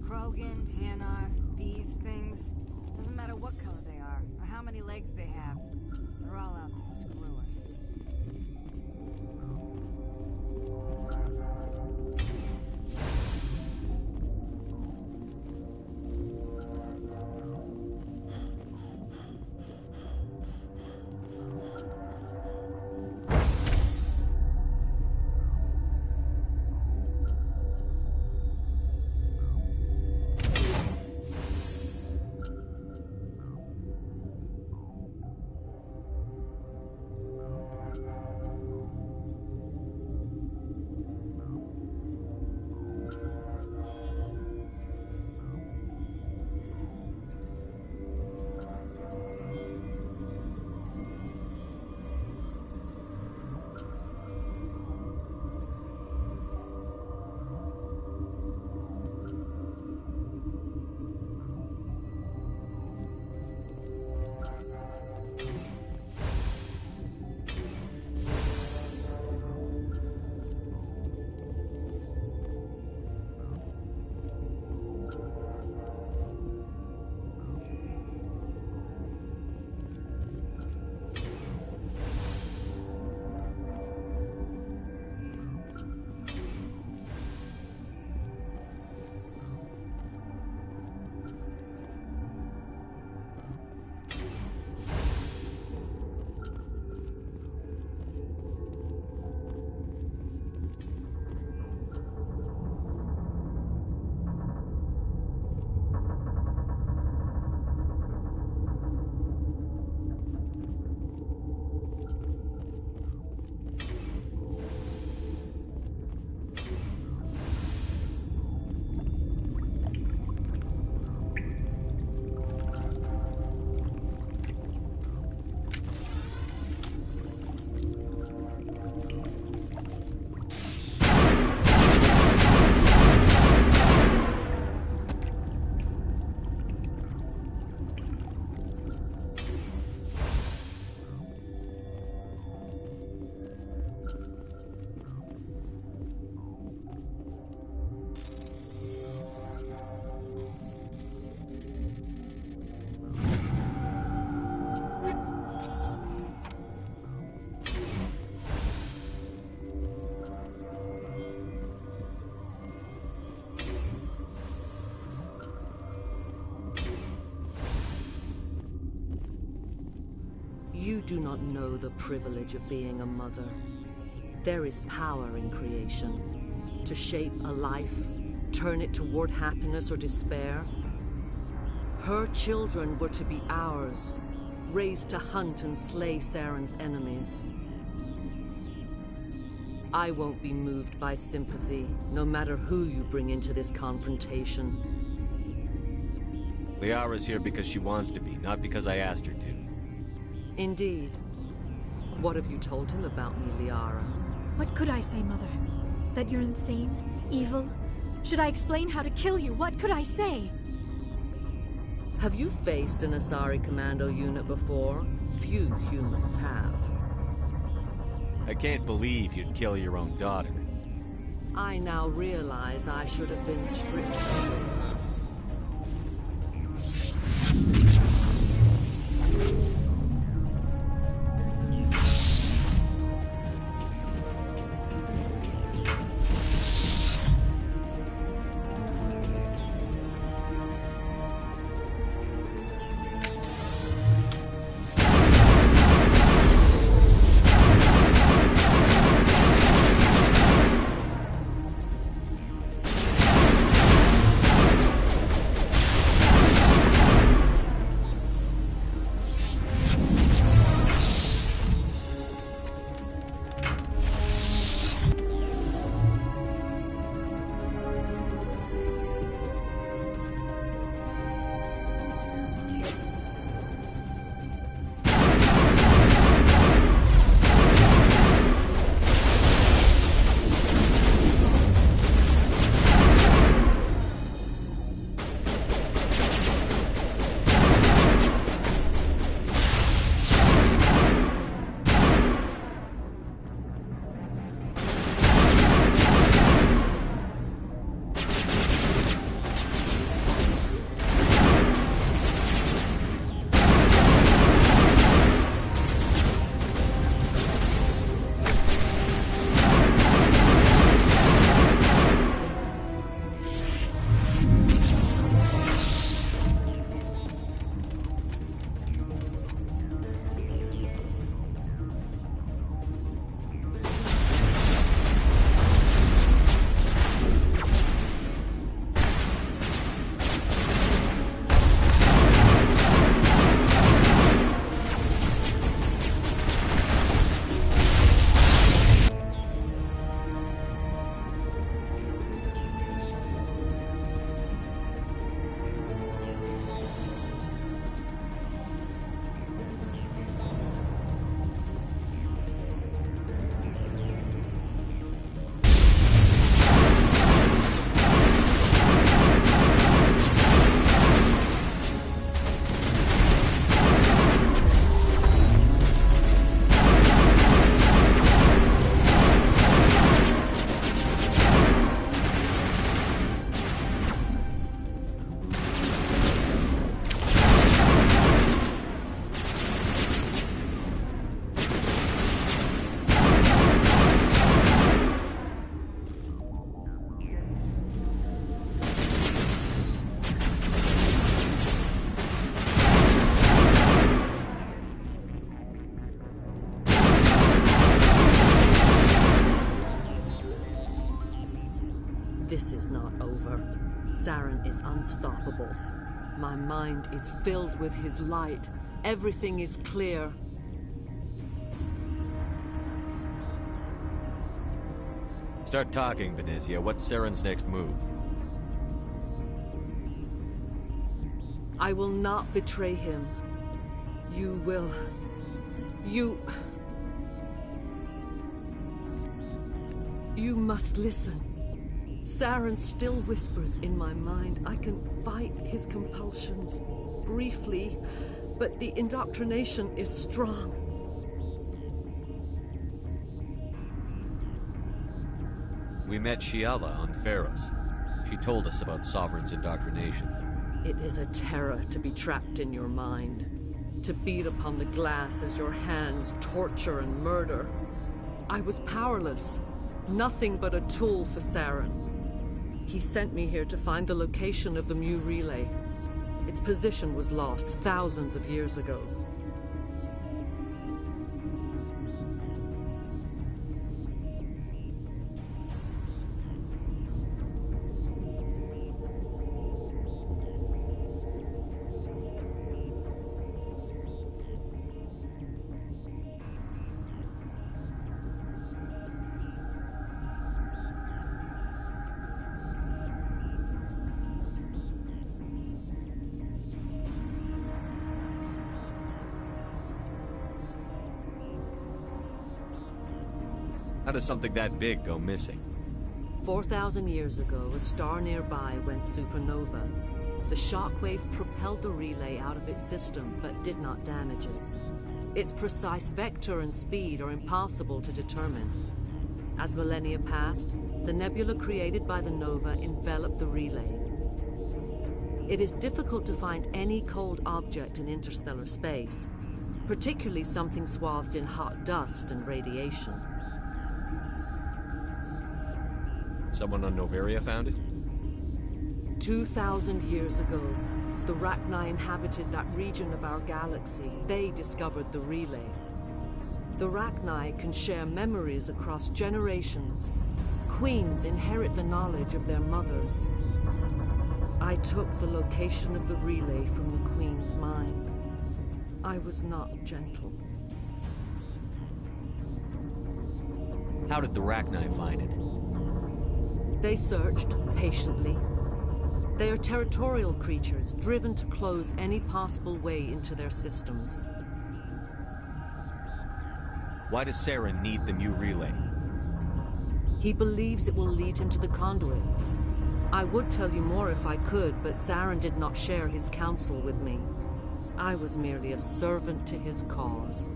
Krogan, Hanar, these things. Doesn't matter what color they are, or how many legs they have. They're all out to screw us. You do not know the privilege of being a mother. There is power in creation. To shape a life, turn it toward happiness or despair. Her children were to be ours, raised to hunt and slay Saren's enemies. I won't be moved by sympathy, no matter who you bring into this confrontation. Liara's here because she wants to be, not because I asked her to. Indeed. What have you told him about me, Liara? What could I say, Mother? That you're insane? Evil? Should I explain how to kill you? What could I say? Have you faced an Asari commando unit before? Few humans have. I can't believe you'd kill your own daughter. I now realize I should have been stricter. Saren is unstoppable. My mind is filled with his light. Everything is clear. Start talking, Venezia. What's Saren's next move? I will not betray him. You will. You must listen. Saren still whispers in my mind. I can fight his compulsions briefly, but the indoctrination is strong. We met Shiala on Pharos. She told us about Sovereign's indoctrination. It is a terror to be trapped in your mind. To beat upon the glass as your hands torture and murder. I was powerless. Nothing but a tool for Saren. He sent me here to find the location of the Mu relay. Its position was lost thousands of years ago. How does something that big go missing? 4,000 years ago, a star nearby went supernova. The shockwave propelled the relay out of its system, but did not damage it. Its precise vector and speed are impossible to determine. As millennia passed, the nebula created by the nova enveloped the relay. It is difficult to find any cold object in interstellar space, particularly something swathed in hot dust and radiation. Someone on Noveria found it? 2,000 years ago, the Rachni inhabited that region of our galaxy. They discovered the relay. The Rachni can share memories across generations. Queens inherit the knowledge of their mothers. I took the location of the relay from the Queen's mind. I was not gentle. How did the Rachni find it? They searched, patiently. They are territorial creatures, driven to close any possible way into their systems. Why does Saren need the Mu relay? He believes it will lead him to the conduit. I would tell you more if I could, but Saren did not share his counsel with me. I was merely a servant to his cause.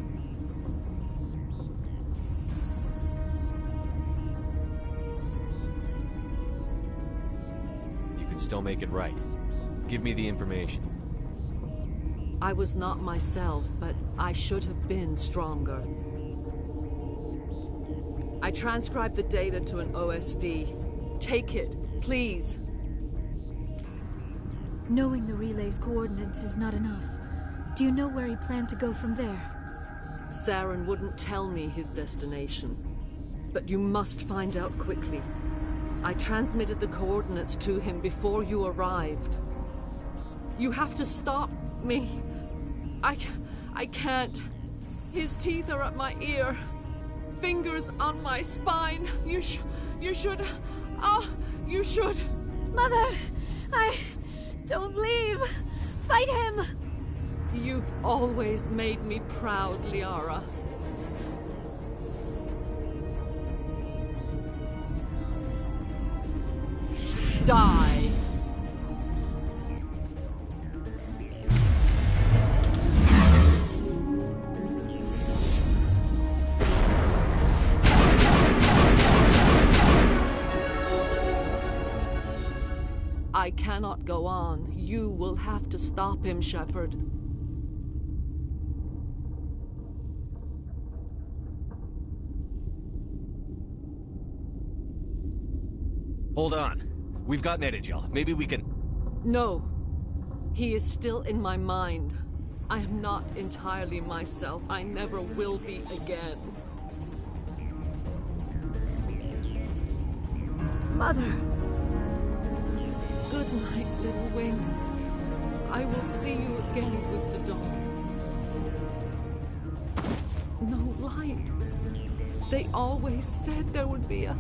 Still make it right. Give me the information. I was not myself, but I should have been stronger. I transcribed the data to an OSD. Take it, please. Knowing the relay's coordinates is not enough. Do you know where he planned to go from there? Saren wouldn't tell me his destination. But you must find out quickly. I transmitted the coordinates to him before you arrived. You have to stop me. I can't. His teeth are at my ear. Fingers on my spine. You should... Oh, you should... Mother! Don't leave! Fight him! You've always made me proud, Liara. Die! I cannot go on. You will have to stop him, Shepard. Hold on. We've got Medigel. Maybe we can... No. He is still in my mind. I am not entirely myself. I never will be again. Mother! Good Good night, little wing. I will see you again with the dawn. No light. They always said there would be a...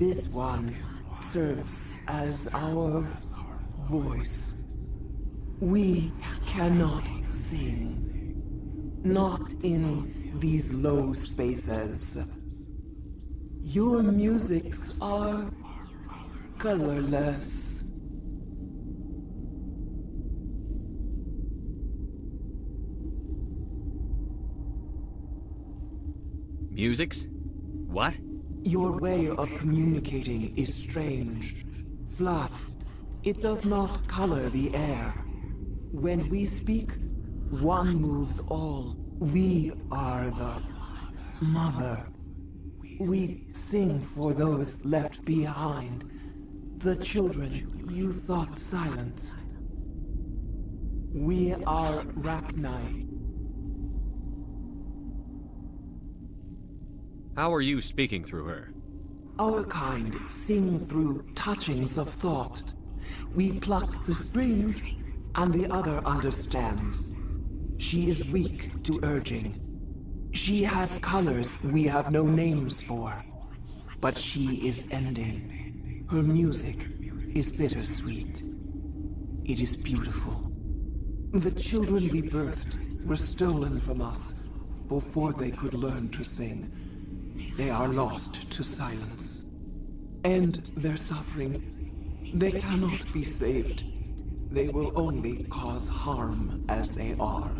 This one serves as our voice. We cannot sing. Not in these low spaces. Your musics are colorless. Musics? What? Your way of communicating is strange. Flat. It does not color the air. When we speak, one moves all. We are the mother. We sing for those left behind. The children you thought silenced. We are Rachni. How are you speaking through her? Our kind sing through touchings of thought. We pluck the strings, and the other understands. She is weak to urging. She has colors we have no names for. But she is ending. Her music is bittersweet. It is beautiful. The children we birthed were stolen from us before they could learn to sing. They are lost to silence. And their suffering, they cannot be saved. They will only cause harm as they are.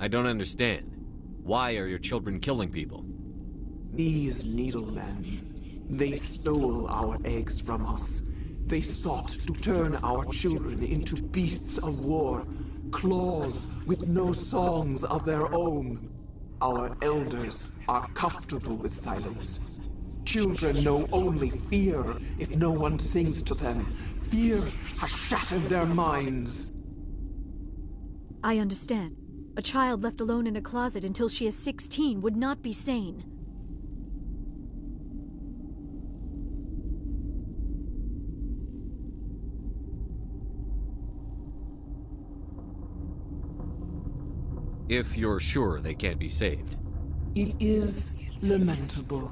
I don't understand. Why are your children killing people? These needlemen, they stole our eggs from us. They sought to turn our children into beasts of war, claws with no songs of their own. Our elders are comfortable with silence. Children know only fear if no one sings to them. Fear has shattered their minds. I understand. A child left alone in a closet until she is 16 would not be sane. If you're sure they can't be saved. It is lamentable,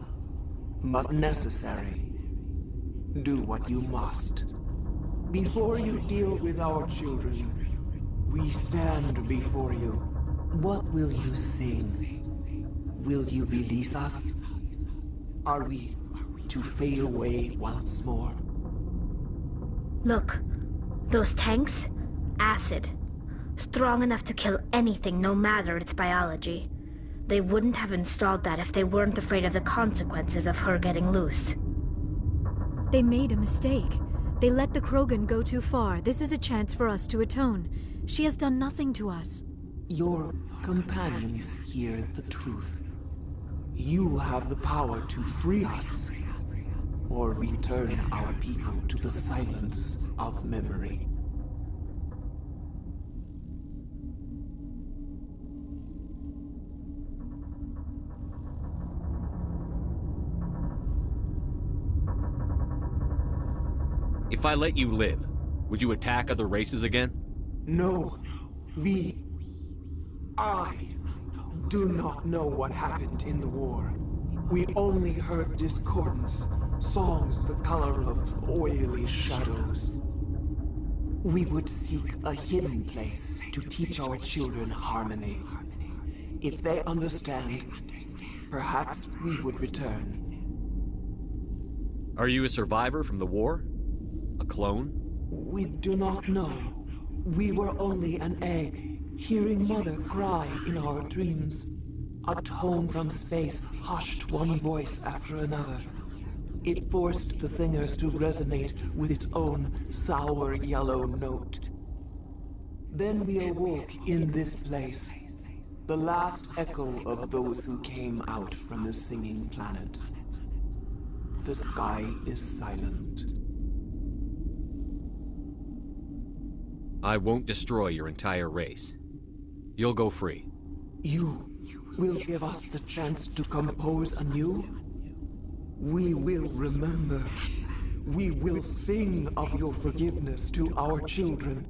but necessary. Do what you must. Before you deal with our children, we stand before you. What will you sing? Will you release us? Are we to fade away once more? Look, those tanks? Acid. Strong enough to kill anything, no matter its biology. They wouldn't have installed that if they weren't afraid of the consequences of her getting loose. They made a mistake. They let the Krogan go too far. This is a chance for us to atone. She has done nothing to us. Your companions hear the truth. You have the power to free us, or return our people to the silence of memory. If I let you live, would you attack other races again? No. I do not know what happened in the war. We only heard discordance, songs the color of oily shadows. We would seek a hidden place to teach our children harmony. If they understand, perhaps we would return. Are you a survivor from the war? A clone? We do not know. We were only an egg, hearing Mother cry in our dreams. A tone from space hushed one voice after another. It forced the singers to resonate with its own sour yellow note. Then we awoke in this place, the last echo of those who came out from the singing planet. The sky is silent. I won't destroy your entire race. You'll go free. You will give us the chance to compose anew? We will remember. We will sing of your forgiveness to our children.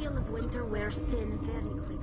pale of winter wears thin very quickly.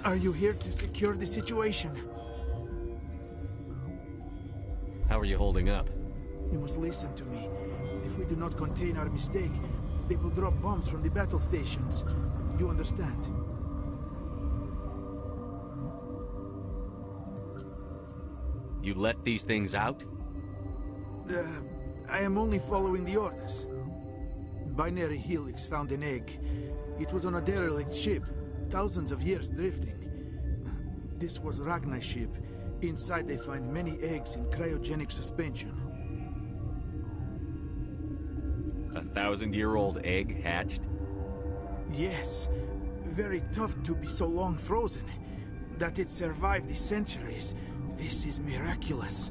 Are you here to secure the situation? How are you holding up? You must listen to me. If we do not contain our mistake, they will drop bombs from the battle stations. You understand? You let these things out? I am only following the orders. Binary Helix found an egg. It was on a derelict ship, thousands of years drifting. This was Ragnai's ship. Inside they find many eggs in cryogenic suspension. 1,000-year-old egg hatched? Yes. Very tough to be so long frozen. That it survived the centuries. This is miraculous.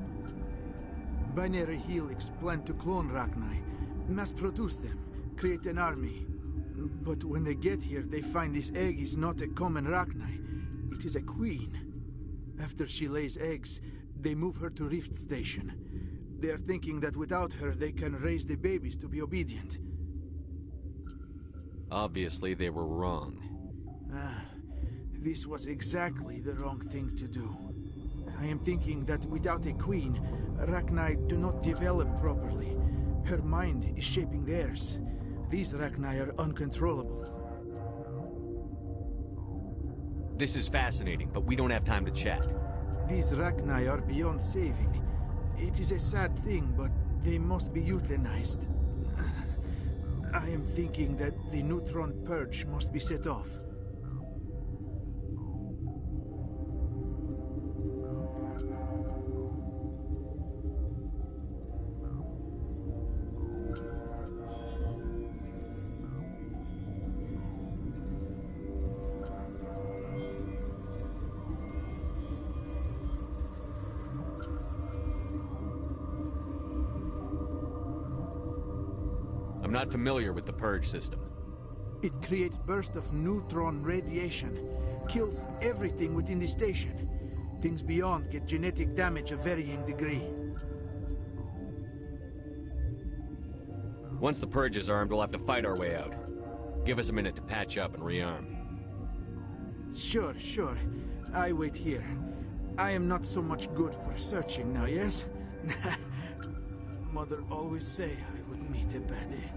Binary Helix planned to clone Ragnai, mass produce them, create an army. But when they get here, they find this egg is not a common Ragnai. It is a queen. After she lays eggs, they move her to Rift Station. They are thinking that without her, they can raise the babies to be obedient. Obviously, they were wrong. This was exactly the wrong thing to do. I am thinking that without a queen, Ragnai do not develop properly. Her mind is shaping theirs. These Ragnai are uncontrollable. This is fascinating, but we don't have time to chat. These Ragnai are beyond saving. It is a sad thing, but they must be euthanized. I am thinking that the neutron purge must be set off. I'm not familiar with the purge system. It creates bursts of neutron radiation, kills everything within the station. Things beyond get genetic damage of varying degree. Once the purge is armed, we'll have to fight our way out. Give us a minute to patch up and rearm. Sure. I wait here. I am not so much good for searching now, yes? Mother always say I would meet a bad end.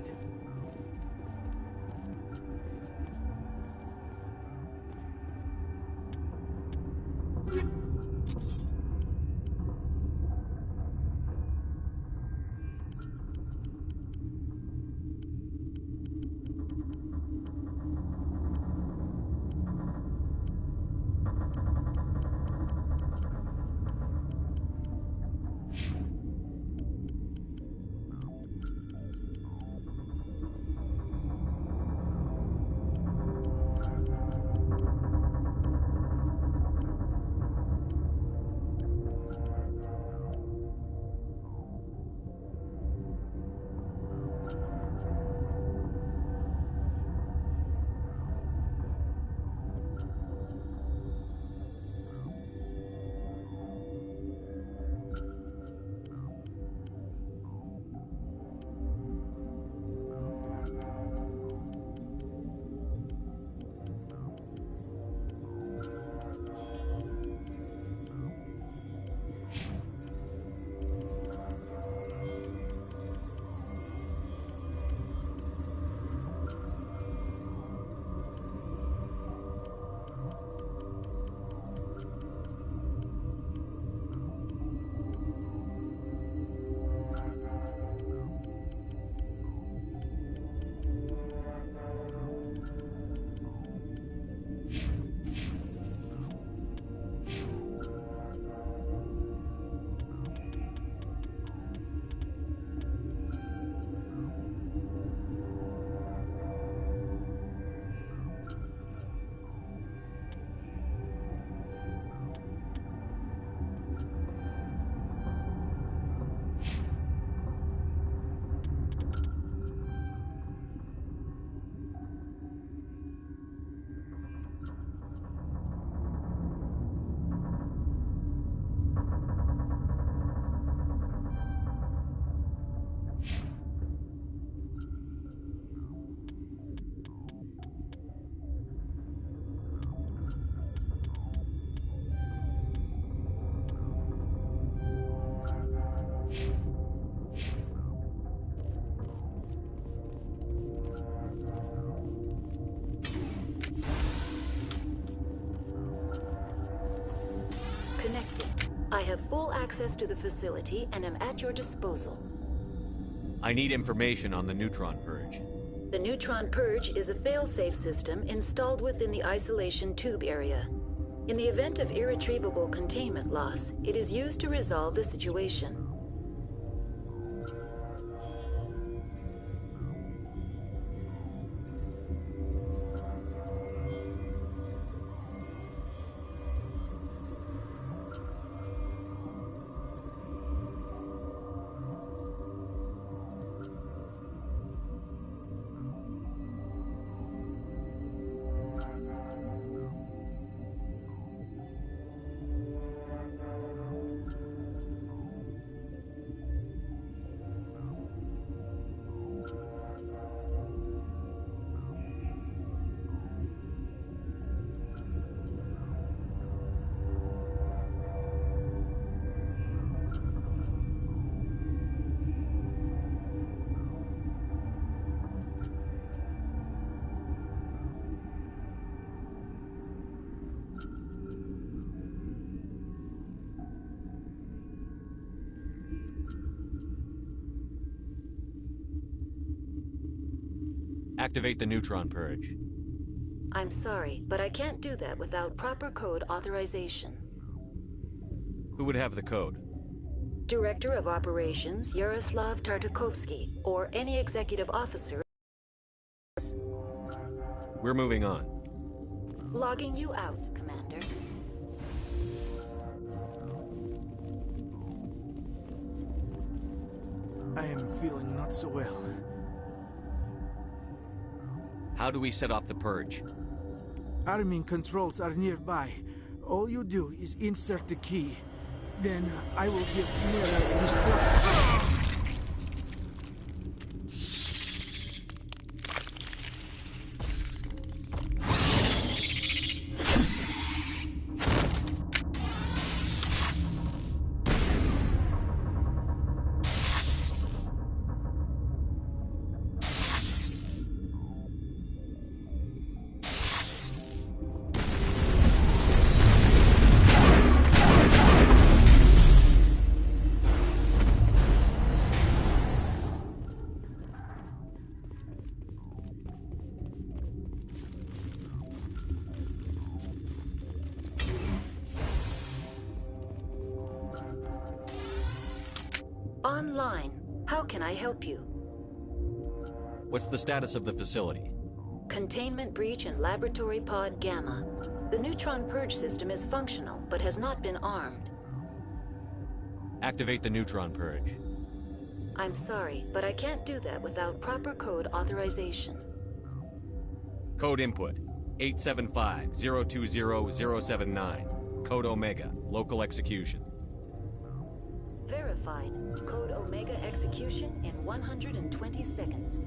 I have full access to the facility and am at your disposal. I need information on the neutron purge. The neutron purge is a fail-safe system installed within the isolation tube area. In the event of irretrievable containment loss, it is used to resolve the situation. Activate the neutron purge. I'm sorry, but I can't do that without proper code authorization. Who would have the code? Director of Operations Yaroslav Tartakovsky, or any executive officer. We're moving on. Logging you out, Commander. I am feeling not so well. How do we set off the purge? Arming controls are nearby. All you do is insert the key. Then I will give Mira destruct. Online. How can I help you? What's the status of the facility? Containment breach in Laboratory Pod Gamma. The neutron purge system is functional, but has not been armed. Activate the neutron purge. I'm sorry, but I can't do that without proper code authorization. Code input, 875-020-079. Code Omega, local execution. Verified. Code Omega execution in 120 seconds.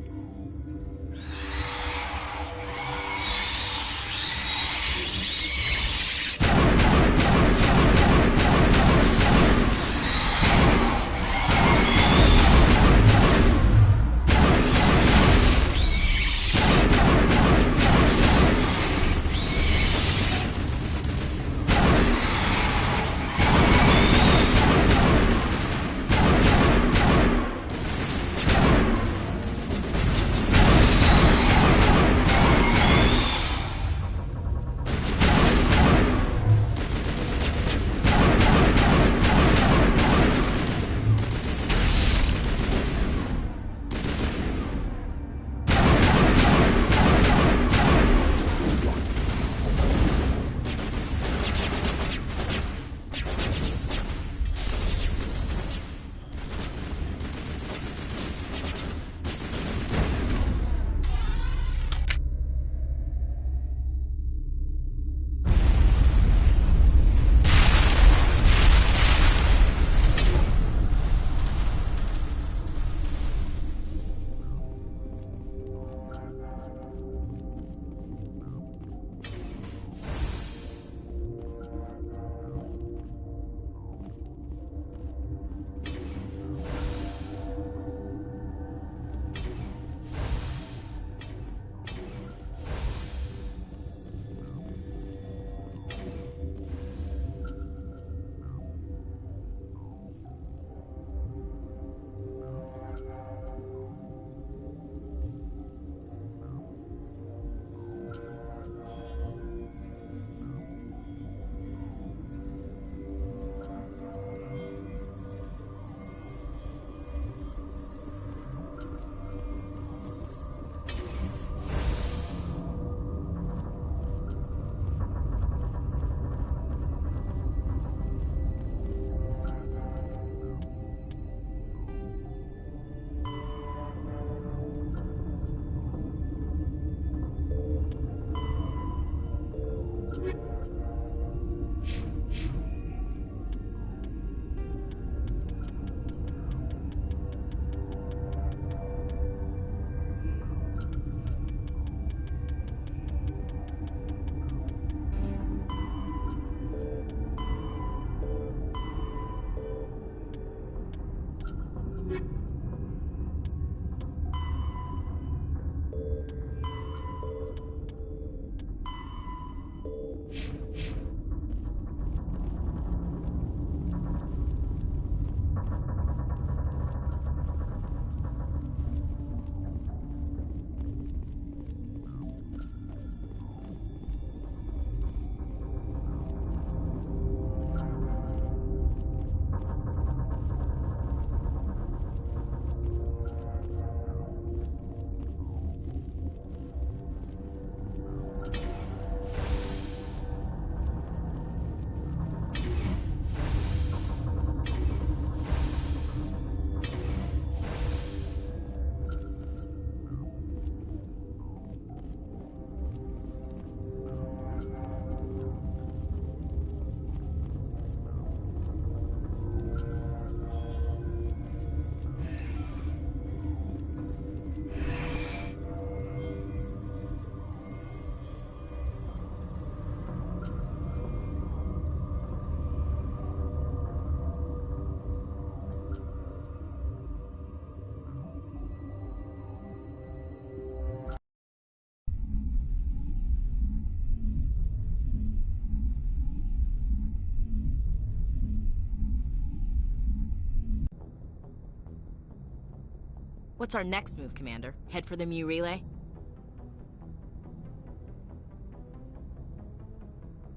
What's our next move, Commander? Head for the Mu relay?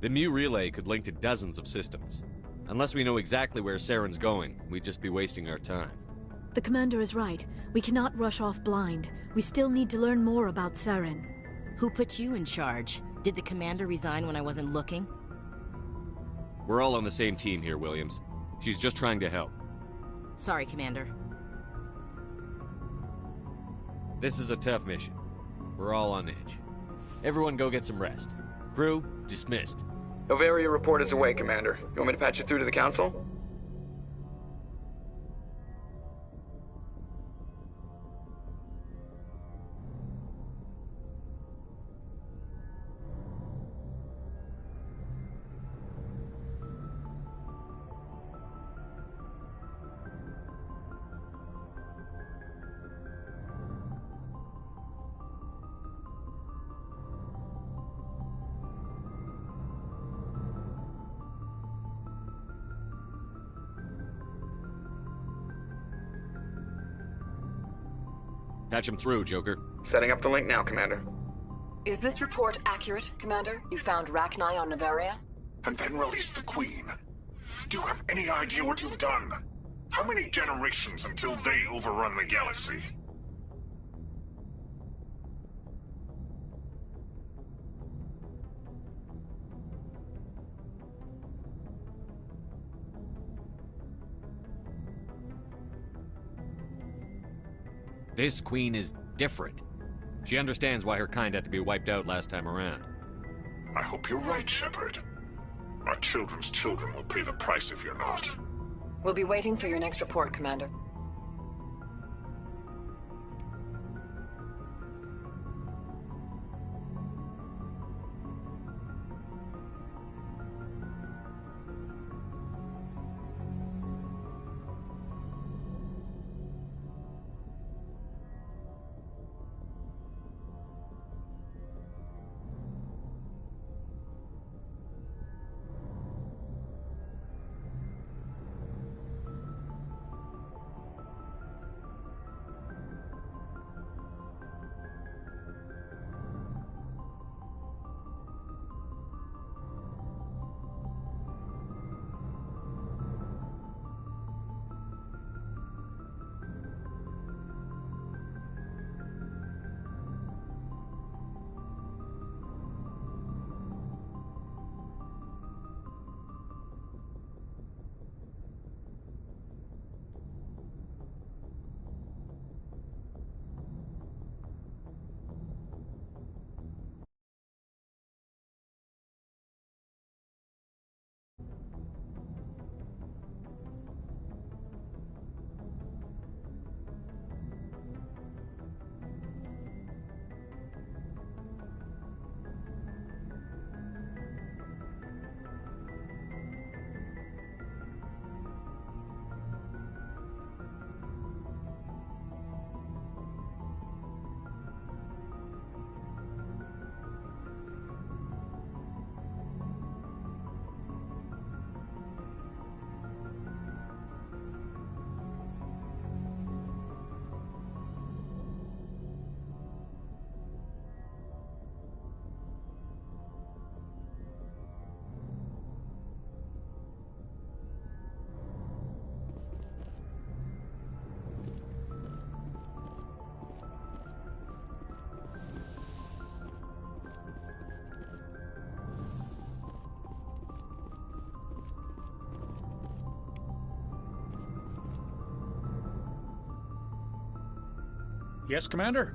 The Mu relay could link to dozens of systems. Unless we know exactly where Saren's going, we'd just be wasting our time. The commander is right. We cannot rush off blind. We still need to learn more about Saren. Who put you in charge? Did the commander resign when I wasn't looking? We're all on the same team here, Williams. She's just trying to help. Sorry, Commander. This is a tough mission. We're all on edge. Everyone go get some rest. Crew, dismissed. Novaria report is away, Commander. You want me to patch it through to the Council? Patch him through, Joker. Setting up the link now, Commander. Is this report accurate, Commander? You found Rachni on Novaria? And then released the Queen. Do you have any idea what you've done? How many generations until they overrun the galaxy? This Queen is different. She understands why her kind had to be wiped out last time around. I hope you're right, Shepard. Our children's children will pay the price if you're not. We'll be waiting for your next report, Commander. Yes, Commander?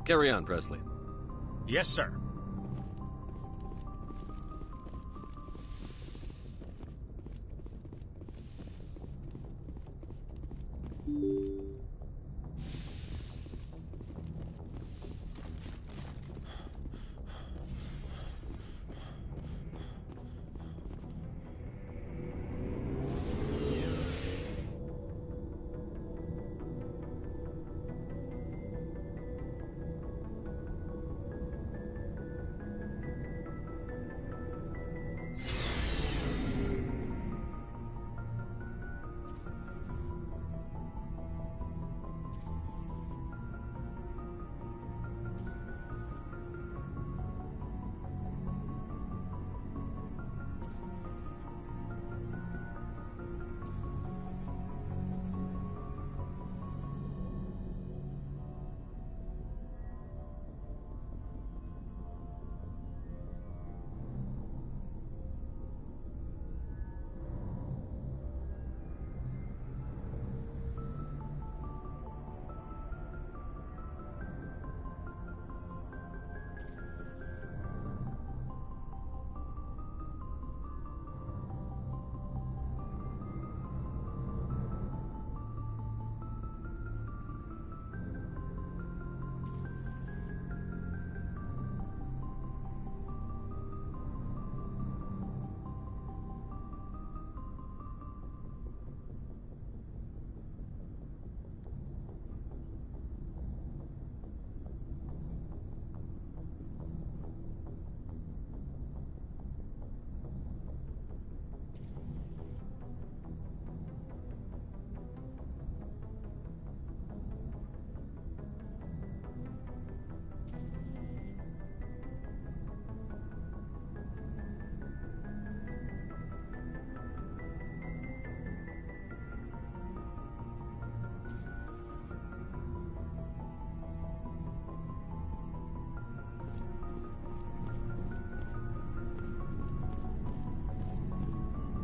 Carry on, Presley. Yes, sir.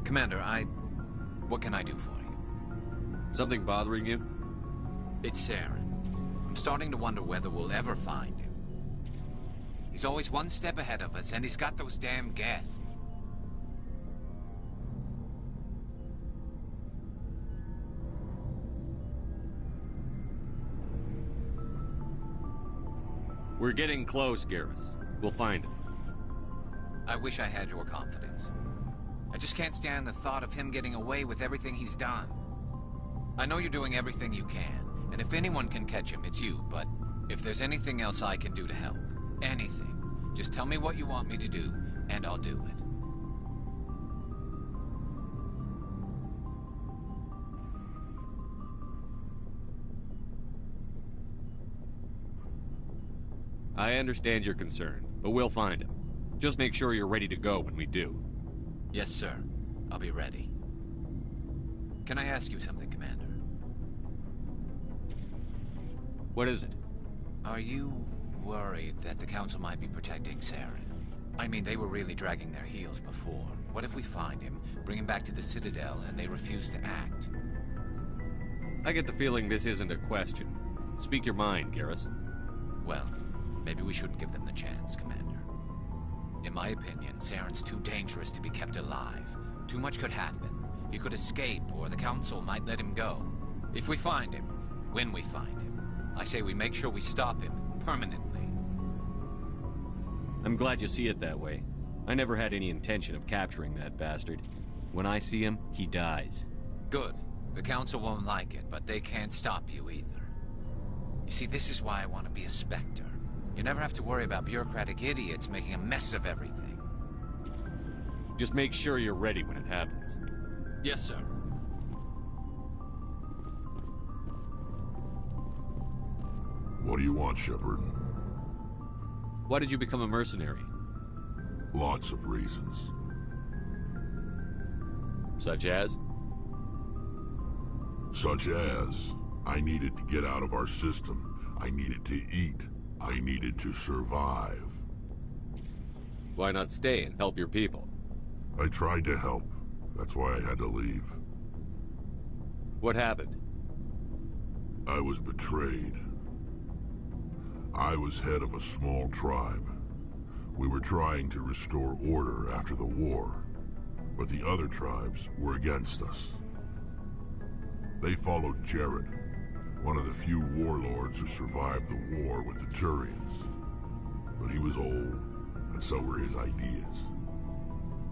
Commander, what can I do for you? Something bothering you? It's Saren. I'm starting to wonder whether we'll ever find him. He's always one step ahead of us, and he's got those damn Geth. We're getting close, Garrus. We'll find him. I wish I had your confidence. I just can't stand the thought of him getting away with everything he's done. I know you're doing everything you can, and if anyone can catch him, it's you, but if there's anything else I can do to help, anything, just tell me what you want me to do, and I'll do it. I understand your concern, but we'll find him. Just make sure you're ready to go when we do. Yes, sir. I'll be ready. Can I ask you something, Commander? What is it? Are you worried that the Council might be protecting Saren? I mean, they were really dragging their heels before. What if we find him, bring him back to the Citadel, and they refuse to act? I get the feeling this isn't a question. Speak your mind, Garrus. Well, maybe we shouldn't give them the chance, Commander. In my opinion, Saren's too dangerous to be kept alive. Too much could happen. He could escape, or the Council might let him go. If we find him, when we find him, I say we make sure we stop him, permanently. I'm glad you see it that way. I never had any intention of capturing that bastard. When I see him, he dies. Good. The Council won't like it, but they can't stop you either. You see, this is why I want to be a Spectre. You never have to worry about bureaucratic idiots making a mess of everything. Just make sure you're ready when it happens. Yes, sir. What do you want, Shepard? Why did you become a mercenary? Lots of reasons. Such as? Such as, I needed to get out of our system. I needed to eat. I needed to survive. Why not stay and help your people? I tried to help. That's why I had to leave. What happened? I was betrayed. I was head of a small tribe. We were trying to restore order after the war, but the other tribes were against us. They followed Jared, one of the few warlords who survived the war with the Turians. But he was old, and so were his ideas.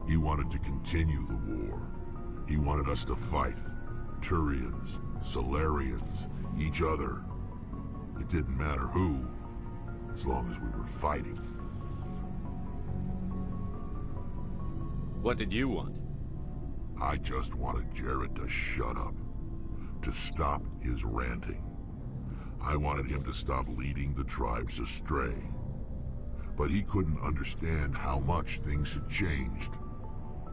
He wanted to continue the war. He wanted us to fight. Turians, Solarians, each other. It didn't matter who, as long as we were fighting. What did you want? I just wanted Jared to shut up. To stop his ranting. I wanted him to stop leading the tribes astray. But he couldn't understand how much things had changed.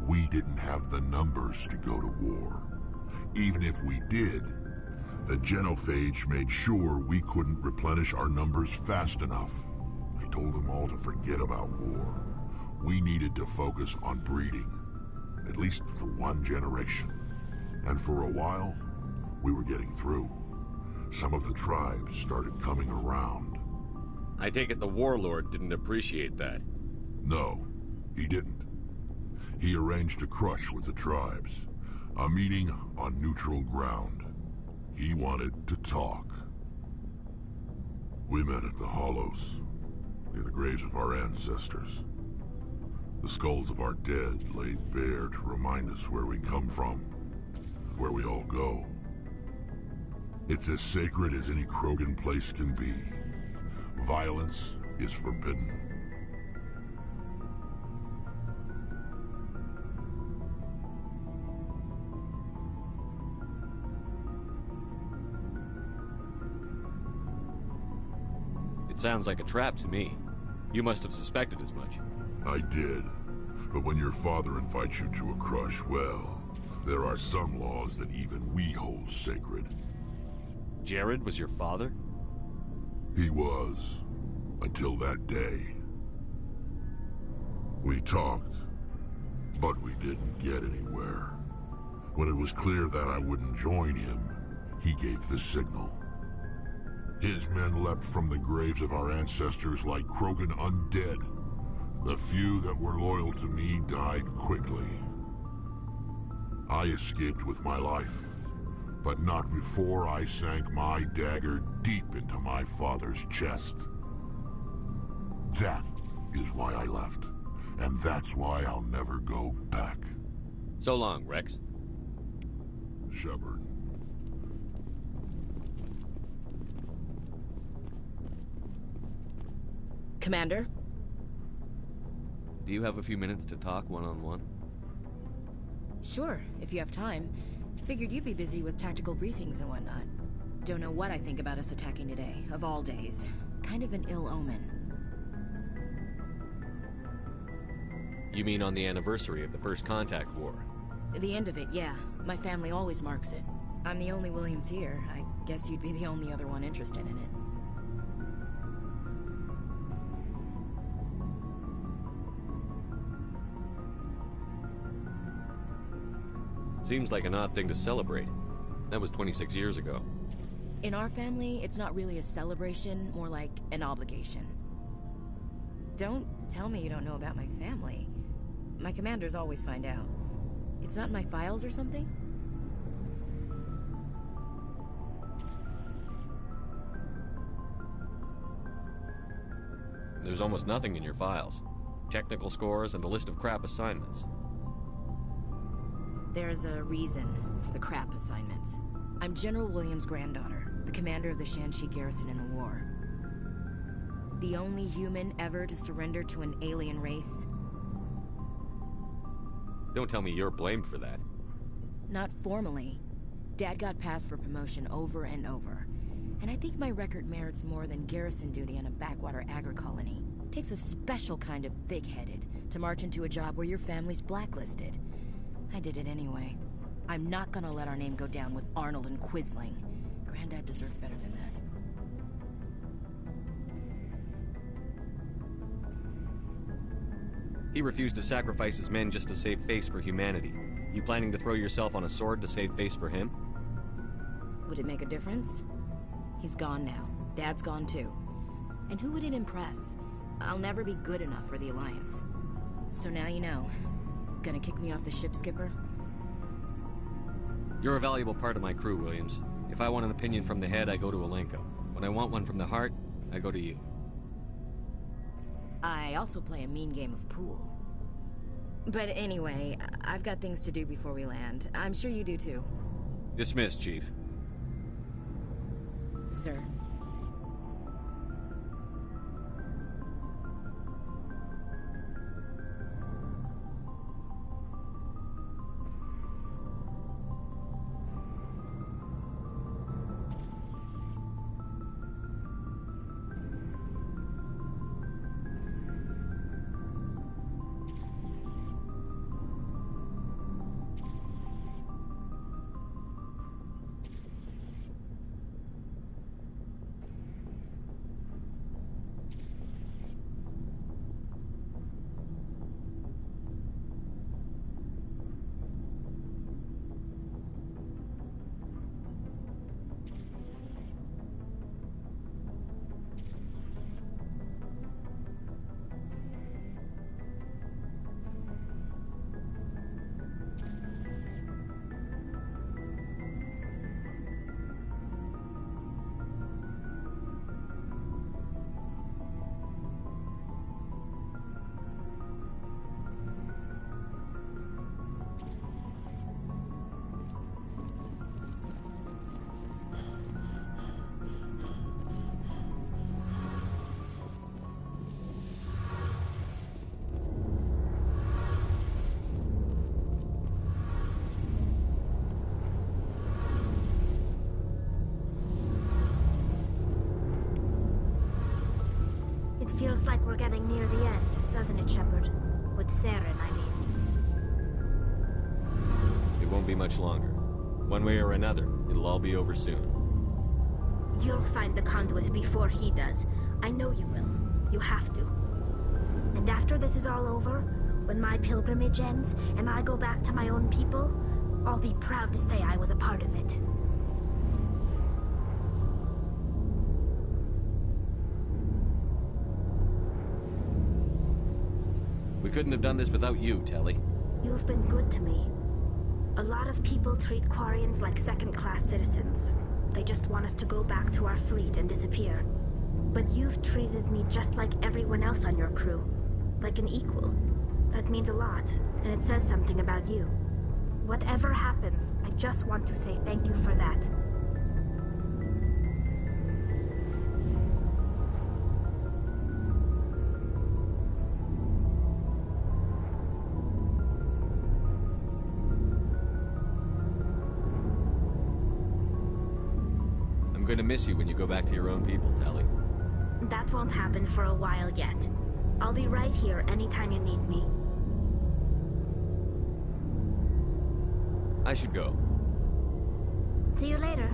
We didn't have the numbers to go to war. Even if we did, the genophage made sure we couldn't replenish our numbers fast enough. I told them all to forget about war. We needed to focus on breeding, at least for one generation. And for a while, we were getting through. Some of the tribes started coming around. I take it the warlord didn't appreciate that. No, he didn't. He arranged a crush with the tribes. A meeting on neutral ground. He wanted to talk. We met at the Hollows, near the graves of our ancestors. The skulls of our dead laid bare to remind us where we come from, and where we all go. It's as sacred as any Krogan place can be. Violence is forbidden. It sounds like a trap to me. You must have suspected as much. I did. But when your father invites you to a crush, well, there are some laws that even we hold sacred. Jared was your father? He was. Until that day. We talked. But we didn't get anywhere. When it was clear that I wouldn't join him, he gave the signal. His men leapt from the graves of our ancestors like Krogan undead. The few that were loyal to me died quickly. I escaped with my life, but not before I sank my dagger deep into my father's chest. That is why I left, and that's why I'll never go back. So long, Rex. Shepard. Commander? Do you have a few minutes to talk one-on-one? Sure, if you have time. Figured you'd be busy with tactical briefings and whatnot. Don't know what I think about us attacking today, of all days. Kind of an ill omen. You mean on the anniversary of the First Contact War? The end of it, yeah. My family always marks it. I'm the only Williams here. I guess you'd be the only other one interested in it. Seems like an odd thing to celebrate. That was 26 years ago. In our family, it's not really a celebration, more like an obligation. Don't tell me you don't know about my family. My commanders always find out. It's not in my files or something? There's almost nothing in your files. Technical scores and a list of crap assignments. There's a reason for the crap assignments. I'm General Williams' granddaughter, the commander of the Shanxi garrison in the war. The only human ever to surrender to an alien race. Don't tell me you're blamed for that. Not formally. Dad got passed for promotion over and over. And I think my record merits more than garrison duty on a backwater agri-colony. Takes a special kind of thick-headed to march into a job where your family's blacklisted. I did it anyway. I'm not gonna let our name go down with Arnold and Quisling. Granddad deserved better than that. He refused to sacrifice his men just to save face for humanity. You planning to throw yourself on a sword to save face for him? Would it make a difference? He's gone now. Dad's gone too. And who would it impress? I'll never be good enough for the Alliance. So now you know. Gonna kick me off the ship, Skipper? You're a valuable part of my crew, Williams. If I want an opinion from the head, I go to Alenko. When I want one from the heart, I go to you. I also play a mean game of pool. But anyway, I've got things to do before we land. I'm sure you do too. Dismissed, Chief. Sir. Feels like we're getting near the end, doesn't it, Shepard? With Saren, I mean. It won't be much longer. One way or another, it'll all be over soon. You'll find the conduit before he does. I know you will. You have to. And after this is all over, When my pilgrimage ends, and I go back to my own people, I'll be proud to say I was a part of it. We couldn't have done this without you, Telly. You've been good to me. A lot of people treat Quarians like second-class citizens. They just want us to go back to our fleet and disappear. But you've treated me just like everyone else on your crew. Like an equal. That means a lot, and it says something about you. Whatever happens, I just want to say thank you for that. I'm going to miss you when you go back to your own people, Telly. That won't happen for a while yet. I'll be right here anytime you need me. I should go. See you later.